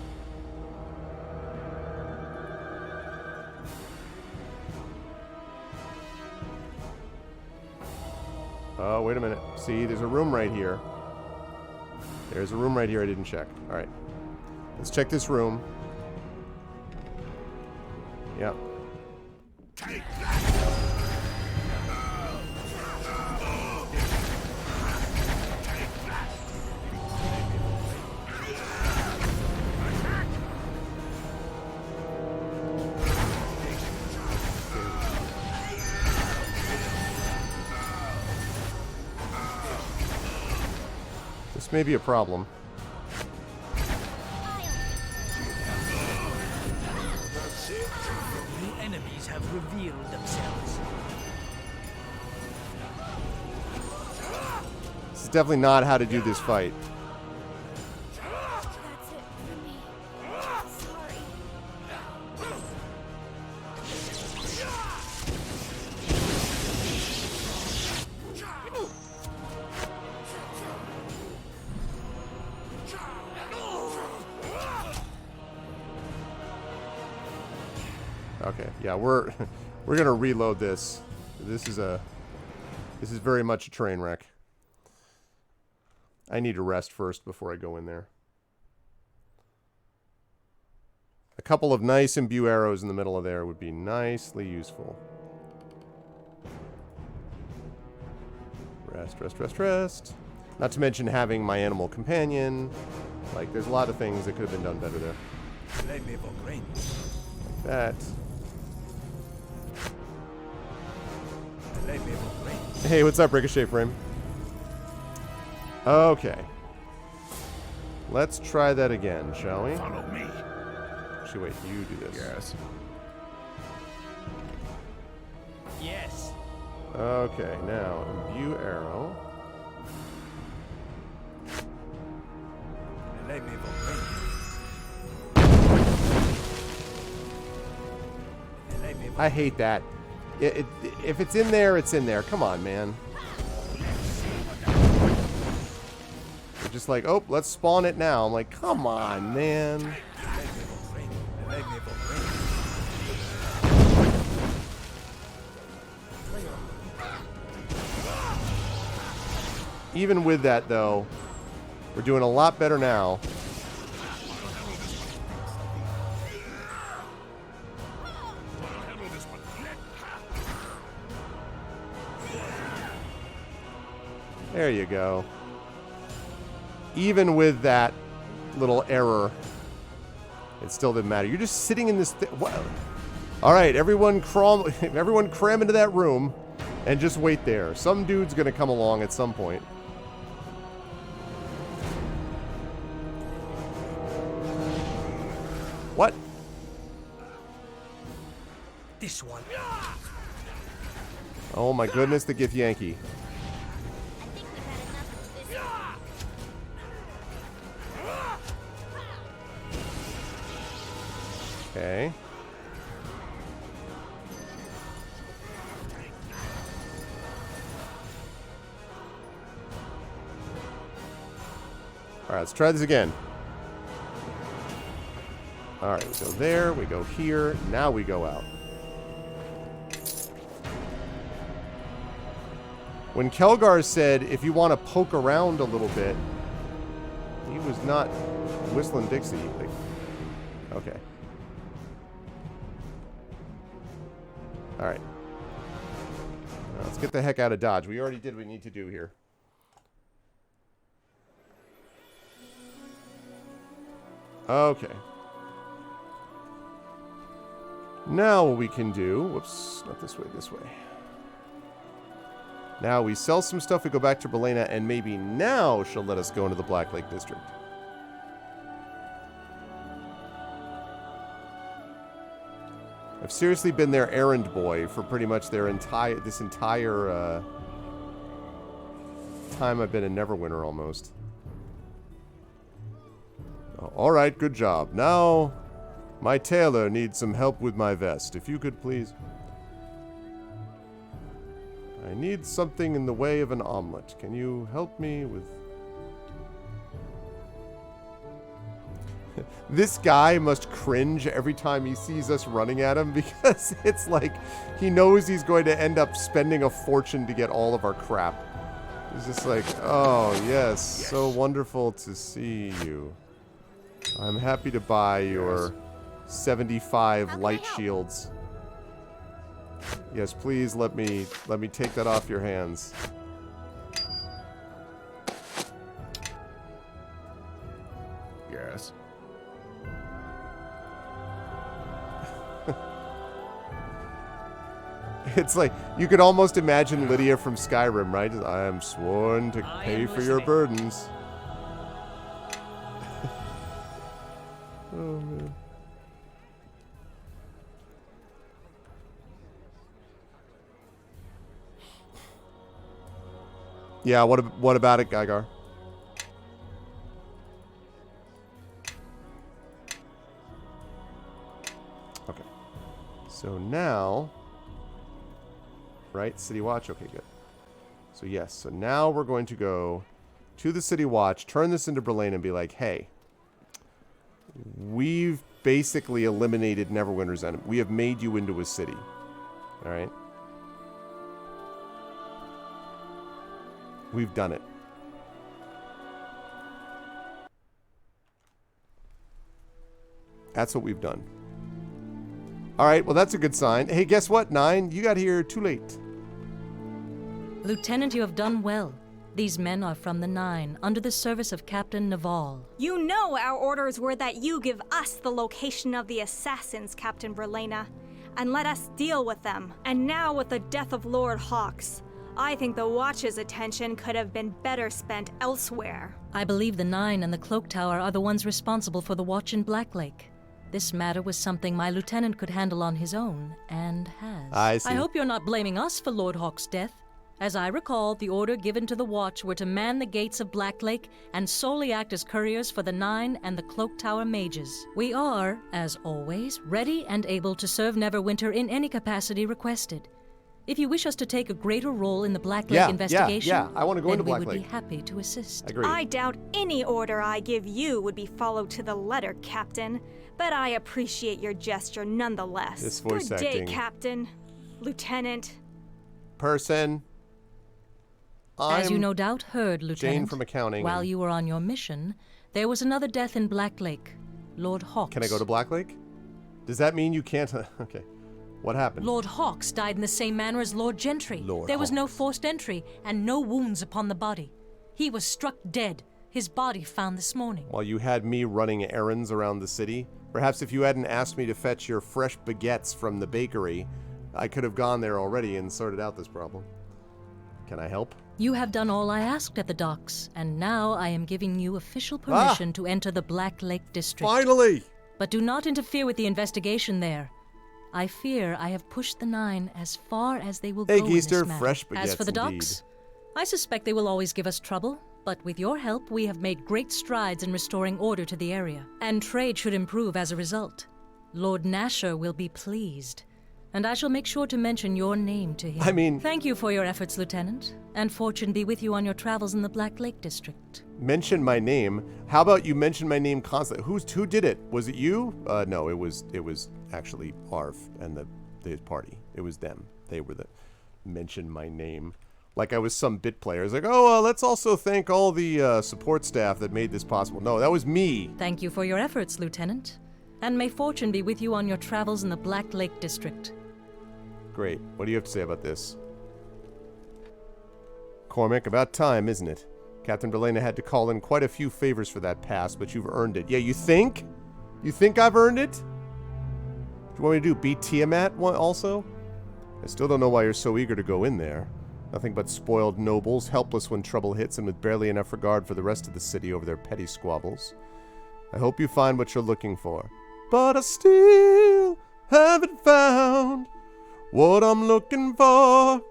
Oh, wait a minute. See, there's a room right here. There's a room right here I didn't check. Alright. Let's check this room. Yep. Take that. This may be a problem. New enemies have revealed themselves. This is definitely not how to do this fight. That's it for me. Sorry. Okay, yeah, we're gonna reload this. This is very much a train wreck. I need to rest first before I go in there. A couple of nice imbue arrows in the middle of there would be nicely useful. Rest, rest, rest, rest. Not to mention having my animal companion. Like, there's a lot of things that could have been done better there. Like that. Hey, what's up, Ricochet Frame? Okay. Let's try that again, shall we? Follow me. Actually, wait, you do this. Yes. Yes. Okay, now, imbue arrow. I hate that. If it's in there, it's in there. Come on, man. They're just like, oh, let's spawn it now. I'm like, come on, man. Even with that, though, we're doing a lot better now. There you go. Even with that little error, it still didn't matter. You're just sitting in this what? All right, everyone cram into that room and just wait there. Some dude's going to come along at some point. What? This one. Oh my goodness, the Gith Yankee. Okay. Alright, let's try this again. Alright, we go there, we go here, now we go out. When Kelgar said, if you want to poke around a little bit, he was not whistling Dixie. Like, okay. Alright. Let's get the heck out of Dodge. We already did what we need to do here. Okay. Now what we can do... Whoops, not this way, this way. Now we sell some stuff, we go back to Berlena, and maybe now she'll let us go into the Black Lake District. I've seriously been their errand boy for pretty much their entire time I've been in Neverwinter almost. All right, good job. Now, my tailor needs some help with my vest. If you could please... I need something in the way of an omelet. Can you help me with... This guy must cringe every time he sees us running at him because it's like he knows he's going to end up spending a fortune to get all of our crap. He's just like, oh, yes, so wonderful to see you. I'm happy to buy your 75 light shields. Yes, please let me take that off your hands. Yes. It's like you could almost imagine Lydia from Skyrim, right? I am sworn to pay for your burdens. Oh man. Yeah, what about it, Gygar? Okay. So now, right, City Watch? Okay, good. So yes, so now we're going to go to the City Watch, turn this into Berlin and be like, hey, we've basically eliminated Neverwinter's enemy. We have made you into a city. All right? We've done it. That's what we've done. All right, well, that's a good sign. Hey, guess what, 9? You got here too late. Lieutenant, you have done well. These men are from the 9, under the service of Captain Naval. You know our orders were that you give us the location of the assassins, Captain Berlena, and let us deal with them. And now with the death of Lord Hawks, I think the Watch's attention could have been better spent elsewhere. I believe the 9 and the Cloak Tower are the ones responsible for the Watch in Black Lake. This matter was something my lieutenant could handle on his own, and has. I see. I hope you're not blaming us for Lord Hawk's death. As I recall, the order given to the Watch were to man the gates of Black Lake and solely act as couriers for the 9 and the Cloak Tower mages. We are, as always, ready and able to serve Neverwinter in any capacity requested. If you wish us to take a greater role in the Black Lake investigation, yeah, I want to go into Black we would Lake. be happy to assist. Agreed. I doubt any order I give you would be followed to the letter, Captain, but I appreciate your gesture nonetheless. This voice Good acting. day, Captain, Lieutenant. Person. As you no doubt heard, Lieutenant, Jane from accounting. While you were on your mission, there was another death in Black Lake. Lord Hawks. Can I go to Black Lake? Does that mean you can't? Okay. What happened? Lord Hawks died in the same manner as Lord Gentry. There was no forced entry and no wounds upon the body. He was struck dead. His body found this morning. While you had me running errands around the city, perhaps if you hadn't asked me to fetch your fresh baguettes from the bakery, I could have gone there already and sorted out this problem. Can I help? You have done all I asked at the docks, and now I am giving you official permission to enter the Black Lake District. Finally! But do not interfere with the investigation there. I fear I have pushed the 9 as far as they will go in this matter. Fresh baguettes, as for the indeed. docks, I suspect they will always give us trouble, but with your help we have made great strides in restoring order to the area, and trade should improve as a result. Lord Nasher will be pleased, and I shall make sure to mention your name to him. I mean... Thank you for your efforts, Lieutenant, and fortune be with you on your travels in the Black Lake District. Mention my name? How about you mention my name constantly? Who did it? Was it you? No, it was actually Arv and the party. It was them. They were the mention my name. Like I was some bit player. It's like, oh, let's also thank all the support staff that made this possible. No, that was me. Thank you for your efforts, Lieutenant. And may fortune be with you on your travels in the Black Lake District. Great. What do you have to say about this? Cormac, about time, isn't it? Captain Belena had to call in quite a few favors for that pass, but you've earned it. Yeah, you think? You think I've earned it? What do you want me to do? Beat Tiamat also? I still don't know why you're so eager to go in there. Nothing but spoiled nobles, helpless when trouble hits, and with barely enough regard for the rest of the city over their petty squabbles. I hope you find what you're looking for. But I still haven't found what I'm looking for.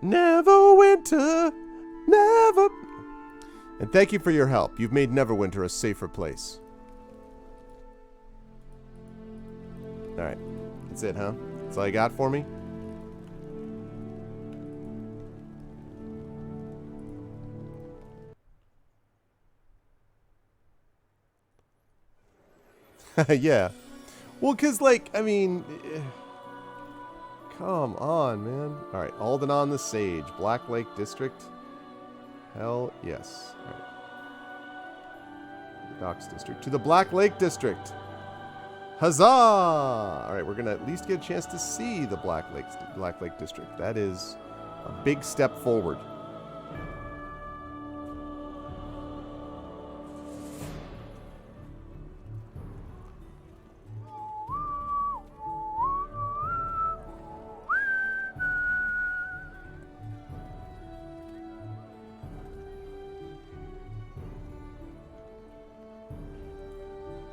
Neverwinter, never... And thank you for your help. You've made Neverwinter a safer place. Alright. That's it, huh? That's all you got for me? Yeah. Well, because, like, I mean... Come on, man. Alright, Aldenon the Sage. Black Lake District. Hell yes. Alright. Docks District. To the Black Lake District. Huzzah! Alright, we're going to at least get a chance to see the Black Lake District. That is a big step forward.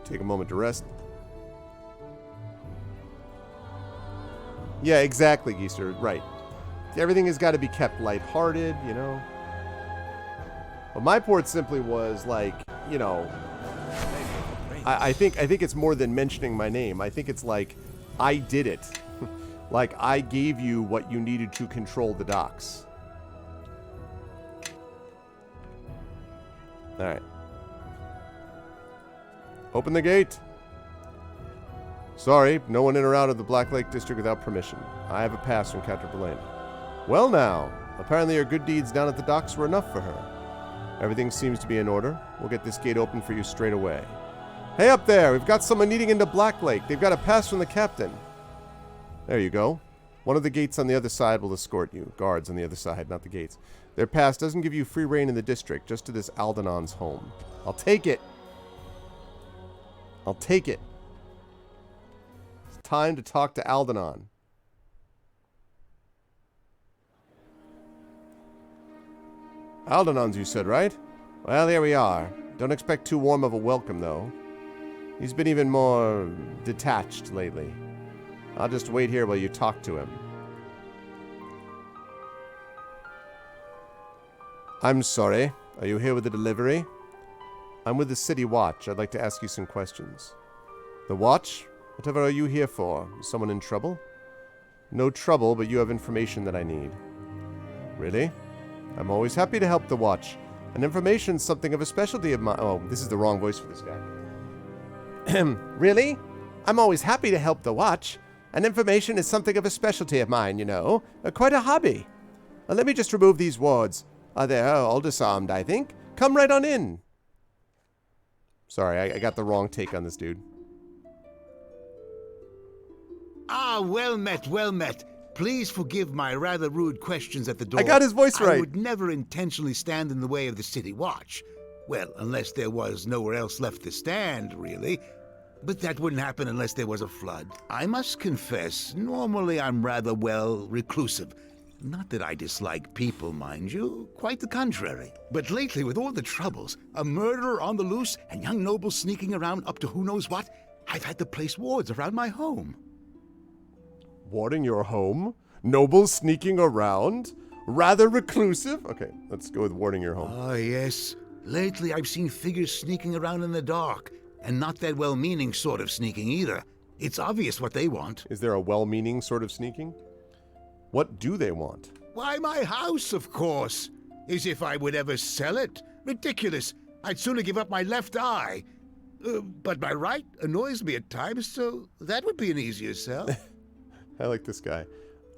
Take a moment to rest. Yeah, exactly, Geester. Right. Everything has got to be kept lighthearted, you know. But my port simply was like, you know, I think it's more than mentioning my name. I think it's like, I did it. Like, I gave you what you needed to control the docks. Alright. Open the gate. Sorry, no one in or out of the Black Lake District without permission. I have a pass from Captain Belena. Well now, apparently your good deeds down at the docks were enough for her. Everything seems to be in order. We'll get this gate open for you straight away. Hey up there, we've got someone needing into Black Lake. They've got a pass from the captain. There you go. One of the gates on the other side will escort you. Guards on the other side, not the gates. Their pass doesn't give you free reign in the district, just to this Aldenon's home. I'll take it. I'll take it. It's time to talk to Aldenon. Aldenon's, you said, right? Well, here we are. Don't expect too warm of a welcome, though. He's been even more detached lately. I'll just wait here while you talk to him. I'm sorry. Are you here with the delivery? I'm with the City Watch. I'd like to ask you some questions. The Watch? Whatever are you here for? Is someone in trouble? No trouble, but you have information that I need. Really? I'm always happy to help the Watch. And information's something of a specialty of mine. Oh, this is the wrong voice for this guy. Really? I'm always happy to help the Watch. And information is something of a specialty of mine, you know. Quite a hobby. Let me just remove these wards. They're all disarmed, I think. Come right on in. Sorry, I got the wrong take on this dude. Ah, well met, well met. Please forgive my rather rude questions at the door. I got his voice right. I would never intentionally stand in the way of the City Watch. Well, unless there was nowhere else left to stand, really. But that wouldn't happen unless there was a flood. I must confess, normally I'm rather, well, reclusive. Not that I dislike people, mind you. Quite the contrary. But lately, with all the troubles, a murderer on the loose and young nobles sneaking around up to who knows what, I've had to place wards around my home. Warding your home? Nobles sneaking around? Rather reclusive? Okay, let's go with warding your home. Ah, yes. Lately, I've seen figures sneaking around in the dark. And not that well-meaning sort of sneaking either. It's obvious what they want. Is there a well-meaning sort of sneaking? What do they want? Why, my house, of course. As if I would ever sell it. Ridiculous. I'd sooner give up my left eye. But my right annoys me at times, so that would be an easier sell. I like this guy.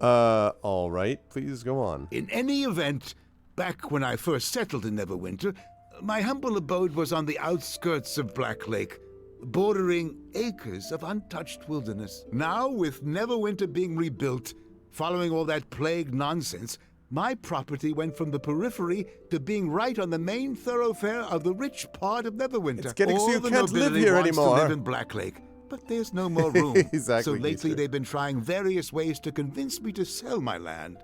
All right. Please go on. In any event, back when I first settled in Neverwinter, my humble abode was on the outskirts of Black Lake, bordering acres of untouched wilderness. Now, with Neverwinter being rebuilt, following all that plague nonsense, my property went from the periphery to being right on the main thoroughfare of the rich part of Neverwinter. It's getting so you the can't live nobility here wants anymore. To live in Black Lake, but there's no more room. Exactly, So lately Easter. they've been trying various ways to convince me to sell my land.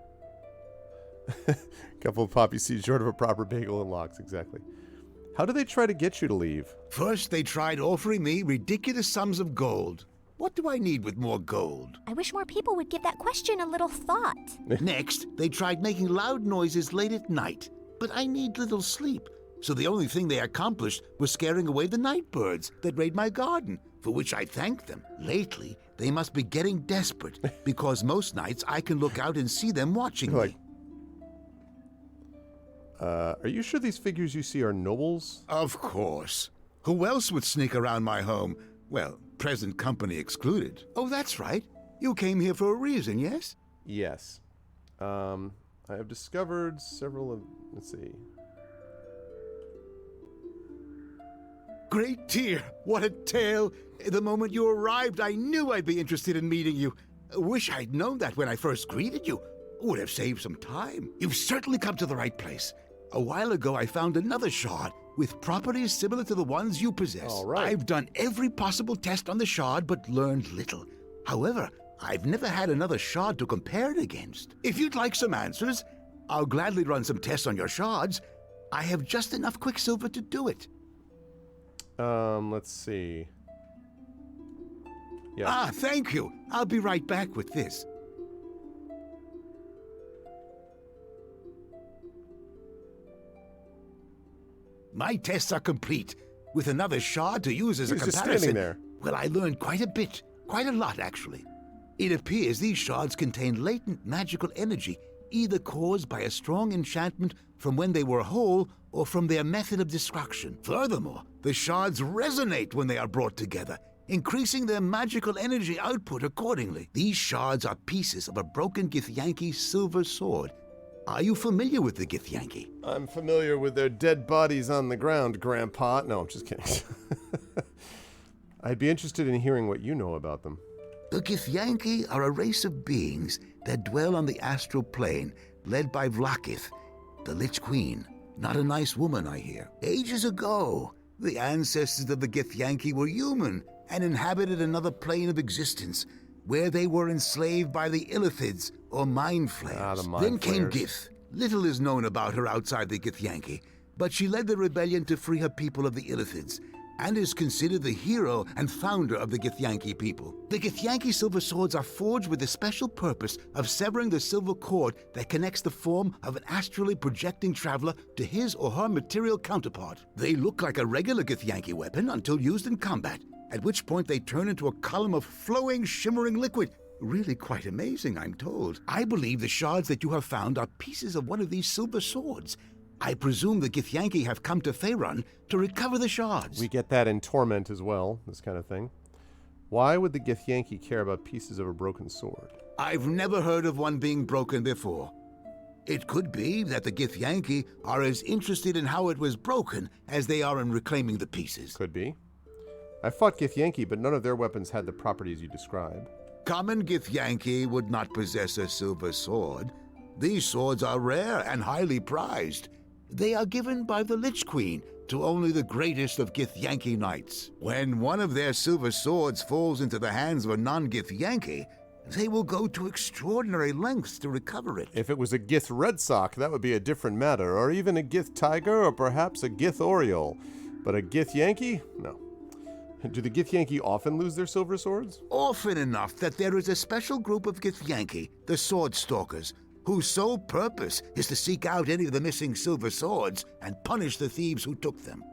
Couple of poppy seeds short of a proper bagel and lox, exactly. How do they try to get you to leave? First, they tried offering me ridiculous sums of gold. What do I need with more gold? I wish more people would give that question a little thought. Next, they tried making loud noises late at night, but I need little sleep. So the only thing they accomplished was scaring away the night birds that raid my garden, for which I thanked them. Lately, they must be getting desperate, because most nights I can look out and see them watching me. Are you sure these figures you see are nobles? Of course. Who else would sneak around my home? Well, present company excluded. Oh, that's right. You came here for a reason, yes? Yes. I have discovered several of... Let's see. Great dear, what a tale. The moment you arrived, I knew I'd be interested in meeting you. Wish I'd known that when I first greeted you. Would have saved some time. You've certainly come to the right place. A while ago, I found another shard with properties similar to the ones you possess. All right. I've done every possible test on the shard, but learned little. However, I've never had another shard to compare it against. If you'd like some answers, I'll gladly run some tests on your shards. I have just enough quicksilver to do it. Let's see. Yeah. Ah, thank you. I'll be right back with this. My tests are complete, with another shard to use as a He's just comparison. standing there. Well, I learned quite a bit. Quite a lot, actually. It appears these shards contain latent magical energy, either caused by a strong enchantment from when they were whole or from their method of destruction. Furthermore, the shards resonate when they are brought together, increasing their magical energy output accordingly. These shards are pieces of a broken Githyanki silver sword. Are you familiar with the Githyanki? I'm familiar with their dead bodies on the ground, Grandpa. No, I'm just kidding. I'd be interested in hearing what you know about them. The Githyanki are a race of beings that dwell on the astral plane, led by Vlakith, the Lich Queen. Not a nice woman, I hear. Ages ago, the ancestors of the Githyanki were human and inhabited another plane of existence, where they were enslaved by the Illithids, or Mind Flayers. Then came Gith. Little is known about her outside the Githyanki, but she led the rebellion to free her people of the Illithids, and is considered the hero and founder of the Githyanki people. The Githyanki silver swords are forged with the special purpose of severing the silver cord that connects the form of an astrally projecting traveler to his or her material counterpart. They look like a regular Githyanki weapon until used in combat, at which point they turn into a column of flowing, shimmering liquid. Really quite amazing, I'm told. I believe the shards that you have found are pieces of one of these silver swords. I presume the Githyanki have come to Faerun to recover the shards. We get that in Torment as well, this kind of thing. Why would the Githyanki care about pieces of a broken sword? I've never heard of one being broken before. It could be that the Githyanki are as interested in how it was broken as they are in reclaiming the pieces. Could be. I fought Githyanki, but none of their weapons had the properties you describe. Common Githyanki would not possess a silver sword. These swords are rare and highly prized. They are given by the Lich Queen to only the greatest of Githyanki knights. When one of their silver swords falls into the hands of a non-Githyanki, they will go to extraordinary lengths to recover it. If it was a Gith Red Sock, that would be a different matter, or even a Gith Tiger, or perhaps a Gith Oriole. But a Githyanki? No. Do the Githyanki often lose their silver swords? Often enough that there is a special group of Githyanki, the Sword Stalkers, whose sole purpose is to seek out any of the missing silver swords and punish the thieves who took them.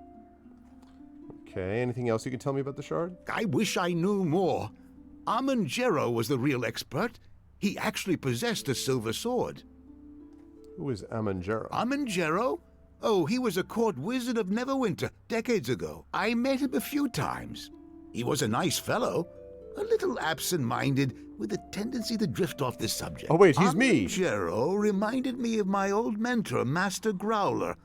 Okay, anything else you can tell me about the shard? I wish I knew more. Amon-Jero was the real expert. He actually possessed a silver sword. Who is Amon-Jero? Amon-Jero? Oh, he was a court wizard of Neverwinter decades ago. I met him a few times. He was a nice fellow. a little absent-minded, with a tendency to drift off the subject. Oh, wait, he's me. Jero reminded me of my old mentor, Master Growler.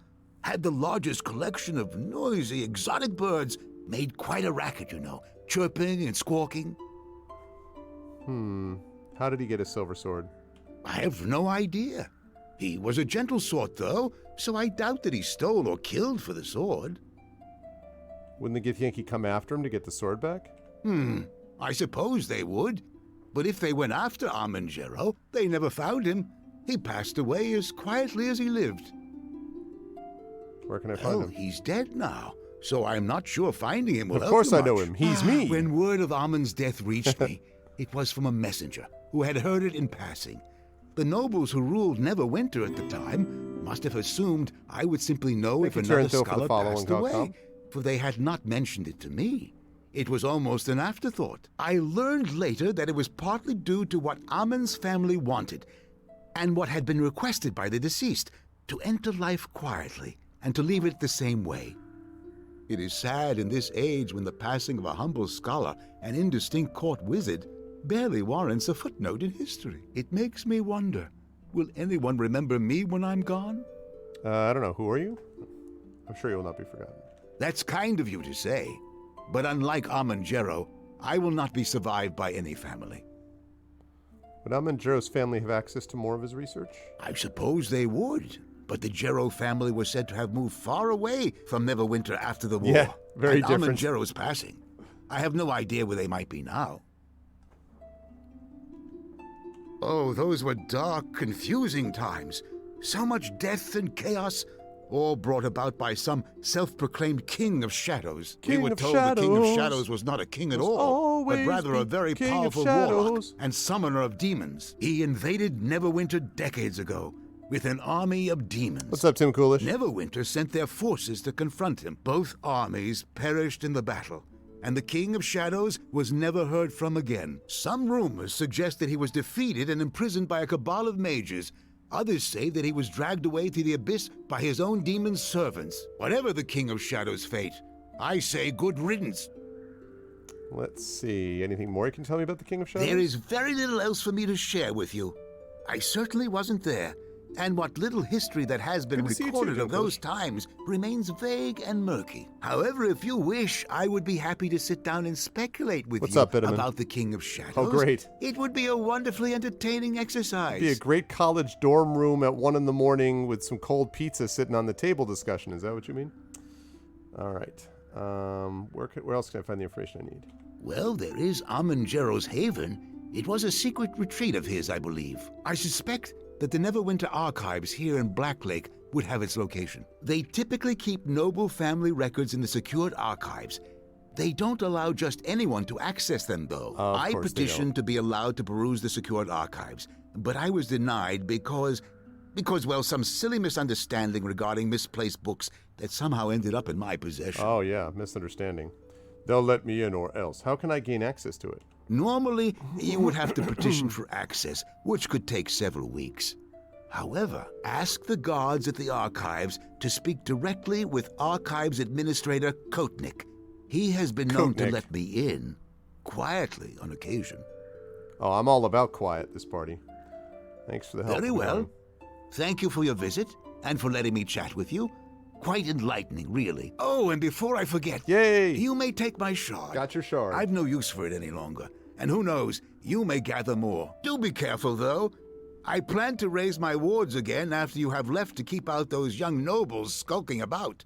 Had the largest collection of noisy, exotic birds, made quite a racket, you know, chirping and squawking. How did he get a silver sword? I have no idea. He was a gentle sort, though, so I doubt that he stole or killed for the sword. Wouldn't the Githyanki come after him to get the sword back? I suppose they would. But if they went after Jero, they never found him. He passed away as quietly as he lived. Where can I find him? He's dead now, so I'm not sure finding him will help Of course you I know much. him. He's me. When word of Amon's death reached me, it was from a messenger who had heard it in passing. The nobles who ruled Neverwinter at the time must have assumed I would simply know if another scholar passed away, for they had not mentioned it to me. It was almost an afterthought. I learned later that it was partly due to what Amon's family wanted, and what had been requested by the deceased, to enter life quietly and to leave it the same way. It is sad in this age when the passing of a humble scholar and indistinct court wizard barely warrants a footnote in history. It makes me wonder, will anyone remember me when I'm gone? I don't know. Who are you? I'm sure you will not be forgotten. That's kind of you to say. But unlike Jero, I will not be survived by any family. Would Jero's family have access to more of his research? I suppose they would. But the Jero family was said to have moved far away from Neverwinter after the war. Yeah, very different. And Jero's passing. I have no idea where they might be now. Oh, those were dark, confusing times. So much death and chaos, all brought about by some self-proclaimed King of Shadows. We were told the King of Shadows was not a king at all, but rather a very powerful warlock and summoner of demons. He invaded Neverwinter decades ago with an army of demons. What's up, Tim Coolish? Neverwinter sent their forces to confront him. Both armies perished in the battle, and the King of Shadows was never heard from again. Some rumors suggest that he was defeated and imprisoned by a cabal of mages. Others say that he was dragged away to the abyss by his own demon servants. Whatever the King of Shadows' fate, I say good riddance. Let's see. Anything more you can tell me about the King of Shadows? There is very little else for me to share with you. I certainly wasn't there, and what little history that has been recorded of those times remains vague and murky. However, if you wish, I would be happy to sit down and speculate with you about the King of Shadows. Oh, great. It would be a wonderfully entertaining exercise. It'd be a great college dorm room at 1 a.m. with some cold pizza sitting on the table discussion. Is that what you mean? All right. Where else can I find the information I need? Well, there is Jero's Haven. It was a secret retreat of his, I believe. I suspect that the Neverwinter archives here in Black Lake would have its location. They typically keep noble family records in the secured archives. They don't allow just anyone to access them, though. I petitioned to be allowed to peruse the secured archives, but I was denied because, well, some silly misunderstanding regarding misplaced books that somehow ended up in my possession. Oh, yeah, misunderstanding. They'll let me in or else. How can I gain access to it? Normally, you would have to petition for access, which could take several weeks. However, ask the guards at the archives to speak directly with Archives Administrator Kotnik. He has been known to let me in, quietly on occasion. Oh, I'm all about quiet this party. Thanks for the help. Very well. Thank you for your visit, and for letting me chat with you. Quite enlightening, really. Oh, and before I forget, yay! You may take my shard. Got your shard. I've no use for it any longer. And who knows, you may gather more. Do be careful, though. I plan to raise my wards again after you have left to keep out those young nobles skulking about.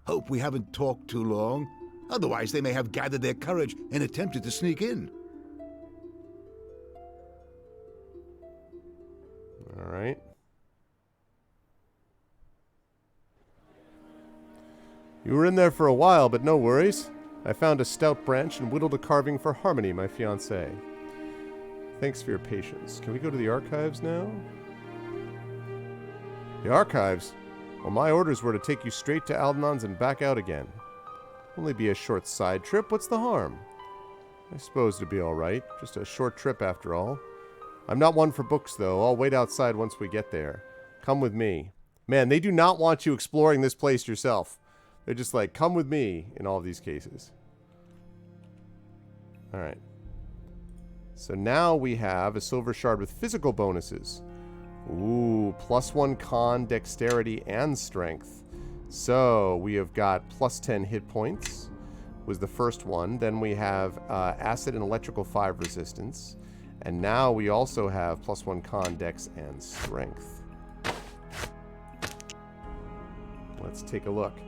Hope we haven't talked too long. Otherwise, they may have gathered their courage and attempted to sneak in. All right. You were in there for a while, but no worries. I found a stout branch and whittled a carving for Harmony, my fiancée. Thanks for your patience. Can we go to the archives now? The archives? Well, my orders were to take you straight to Aldenon's and back out again. Only be a short side trip, what's the harm? I suppose it'd be alright. Just a short trip after all. I'm not one for books, though. I'll wait outside once we get there. Come with me. Man, they do not want you exploring this place yourself. They're just like, come with me in all of these cases. Alright. So now we have a silver shard with physical bonuses. Ooh, +1 con, dexterity, and strength. So we have got +10 hit points was the first one. Then we have acid and electrical 5 resistance. And now we also have +1 con, dex, and strength. Let's take a look.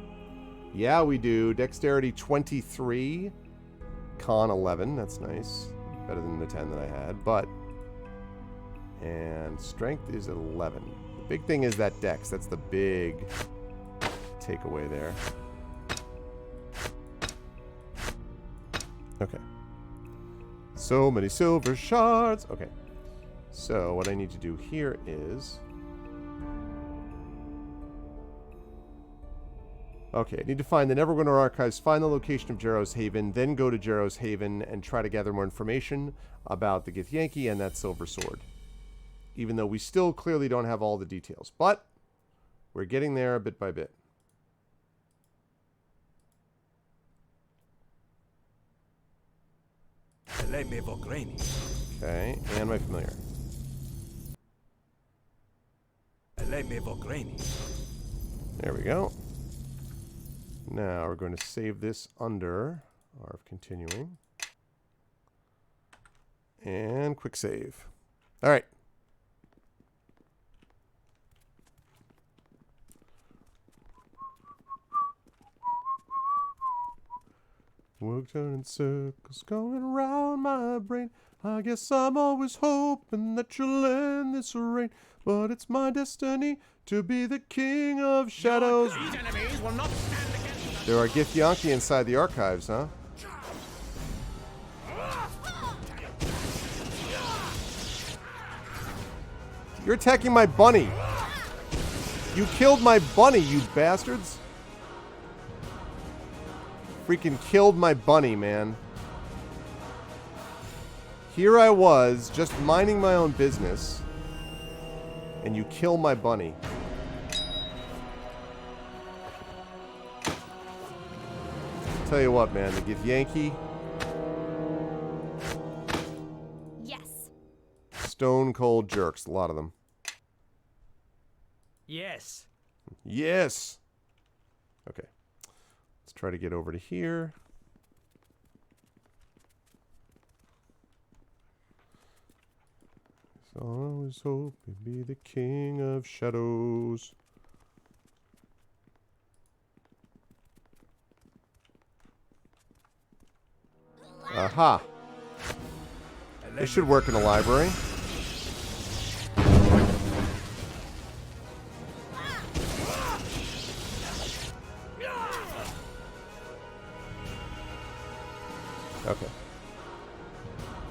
Yeah, we do. Dexterity 23, con 11. That's nice. Better than the 10 that I had. And strength is 11. The big thing is that dex. That's the big takeaway there. Okay. So many silver shards. Okay. So what I need to do here is... Okay, I need to find the Neverwinter Archives, find the location of Jarrow's Haven, then go to Jarrow's Haven and try to gather more information about the Githyanki and that silver sword. Even though we still clearly don't have all the details. But we're getting there bit by bit. Okay, and my familiar. There we go. Now we're going to save this under R of continuing. And quick save. All right. Work turning circles going around my brain. I guess I'm always hoping that you'll end this rain. But it's my destiny to be the king of shadows. These enemies will not stand against There are Githyanki inside the archives, huh? You're attacking my bunny. You killed my bunny, you bastards. Freaking killed my bunny, man. Here I was, just minding my own business, and you kill my bunny. Tell you what, man, the Githyanki. Yes. Stone cold jerks, a lot of them. Yes. Yes. Okay. Let's try to get over to here. So I always hope to be the king of shadows. Aha. This should work in a library. Okay.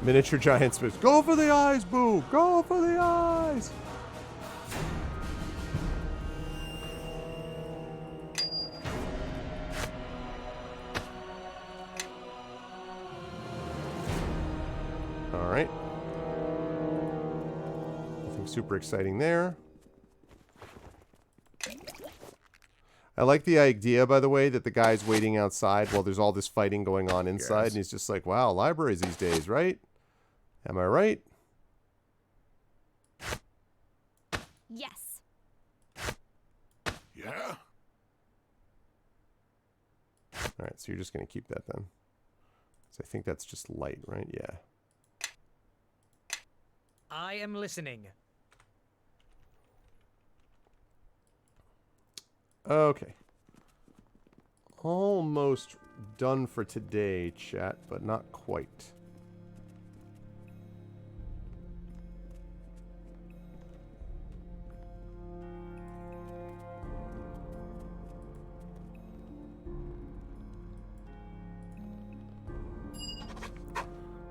Miniature giant smiths. Go for the eyes, Boo! Go for the eyes! Alright. Nothing super exciting there. I like the idea, by the way, that the guy's waiting outside while there's all this fighting going on inside, and he's just like, wow, libraries these days, right? Am I right? Yes. Yeah? Alright, so you're just going to keep that then. So I think that's just light, right? Yeah. I am listening. Okay. Almost done for today, chat, but not quite.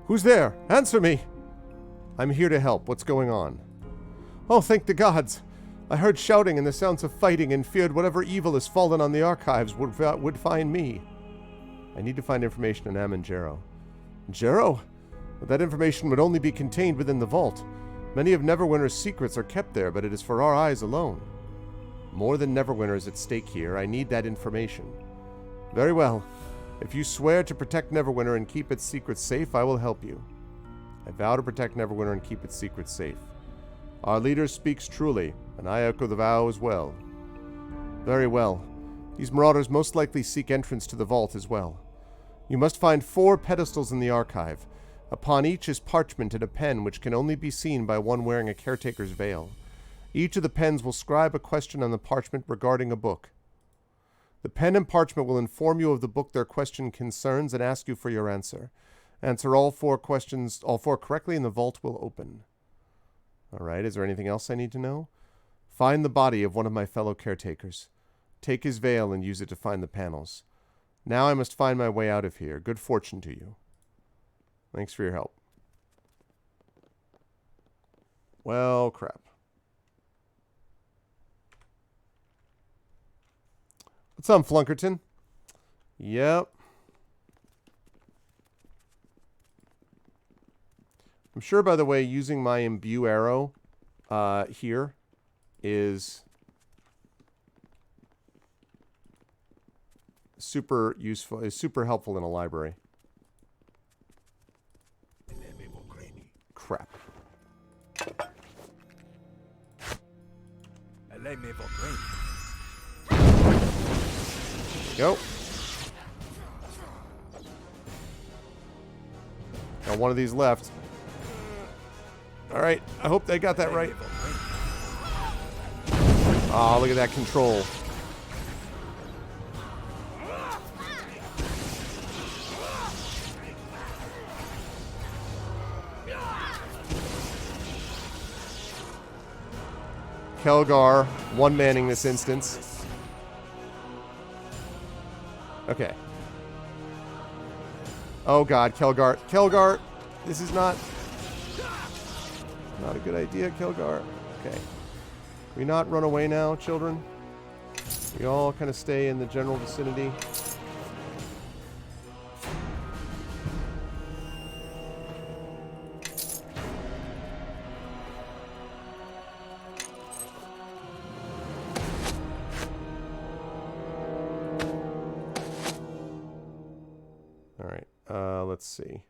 Who's there? Answer me! I'm here to help. What's going on? Oh, thank the gods! I heard shouting and the sounds of fighting and feared whatever evil has fallen on the archives would find me. I need to find information on Am and Jarrow. Jarrow? But that information would only be contained within the vault. Many of Neverwinter's secrets are kept there, but it is for our eyes alone. More than Neverwinter is at stake here. I need that information. Very well. If you swear to protect Neverwinter and keep its secrets safe, I will help you. I vow to protect Neverwinter and keep its secrets safe. Our leader speaks truly, and I echo the vow as well. Very well. These marauders most likely seek entrance to the vault as well. You must find 4 pedestals in the archive. Upon each is parchment and a pen which can only be seen by one wearing a caretaker's veil. Each of the pens will scribe a question on the parchment regarding a book. The pen and parchment will inform you of the book their question concerns and ask you for your answer. Answer all 4 questions, all 4 correctly, and the vault will open. All right, is there anything else I need to know? Find the body of one of my fellow caretakers. Take his veil and use it to find the panels. Now I must find my way out of here. Good fortune to you. Thanks for your help. Well, crap. What's up, Flunkerton? Yep. I'm sure, by the way, using my imbue arrow here is super useful, is super helpful in a library. Crap. Go. Got one of these left. All right. I hope they got that right. Oh, look at that control. Kelgar, one-manning this instance. Okay. Oh god, Kelgar. Kelgar! This is not a good idea, Kelgar. Okay. Can we not run away now, children? We all kind of stay in the general vicinity. Let's see.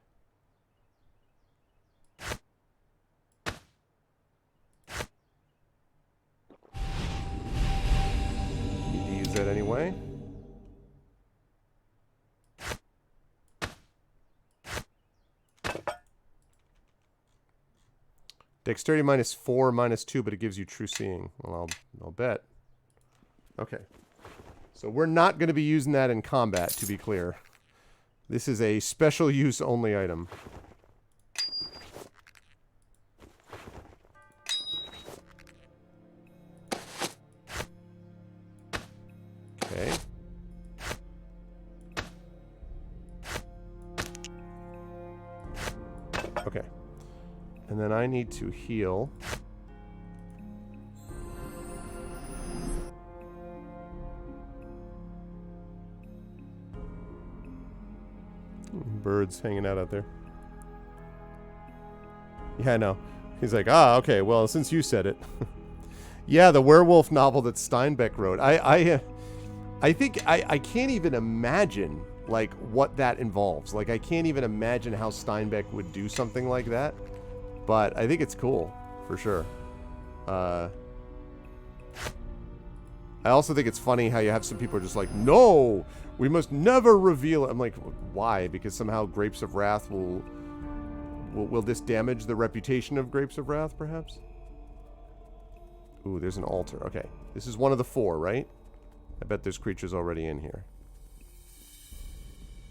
Need to use that anyway. Dexterity -4, -2, but it gives you true seeing. Well, I'll bet. Okay. So we're not going to be using that in combat, to be clear. This is a special use only item. Okay. Okay. And then I need to heal. Birds hanging out there. Yeah, I know. He's like, okay, well, since you said it. Yeah, the werewolf novel that Steinbeck wrote. I think I can't even imagine, like, what that involves. Like, I can't even imagine how Steinbeck would do something like that. But I think it's cool, for sure. I also think it's funny how you have some people are just like, no, we must never reveal it. I'm like, why? Because somehow Grapes of Wrath will this damage the reputation of Grapes of Wrath, perhaps? Ooh, there's an altar. Okay. This is one of the 4, right? I bet there's creatures already in here.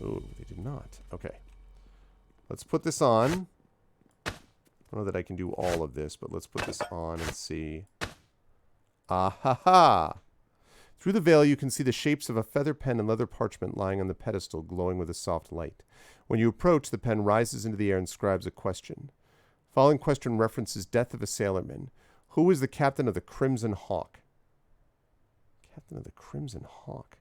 Ooh, they did not. Okay. Let's put this on. I don't know that I can do all of this, but let's put this on and see. Ah ha ha! Through the veil, you can see the shapes of a feather pen and leather parchment lying on the pedestal, glowing with a soft light. When you approach, the pen rises into the air and scribes a question. Following question references death of a sailorman. Who is the captain of the Crimson Hawk? Captain of the Crimson Hawk.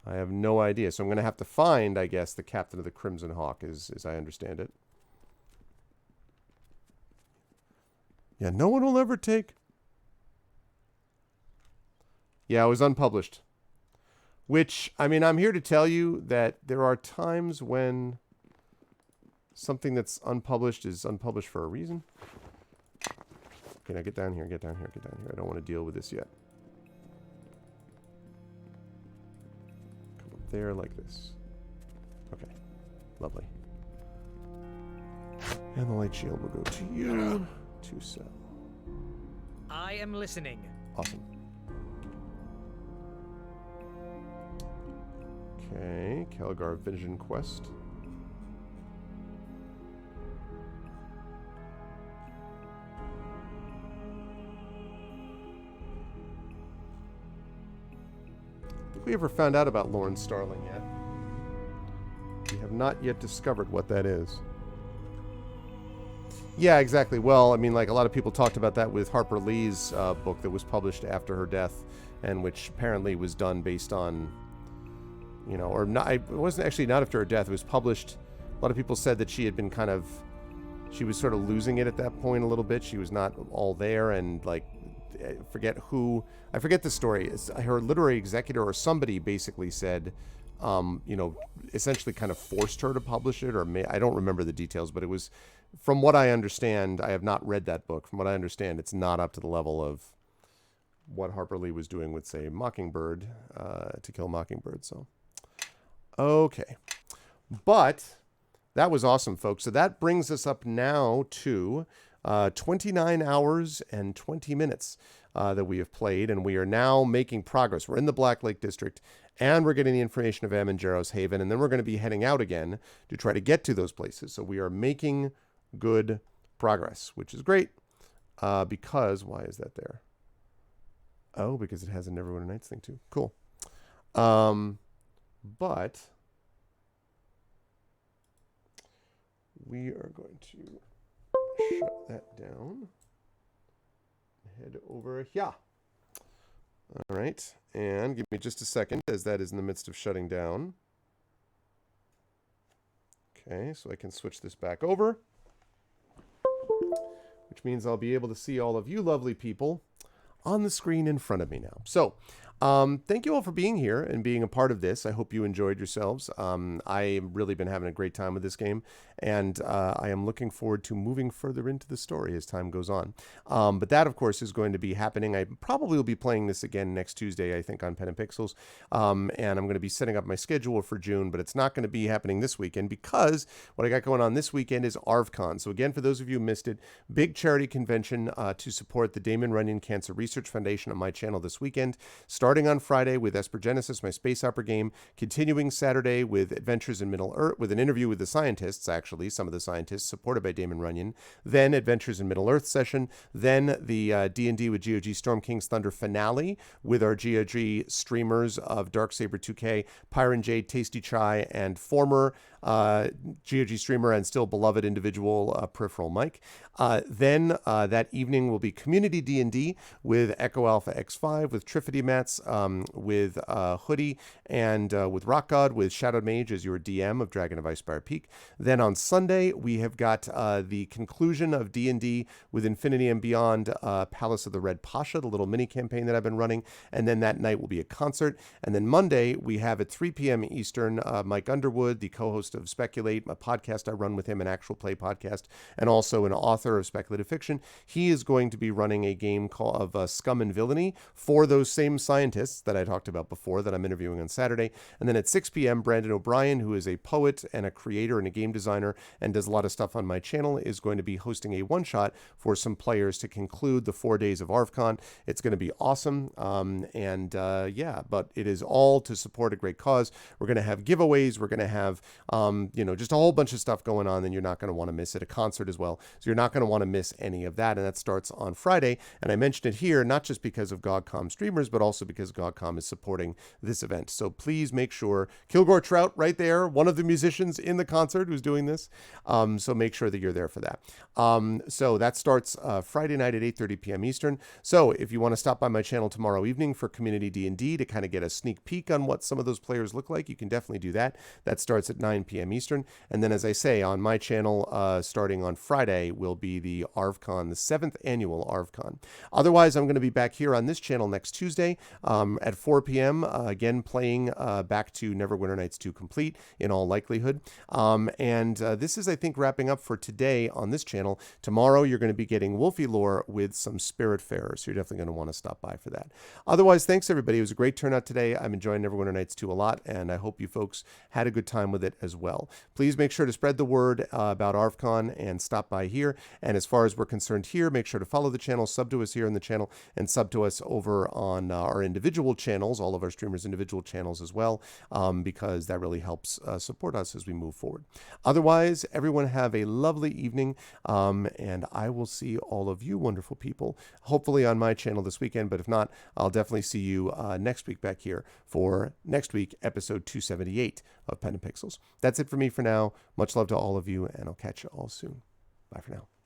I have no idea. So I'm going to have to find, I guess, the captain of the Crimson Hawk, as I understand it. Yeah, no one will ever take. Yeah, it was unpublished. Which, I mean, I'm here to tell you that there are times when something that's unpublished is unpublished for a reason. Okay, now get down here, get down here, get down here. I don't want to deal with this yet. Come up there like this. Okay, lovely. And the light shield will go to you, to Cell. I am listening. Awesome. Okay, Kelgar Vision Quest. Have we ever found out about Lorne Starling yet? We have not yet discovered what that is. Yeah, exactly. Well, I mean, like, a lot of people talked about that with Harper Lee's book that was published after her death, and which apparently was done based on, you know, or not. It wasn't actually not after her death. It was published. A lot of people said that she had been kind of, she was sort of losing it at that point a little bit. She was not all there, and like, I forget the story. It's her literary executor or somebody basically said, you know, essentially kind of forced her to publish it, or I don't remember the details, but it was, from what I understand, I have not read that book. From what I understand, it's not up to the level of what Harper Lee was doing with, say, Mockingbird, To Kill a Mockingbird. So, okay. But that was awesome, folks. So that brings us up now to 29 hours and 20 minutes that we have played, and we are now making progress. We're in the Black Lake District, and we're getting the information of Amangero's Haven, and then we're going to be heading out again to try to get to those places. So we are making good progress, which is great, because, why is that there? Oh, because it has a Neverwinter Nights thing too. Cool. But we are going to shut that down. Head over here. All right. And give me just a second, as that is in the midst of shutting down. Okay, so I can switch this back over, which means I'll be able to see all of you lovely people on the screen in front of me now. So, thank you all for being here and being a part of this. I hope you enjoyed yourselves. I've really been having a great time with this game, and I am looking forward to moving further into the story as time goes on. But that, of course, is going to be happening. I probably will be playing this again next Tuesday, I think, on Pen and Pixels. And I'm going to be setting up my schedule for June, but it's not going to be happening this weekend because what I got going on this weekend is ARVCon. So again, for those of you who missed it, big charity convention to support the Damon Runyon Cancer Research Foundation on my channel this weekend. Starting on Friday with Esper Genesis, my space opera game, continuing Saturday with Adventures in Middle Earth, with an interview with the scientists, actually, some of the scientists supported by Damon Runyon, then Adventures in Middle Earth session, then the D&D with GOG Storm King's Thunder finale with our GOG streamers of Darksaber 2K, Pyron Jade, Tasty Chai, and former GOG streamer and still beloved individual Peripheral Mike. Then that evening will be Community D&D with Echo Alpha X5, with Triffity Mats, with Hoodie, and with Rock God, with Shadowed Mage as your DM of Dragon of Icespire Peak. Then on Sunday, we have got the conclusion of D&D with Infinity and Beyond, Palace of the Red Pasha, the little mini campaign that I've been running. And then that night will be a concert. And then Monday, we have at 3 p.m. Eastern, Mike Underwood, the co-host of Speculate, a podcast I run with him, an actual play podcast, and also an author of speculative fiction. He is going to be running a game called Scum and Villainy for those same scientists that I talked about before that I'm interviewing on Saturday. And then at 6 p.m., Brandon O'Brien, who is a poet and a creator and a game designer and does a lot of stuff on my channel, is going to be hosting a one-shot for some players to conclude the 4 days of ARVCon. It's going to be awesome. Yeah, but it is all to support a great cause. We're going to have giveaways. We're going to have, just a whole bunch of stuff going on, and you're not going to want to miss it. A concert as well. So you're not going to want to miss any of that. And that starts on Friday. And I mentioned it here, not just because of GOGCOM streamers, but also because GOGCOM is supporting this event. So please make sure, Kilgore Trout right there, one of the musicians in the concert who's doing this. So make sure that you're there for that. So that starts Friday night at 8:30 p.m. Eastern. So if you want to stop by my channel tomorrow evening for Community D&D to kind of get a sneak peek on what some of those players look like, you can definitely do that. That starts at 9 p.m. Eastern. And then, as I say, on my channel, starting on Friday, will be the ARVCon, the 7th annual ARVCon. Otherwise, I'm going to be back here on this channel next Tuesday at 4 p.m., again playing back to Neverwinter Nights 2 Complete in all likelihood. And this is, I think, wrapping up for today on this channel. Tomorrow, you're going to be getting Wolfie lore with some Spiritfarers, so you're definitely going to want to stop by for that. Otherwise, thanks, everybody. It was a great turnout today. I'm enjoying Neverwinter Nights 2 a lot, and I hope you folks had a good time with it as well. Please make sure to spread the word about ArvCon and stop by here. And as far as we're concerned here, make sure to follow the channel, sub to us here in the channel, and sub to us over on our individual channels, all of our streamers' individual channels as well, because that really helps support us as we move forward. Otherwise, everyone have a lovely evening, and I will see all of you wonderful people, hopefully on my channel this weekend, but if not, I'll definitely see you next week back here for next week, episode 278 of Pen and Pixels. That's it for me for now. Much love to all of you, and I'll catch you all soon. Bye for now.